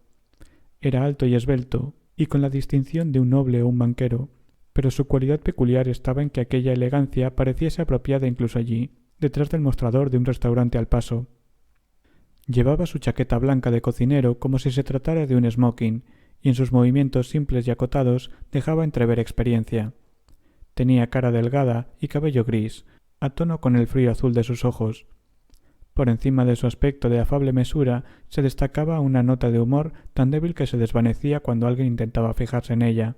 Era alto y esbelto, y con la distinción de un noble o un banquero, pero su cualidad peculiar estaba en que aquella elegancia pareciese apropiada incluso allí, detrás del mostrador de un restaurante al paso. Llevaba su chaqueta blanca de cocinero como si se tratara de un smoking, y en sus movimientos simples y acotados dejaba entrever experiencia. Tenía cara delgada y cabello gris, a tono con el frío azul de sus ojos. Por encima de su aspecto de afable mesura se destacaba una nota de humor tan débil que se desvanecía cuando alguien intentaba fijarse en ella.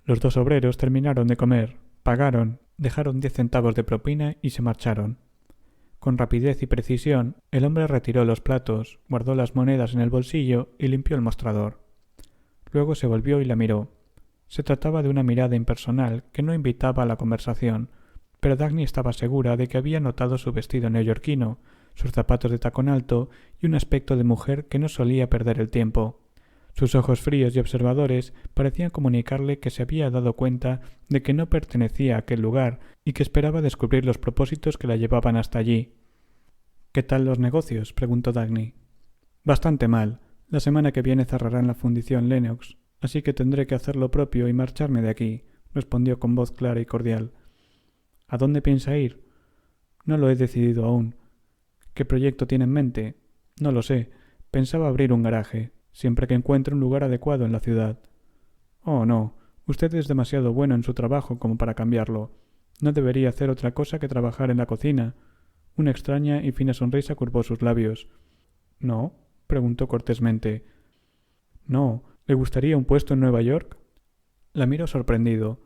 Los 2 obreros terminaron de comer, pagaron, dejaron 10 centavos de propina y se marcharon. Con rapidez y precisión, el hombre retiró los platos, guardó las monedas en el bolsillo y limpió el mostrador. Luego se volvió y la miró. Se trataba de una mirada impersonal que no invitaba a la conversación, pero Dagny estaba segura de que había notado su vestido neoyorquino, sus zapatos de tacón alto y un aspecto de mujer que no solía perder el tiempo. Sus ojos fríos y observadores parecían comunicarle que se había dado cuenta de que no pertenecía a aquel lugar y que esperaba descubrir los propósitos que la llevaban hasta allí. «¿Qué tal los negocios?», preguntó Dagny. «Bastante mal. La semana que viene cerrarán la fundición Lennox, así que tendré que hacer lo propio y marcharme de aquí», respondió con voz clara y cordial. «¿A dónde piensa ir?» «No lo he decidido aún». «¿Qué proyecto tiene en mente?» «No lo sé. Pensaba abrir un garaje, siempre que encuentre un lugar adecuado en la ciudad». «Oh, no. Usted es demasiado bueno en su trabajo como para cambiarlo. No debería hacer otra cosa que trabajar en la cocina. Una extraña y fina sonrisa curvó sus labios. ¿No? Preguntó cortésmente. ¿No? ¿Le gustaría un puesto en Nueva York? La miró sorprendido.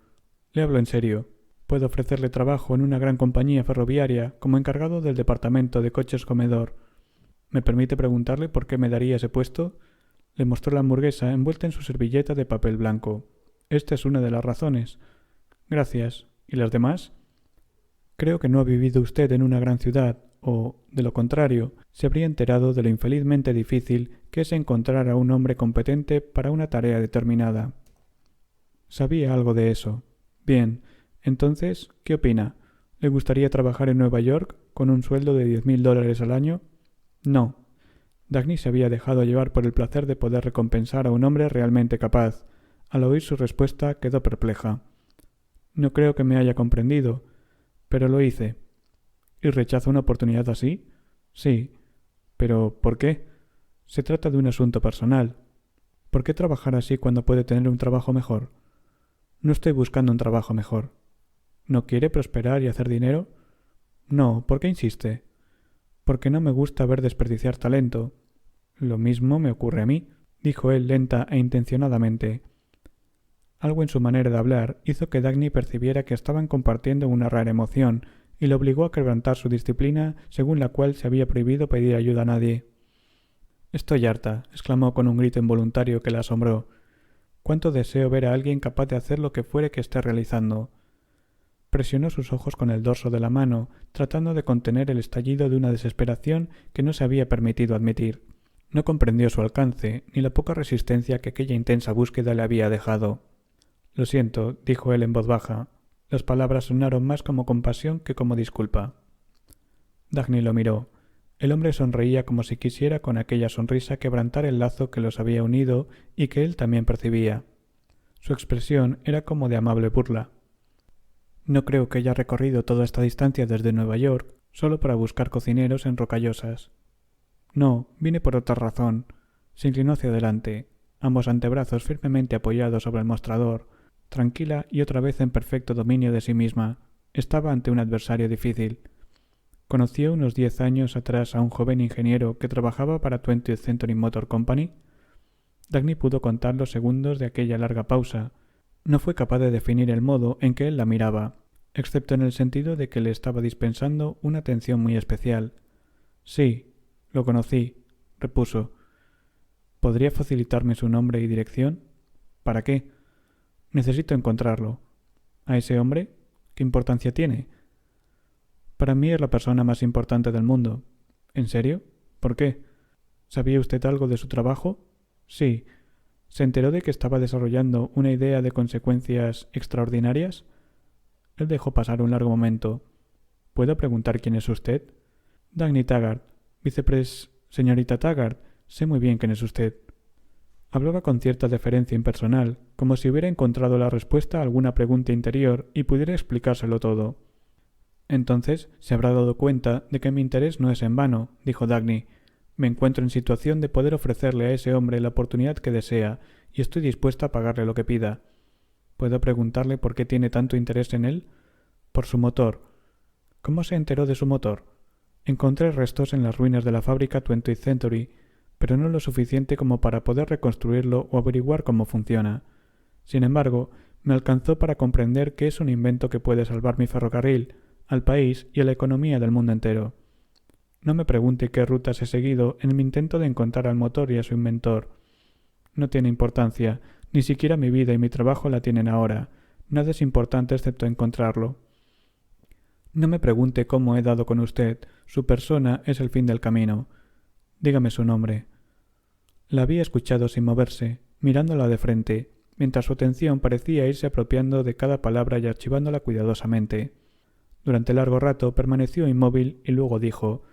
Le hablo en serio. Puedo ofrecerle trabajo en una gran compañía ferroviaria como encargado del departamento de coches comedor. ¿Me permite preguntarle por qué me daría ese puesto? Le mostró la hamburguesa envuelta en su servilleta de papel blanco. Esta es una de las razones. Gracias. ¿Y las demás? Creo que no ha vivido usted en una gran ciudad, o, de lo contrario, se habría enterado de lo infelizmente difícil que es encontrar a un hombre competente para una tarea determinada. Sabía algo de eso. Bien, entonces, ¿qué opina? ¿Le gustaría trabajar en Nueva York con un sueldo de $10,000 al año? No. Dagny se había dejado llevar por el placer de poder recompensar a un hombre realmente capaz. Al oír su respuesta quedó perpleja. No creo que me haya comprendido, pero lo hice. ¿Y rechaza una oportunidad así? Sí. ¿Pero por qué? Se trata de un asunto personal. ¿Por qué trabajar así cuando puede tener un trabajo mejor? No estoy buscando un trabajo mejor. ¿No quiere prosperar y hacer dinero? No, ¿por qué insiste? Porque no me gusta ver desperdiciar talento. Lo mismo me ocurre a mí, dijo él lenta e intencionadamente. Algo en su manera de hablar hizo que Dagny percibiera que estaban compartiendo una rara emoción y le obligó a quebrantar su disciplina según la cual se había prohibido pedir ayuda a nadie. Estoy harta, exclamó con un grito involuntario que la asombró. Cuánto deseo ver a alguien capaz de hacer lo que fuere que esté realizando. Presionó sus ojos con el dorso de la mano, tratando de contener el estallido de una desesperación que no se había permitido admitir. No comprendió su alcance, ni la poca resistencia que aquella intensa búsqueda le había dejado. Lo siento, dijo él en voz baja. Las palabras sonaron más como compasión que como disculpa. Dagny lo miró. El hombre sonreía como si quisiera con aquella sonrisa quebrantar el lazo que los había unido y que él también percibía. Su expresión era como de amable burla. No creo que haya recorrido toda esta distancia desde Nueva York solo para buscar cocineros en Rocallosas. No, vine por otra razón. Se inclinó hacia adelante, ambos antebrazos firmemente apoyados sobre el mostrador, tranquila y otra vez en perfecto dominio de sí misma. Estaba ante un adversario difícil. ¿Conoció unos 10 años atrás a un joven ingeniero que trabajaba para 20th Century Motor Company? Dagny pudo contar los segundos de aquella larga pausa. No fue capaz de definir el modo en que él la miraba, excepto en el sentido de que le estaba dispensando una atención muy especial. Sí, lo conocí, repuso. ¿Podría facilitarme su nombre y dirección? ¿Para qué? Necesito encontrarlo. ¿A ese hombre? ¿Qué importancia tiene? Para mí es la persona más importante del mundo. ¿En serio? ¿Por qué? ¿Sabía usted algo de su trabajo? Sí. ¿Se enteró de que estaba desarrollando una idea de consecuencias extraordinarias? Él dejó pasar un largo momento. ¿Puedo preguntar quién es usted? Dagny Taggart. Señorita Taggart, sé muy bien quién es usted. Hablaba con cierta deferencia impersonal, como si hubiera encontrado la respuesta a alguna pregunta interior y pudiera explicárselo todo. Entonces se habrá dado cuenta de que mi interés no es en vano, dijo Dagny. Me encuentro en situación de poder ofrecerle a ese hombre la oportunidad que desea, y estoy dispuesta a pagarle lo que pida. ¿Puedo preguntarle por qué tiene tanto interés en él? Por su motor. ¿Cómo se enteró de su motor? Encontré restos en las ruinas de la fábrica 20th Century, pero no lo suficiente como para poder reconstruirlo o averiguar cómo funciona. Sin embargo, me alcanzó para comprender que es un invento que puede salvar mi ferrocarril, al país y a la economía del mundo entero. No me pregunte qué rutas he seguido en mi intento de encontrar al motor y a su inventor. No tiene importancia, ni siquiera mi vida y mi trabajo la tienen ahora. Nada es importante excepto encontrarlo. No me pregunte cómo he dado con usted. Su persona es el fin del camino. Dígame su nombre. La había escuchado sin moverse, mirándola de frente, mientras su atención parecía irse apropiando de cada palabra y archivándola cuidadosamente. Durante largo rato permaneció inmóvil y luego dijo: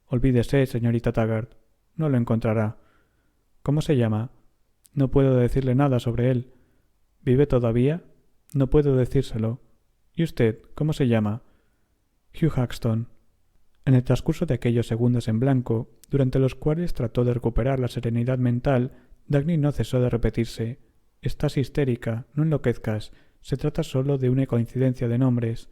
«Olvídese, señorita Taggart. No lo encontrará». «¿Cómo se llama?» «No puedo decirle nada sobre él». «¿Vive todavía?» «No puedo decírselo». «¿Y usted, cómo se llama?» «Hugh Haxton». En el transcurso de aquellos segundos en blanco, durante los cuales trató de recuperar la serenidad mental, Dagny no cesó de repetirse: «Estás histérica, no enloquezcas. Se trata solo de una coincidencia de nombres».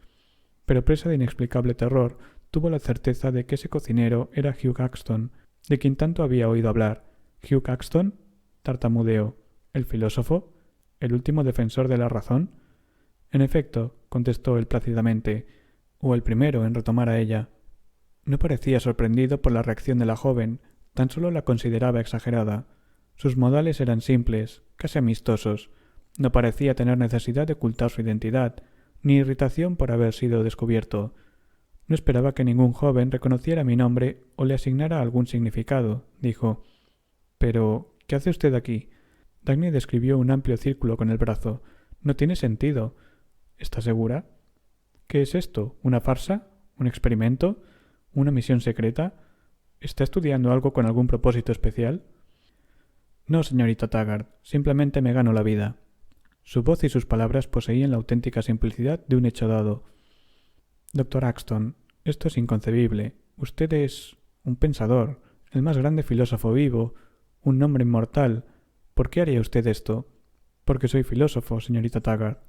pero presa de inexplicable terror, tuvo la certeza de que ese cocinero era Hugh Caxton, de quien tanto había oído hablar. ¿Hugh Caxton? Tartamudeó. ¿El filósofo? ¿El último defensor de la razón? En efecto, contestó él plácidamente, o el primero en retomar a ella. No parecía sorprendido por la reacción de la joven, tan solo la consideraba exagerada. Sus modales eran simples, casi amistosos. No parecía tener necesidad de ocultar su identidad, ni irritación por haber sido descubierto. No esperaba que ningún joven reconociera mi nombre o le asignara algún significado, dijo. Pero, ¿qué hace usted aquí? Dagny describió un amplio círculo con el brazo. No tiene sentido. ¿Está segura? ¿Qué es esto? ¿Una farsa? ¿Un experimento? ¿Una misión secreta? ¿Está estudiando algo con algún propósito especial? No, señorita Taggart, simplemente me gano la vida. Su voz y sus palabras poseían la auténtica simplicidad de un hecho dado. Doctor Axton, esto es inconcebible. Usted es un pensador, el más grande filósofo vivo, un hombre inmortal. ¿Por qué haría usted esto? Porque soy filósofo, señorita Taggart.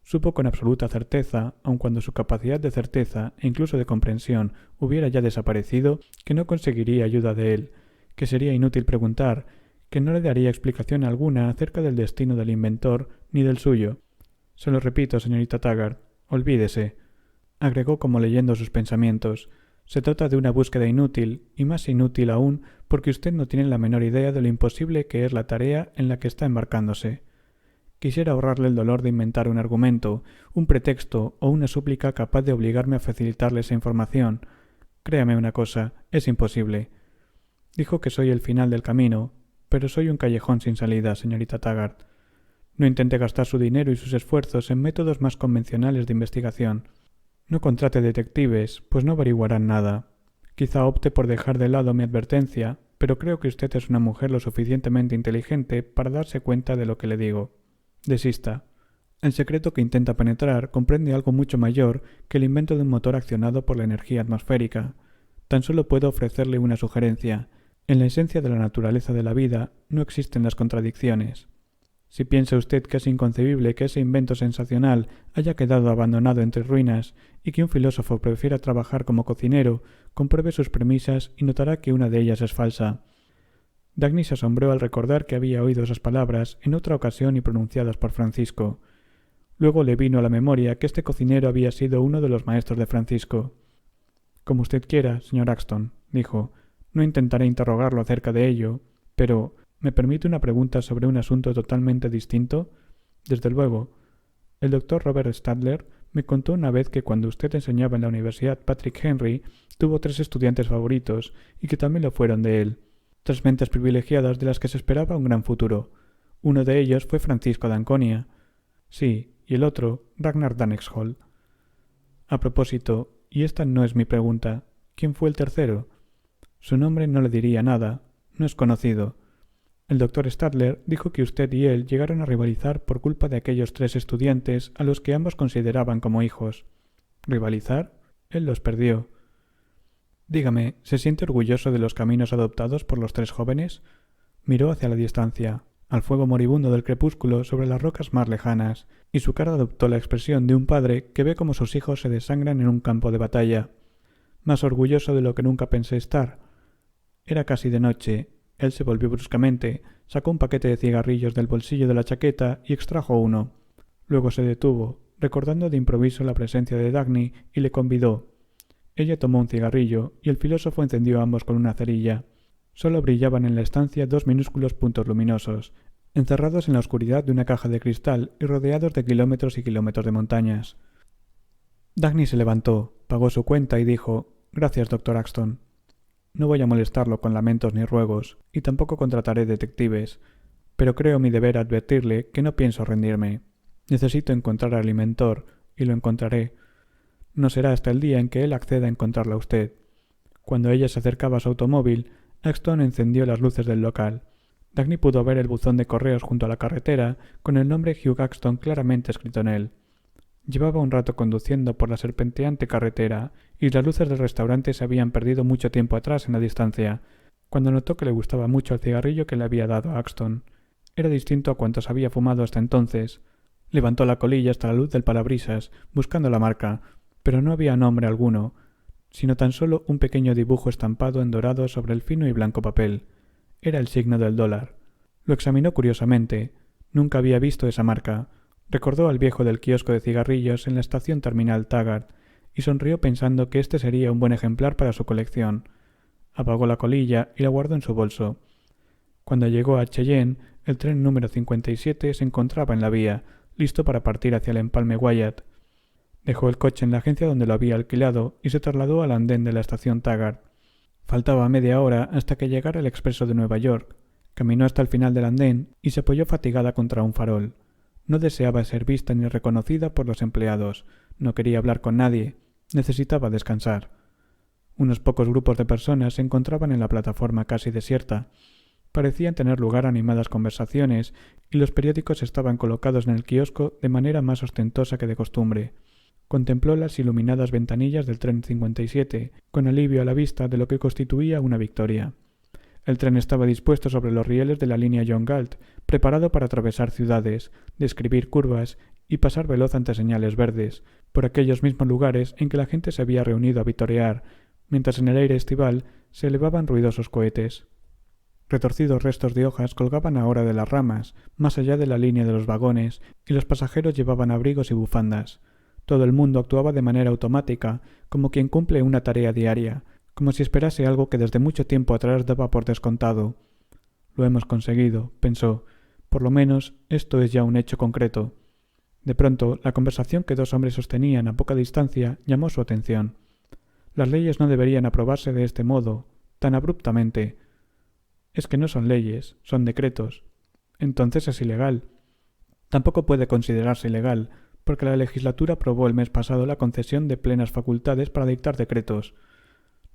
Supo con absoluta certeza, aun cuando su capacidad de certeza e incluso de comprensión hubiera ya desaparecido, que no conseguiría ayuda de él, que sería inútil preguntar, que no le daría explicación alguna acerca del destino del inventor ni del suyo. Se lo repito, señorita Taggart, olvídese. Agregó como leyendo sus pensamientos. Se trata de una búsqueda inútil, y más inútil aún porque usted no tiene la menor idea de lo imposible que es la tarea en la que está embarcándose. Quisiera ahorrarle el dolor de inventar un argumento, un pretexto o una súplica capaz de obligarme a facilitarle esa información. Créame una cosa, es imposible. Dijo que soy el final del camino, pero soy un callejón sin salida, señorita Taggart. No intente gastar su dinero y sus esfuerzos en métodos más convencionales de investigación. No contrate detectives, pues no averiguarán nada. Quizá opte por dejar de lado mi advertencia, pero creo que usted es una mujer lo suficientemente inteligente para darse cuenta de lo que le digo. Desista. El secreto que intenta penetrar comprende algo mucho mayor que el invento de un motor accionado por la energía atmosférica. Tan solo puedo ofrecerle una sugerencia. En la esencia de la naturaleza de la vida no existen las contradicciones. Si piensa usted que es inconcebible que ese invento sensacional haya quedado abandonado entre ruinas y que un filósofo prefiera trabajar como cocinero, compruebe sus premisas y notará que una de ellas es falsa. Dagny se asombró al recordar que había oído esas palabras en otra ocasión y pronunciadas por Francisco. Luego le vino a la memoria que este cocinero había sido uno de los maestros de Francisco. Como usted quiera, señor Axton, dijo. No intentaré interrogarlo acerca de ello, pero ¿me permite una pregunta sobre un asunto totalmente distinto? Desde luego. El doctor Robert Stadler me contó una vez que cuando usted enseñaba en la Universidad Patrick Henry, tuvo 3 estudiantes favoritos y que también lo fueron de él. 3 mentes privilegiadas de las que se esperaba un gran futuro. Uno de ellos fue Francisco de Anconia. Sí, y el otro, Ragnar Danexholt. A propósito, y esta no es mi pregunta, ¿quién fue el tercero? Su nombre no le diría nada, no es conocido. El doctor Stadler dijo que usted y él llegaron a rivalizar por culpa de aquellos 3 estudiantes a los que ambos consideraban como hijos. ¿Rivalizar? Él los perdió. Dígame, ¿se siente orgulloso de los caminos adoptados por los 3 jóvenes? Miró hacia la distancia, al fuego moribundo del crepúsculo sobre las rocas más lejanas, y su cara adoptó la expresión de un padre que ve cómo sus hijos se desangran en un campo de batalla. Más orgulloso de lo que nunca pensé estar. Era casi de noche. Él se volvió bruscamente, sacó un paquete de cigarrillos del bolsillo de la chaqueta y extrajo uno. Luego se detuvo, recordando de improviso la presencia de Dagny, y le convidó. Ella tomó un cigarrillo, y el filósofo encendió ambos con una cerilla. Solo brillaban en la estancia 2 minúsculos puntos luminosos, encerrados en la oscuridad de una caja de cristal y rodeados de kilómetros y kilómetros de montañas. Dagny se levantó, pagó su cuenta y dijo: «Gracias, doctor Axton. No voy a molestarlo con lamentos ni ruegos, y tampoco contrataré detectives, pero creo mi deber advertirle que no pienso rendirme. Necesito encontrar al inventor, y lo encontraré. No será hasta el día en que él acceda a encontrarla a usted». Cuando ella se acercaba a su automóvil, Axton encendió las luces del local. Dagny pudo ver el buzón de correos junto a la carretera, con el nombre Hugh Axton claramente escrito en él. Llevaba un rato conduciendo por la serpenteante carretera, y las luces del restaurante se habían perdido mucho tiempo atrás en la distancia, cuando notó que le gustaba mucho el cigarrillo que le había dado Axton. Era distinto a cuantos había fumado hasta entonces. Levantó la colilla hasta la luz del parabrisas, buscando la marca. pero no había nombre alguno, sino tan solo un pequeño dibujo estampado en dorado sobre el fino y blanco papel. Era el signo del dólar. Lo examinó curiosamente. Nunca había visto esa marca. Recordó al viejo del kiosco de cigarrillos en la estación terminal Taggart y sonrió pensando que este sería un buen ejemplar para su colección. Apagó la colilla y la guardó en su bolso. Cuando llegó a Cheyenne, el tren número 57 se encontraba en la vía, listo para partir hacia el empalme Wyatt. Dejó el coche en la agencia donde lo había alquilado y se trasladó al andén de la estación Taggart. Faltaba media hora hasta que llegara el expreso de Nueva York. Caminó hasta el final del andén y se apoyó fatigada contra un farol. No deseaba ser vista ni reconocida por los empleados. No quería hablar con nadie. Necesitaba descansar. Unos pocos grupos de personas se encontraban en la plataforma casi desierta. Parecían tener lugar animadas conversaciones y los periódicos estaban colocados en el kiosco de manera más ostentosa que de costumbre. Contempló las iluminadas ventanillas del tren 57, con alivio a la vista de lo que constituía una victoria. El tren estaba dispuesto sobre los rieles de la línea John Galt, preparado para atravesar ciudades, describir curvas y pasar veloz ante señales verdes, por aquellos mismos lugares en que la gente se había reunido a vitorear, mientras en el aire estival se elevaban ruidosos cohetes. Retorcidos restos de hojas colgaban ahora de las ramas, más allá de la línea de los vagones, y los pasajeros llevaban abrigos y bufandas. Todo el mundo actuaba de manera automática, como quien cumple una tarea diaria, como si esperase algo que desde mucho tiempo atrás daba por descontado. Lo hemos conseguido, pensó. Por lo menos esto es ya un hecho concreto. De pronto, la conversación que dos hombres sostenían a poca distancia llamó su atención. Las leyes no deberían aprobarse de este modo, tan abruptamente. Es que no son leyes, son decretos. Entonces es ilegal. Tampoco puede considerarse ilegal, porque la legislatura aprobó el mes pasado la concesión de plenas facultades para dictar decretos.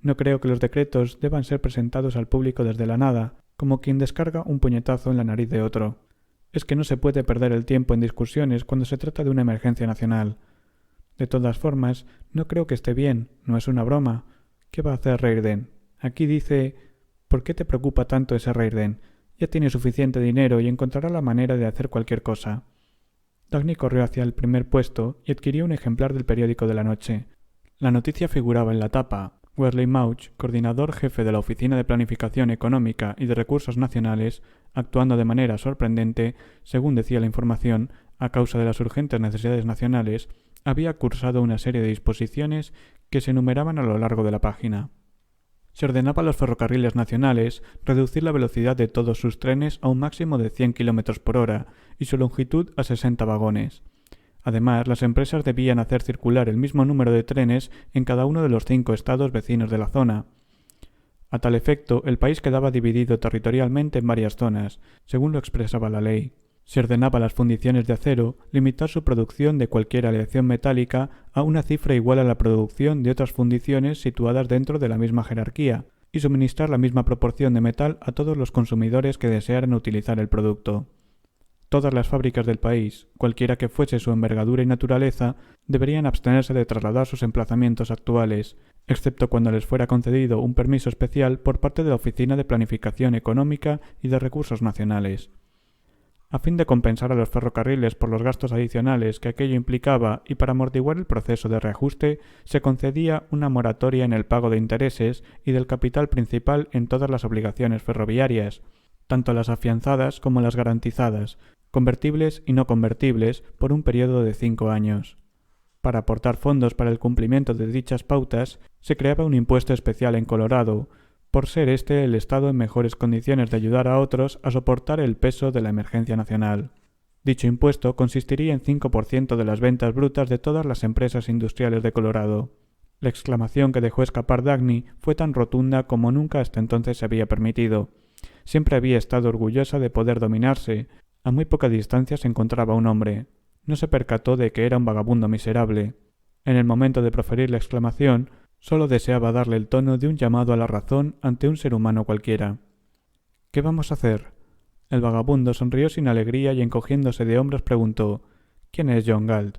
No creo que los decretos deban ser presentados al público desde la nada, como quien descarga un puñetazo en la nariz de otro. Es que no se puede perder el tiempo en discusiones cuando se trata de una emergencia nacional. De todas formas, no creo que esté bien, no es una broma. ¿Qué va a hacer Reirden? Aquí dice... ¿Por qué te preocupa tanto ese Reirden? Ya tiene suficiente dinero y encontrará la manera de hacer cualquier cosa. Dagny corrió hacia el primer puesto y adquirió un ejemplar del periódico de la noche. La noticia figuraba en la tapa. Wesley Mauch, coordinador jefe de la Oficina de Planificación Económica y de Recursos Nacionales, actuando de manera sorprendente, según decía la información, a causa de las urgentes necesidades nacionales, había cursado una serie de disposiciones que se enumeraban a lo largo de la página. Se ordenaba a los ferrocarriles nacionales reducir la velocidad de todos sus trenes a un máximo de 100 km por hora y su longitud a 60 vagones. Además, las empresas debían hacer circular el mismo número de trenes en cada uno de los 5 estados vecinos de la zona. A tal efecto, el país quedaba dividido territorialmente en varias zonas, según lo expresaba la ley. Se ordenaba a las fundiciones de acero limitar su producción de cualquier aleación metálica a una cifra igual a la producción de otras fundiciones situadas dentro de la misma jerarquía, y suministrar la misma proporción de metal a todos los consumidores que desearan utilizar el producto. Todas las fábricas del país, cualquiera que fuese su envergadura y naturaleza, deberían abstenerse de trasladar sus emplazamientos actuales, excepto cuando les fuera concedido un permiso especial por parte de la Oficina de Planificación Económica y de Recursos Nacionales. A fin de compensar a los ferrocarriles por los gastos adicionales que aquello implicaba y para amortiguar el proceso de reajuste, se concedía una moratoria en el pago de intereses y del capital principal en todas las obligaciones ferroviarias, tanto las afianzadas como las garantizadas, convertibles y no convertibles, por un periodo de 5 años. Para aportar fondos para el cumplimiento de dichas pautas, se creaba un impuesto especial en Colorado, por ser este el Estado en mejores condiciones de ayudar a otros a soportar el peso de la emergencia nacional. Dicho impuesto consistiría en 5% de las ventas brutas de todas las empresas industriales de Colorado. La exclamación que dejó escapar Dagny fue tan rotunda como nunca hasta entonces se había permitido. Siempre había estado orgullosa de poder dominarse. A muy poca distancia se encontraba un hombre. No se percató de que era un vagabundo miserable. En el momento de proferir la exclamación, solo deseaba darle el tono de un llamado a la razón ante un ser humano cualquiera. ¿Qué vamos a hacer? El vagabundo sonrió sin alegría y encogiéndose de hombros preguntó ¿Quién es John Galt?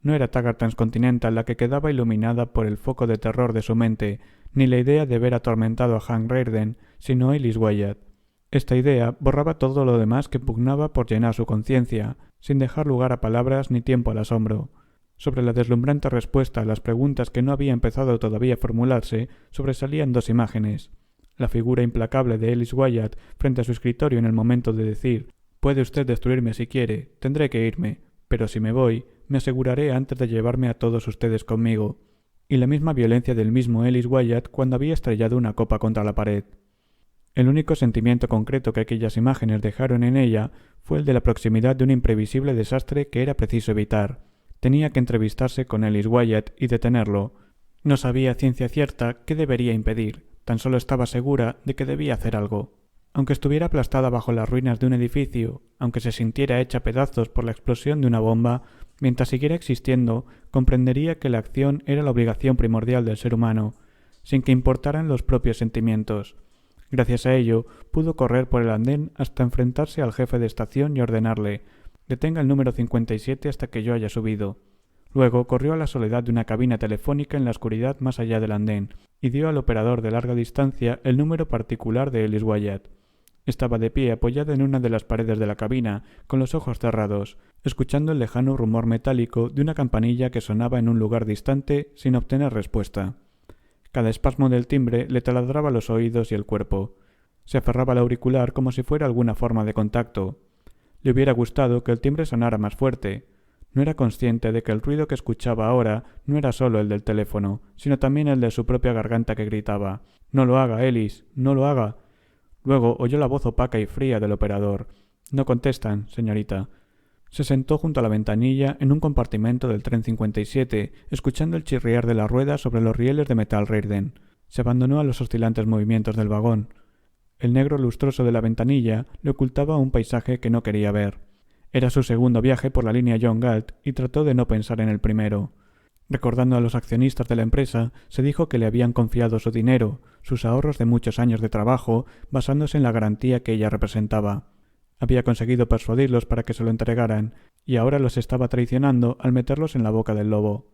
No era Taggart Transcontinental la que quedaba iluminada por el foco de terror de su mente, ni la idea de ver atormentado a Hank Reirden, sino Ellis Wyatt. Esta idea borraba todo lo demás que pugnaba por llenar su conciencia, sin dejar lugar a palabras ni tiempo al asombro. Sobre la deslumbrante respuesta a las preguntas que no había empezado todavía a formularse, sobresalían dos imágenes. La figura implacable de Ellis Wyatt frente a su escritorio en el momento de decir: «Puede usted destruirme si quiere, tendré que irme, pero si me voy, me aseguraré antes de llevarme a todos ustedes conmigo». Y la misma violencia del mismo Ellis Wyatt cuando había estrellado una copa contra la pared. El único sentimiento concreto que aquellas imágenes dejaron en ella fue el de la proximidad de un imprevisible desastre que era preciso evitar. Tenía que entrevistarse con Ellis Wyatt y detenerlo. No sabía a ciencia cierta qué debería impedir, tan solo estaba segura de que debía hacer algo. Aunque estuviera aplastada bajo las ruinas de un edificio, aunque se sintiera hecha pedazos por la explosión de una bomba, mientras siguiera existiendo, comprendería que la acción era la obligación primordial del ser humano, sin que importaran los propios sentimientos. Gracias a ello, pudo correr por el andén hasta enfrentarse al jefe de estación y ordenarle: «Detenga el número 57 hasta que yo haya subido». Luego corrió a la soledad de una cabina telefónica en la oscuridad más allá del andén y dio al operador de larga distancia el número particular de Ellis Wyatt. Estaba de pie apoyada en una de las paredes de la cabina, con los ojos cerrados, escuchando el lejano rumor metálico de una campanilla que sonaba en un lugar distante sin obtener respuesta. Cada espasmo del timbre le taladraba los oídos y el cuerpo. Se aferraba al auricular como si fuera alguna forma de contacto. Le hubiera gustado que el timbre sonara más fuerte. No era consciente de que el ruido que escuchaba ahora no era solo el del teléfono, sino también el de su propia garganta que gritaba: «No lo haga, Ellis, no lo haga». Luego oyó la voz opaca y fría del operador: «No contestan, señorita». Se sentó junto a la ventanilla en un compartimento del tren 57, escuchando el chirriar de las ruedas sobre los rieles de metal Reirden. Se abandonó a los oscilantes movimientos del vagón. El negro lustroso de la ventanilla le ocultaba un paisaje que no quería ver. Era su segundo viaje por la línea John Galt y trató de no pensar en el primero. Recordando a los accionistas de la empresa, se dijo que le habían confiado su dinero, sus ahorros de muchos años de trabajo, basándose en la garantía que ella representaba. Había conseguido persuadirlos para que se lo entregaran, y ahora los estaba traicionando al meterlos en la boca del lobo.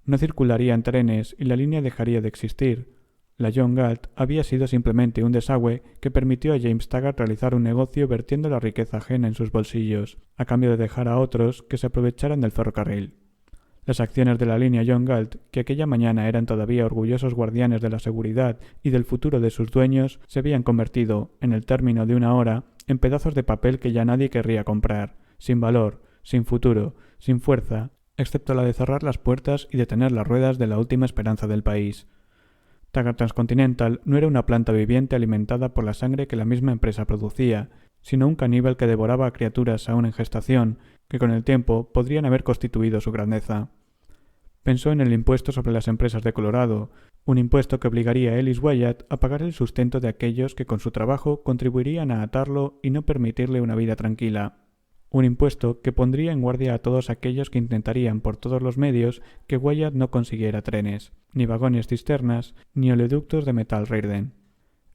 No circularían trenes y la línea dejaría de existir. La John Galt había sido simplemente un desagüe que permitió a James Taggart realizar un negocio vertiendo la riqueza ajena en sus bolsillos, a cambio de dejar a otros que se aprovecharan del ferrocarril. Las acciones de la línea John Galt, que aquella mañana eran todavía orgullosos guardianes de la seguridad y del futuro de sus dueños, se habían convertido, en el término de una hora, en pedazos de papel que ya nadie querría comprar, sin valor, sin futuro, sin fuerza, excepto la de cerrar las puertas y detener las ruedas de la última esperanza del país. Taggart Transcontinental no era una planta viviente alimentada por la sangre que la misma empresa producía, sino un caníbal que devoraba a criaturas aún en gestación, que con el tiempo podrían haber constituido su grandeza. Pensó en el impuesto sobre las empresas de Colorado, un impuesto que obligaría a Ellis Wyatt a pagar el sustento de aquellos que con su trabajo contribuirían a atarlo y no permitirle una vida tranquila. Un impuesto que pondría en guardia a todos aquellos que intentarían por todos los medios que Wyatt no consiguiera trenes, ni vagones cisternas, ni oleoductos de metal Reirden.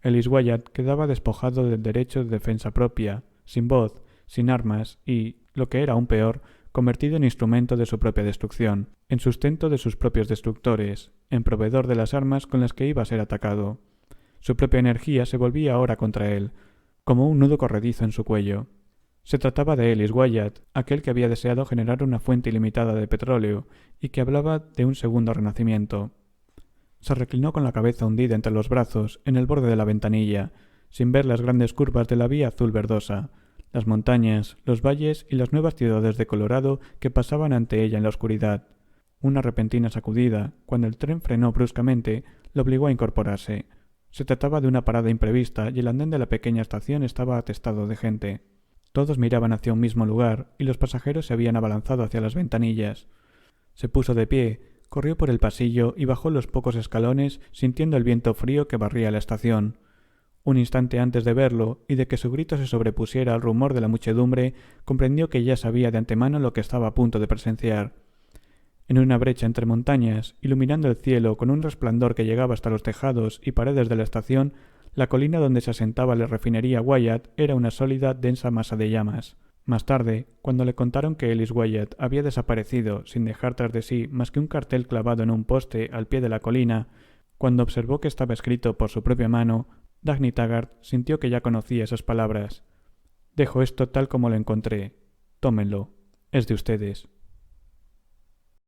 Ellis Wyatt quedaba despojado del derecho de defensa propia, sin voz, sin armas y, lo que era aún peor, convertido en instrumento de su propia destrucción, en sustento de sus propios destructores, en proveedor de las armas con las que iba a ser atacado. Su propia energía se volvía ahora contra él, como un nudo corredizo en su cuello. Se trataba de Ellis Wyatt, aquel que había deseado generar una fuente ilimitada de petróleo y que hablaba de un segundo renacimiento. Se reclinó con la cabeza hundida entre los brazos en el borde de la ventanilla, sin ver las grandes curvas de la vía azul verdosa, las montañas, los valles y las nuevas ciudades de Colorado que pasaban ante ella en la oscuridad. Una repentina sacudida, cuando el tren frenó bruscamente, le obligó a incorporarse. Se trataba de una parada imprevista y el andén de la pequeña estación estaba atestado de gente. Todos miraban hacia un mismo lugar y los pasajeros se habían abalanzado hacia las ventanillas. Se puso de pie, corrió por el pasillo y bajó los pocos escalones sintiendo el viento frío que barría la estación. Un instante antes de verlo y de que su grito se sobrepusiera al rumor de la muchedumbre, comprendió que ya sabía de antemano lo que estaba a punto de presenciar. En una brecha entre montañas, iluminando el cielo con un resplandor que llegaba hasta los tejados y paredes de la estación, la colina donde se asentaba la refinería Wyatt era una sólida, densa masa de llamas. Más tarde, cuando le contaron que Ellis Wyatt había desaparecido sin dejar tras de sí más que un cartel clavado en un poste al pie de la colina, cuando observó que estaba escrito por su propia mano, Dagny Taggart sintió que ya conocía esas palabras. «Dejo esto tal como lo encontré. Tómenlo. Es de ustedes».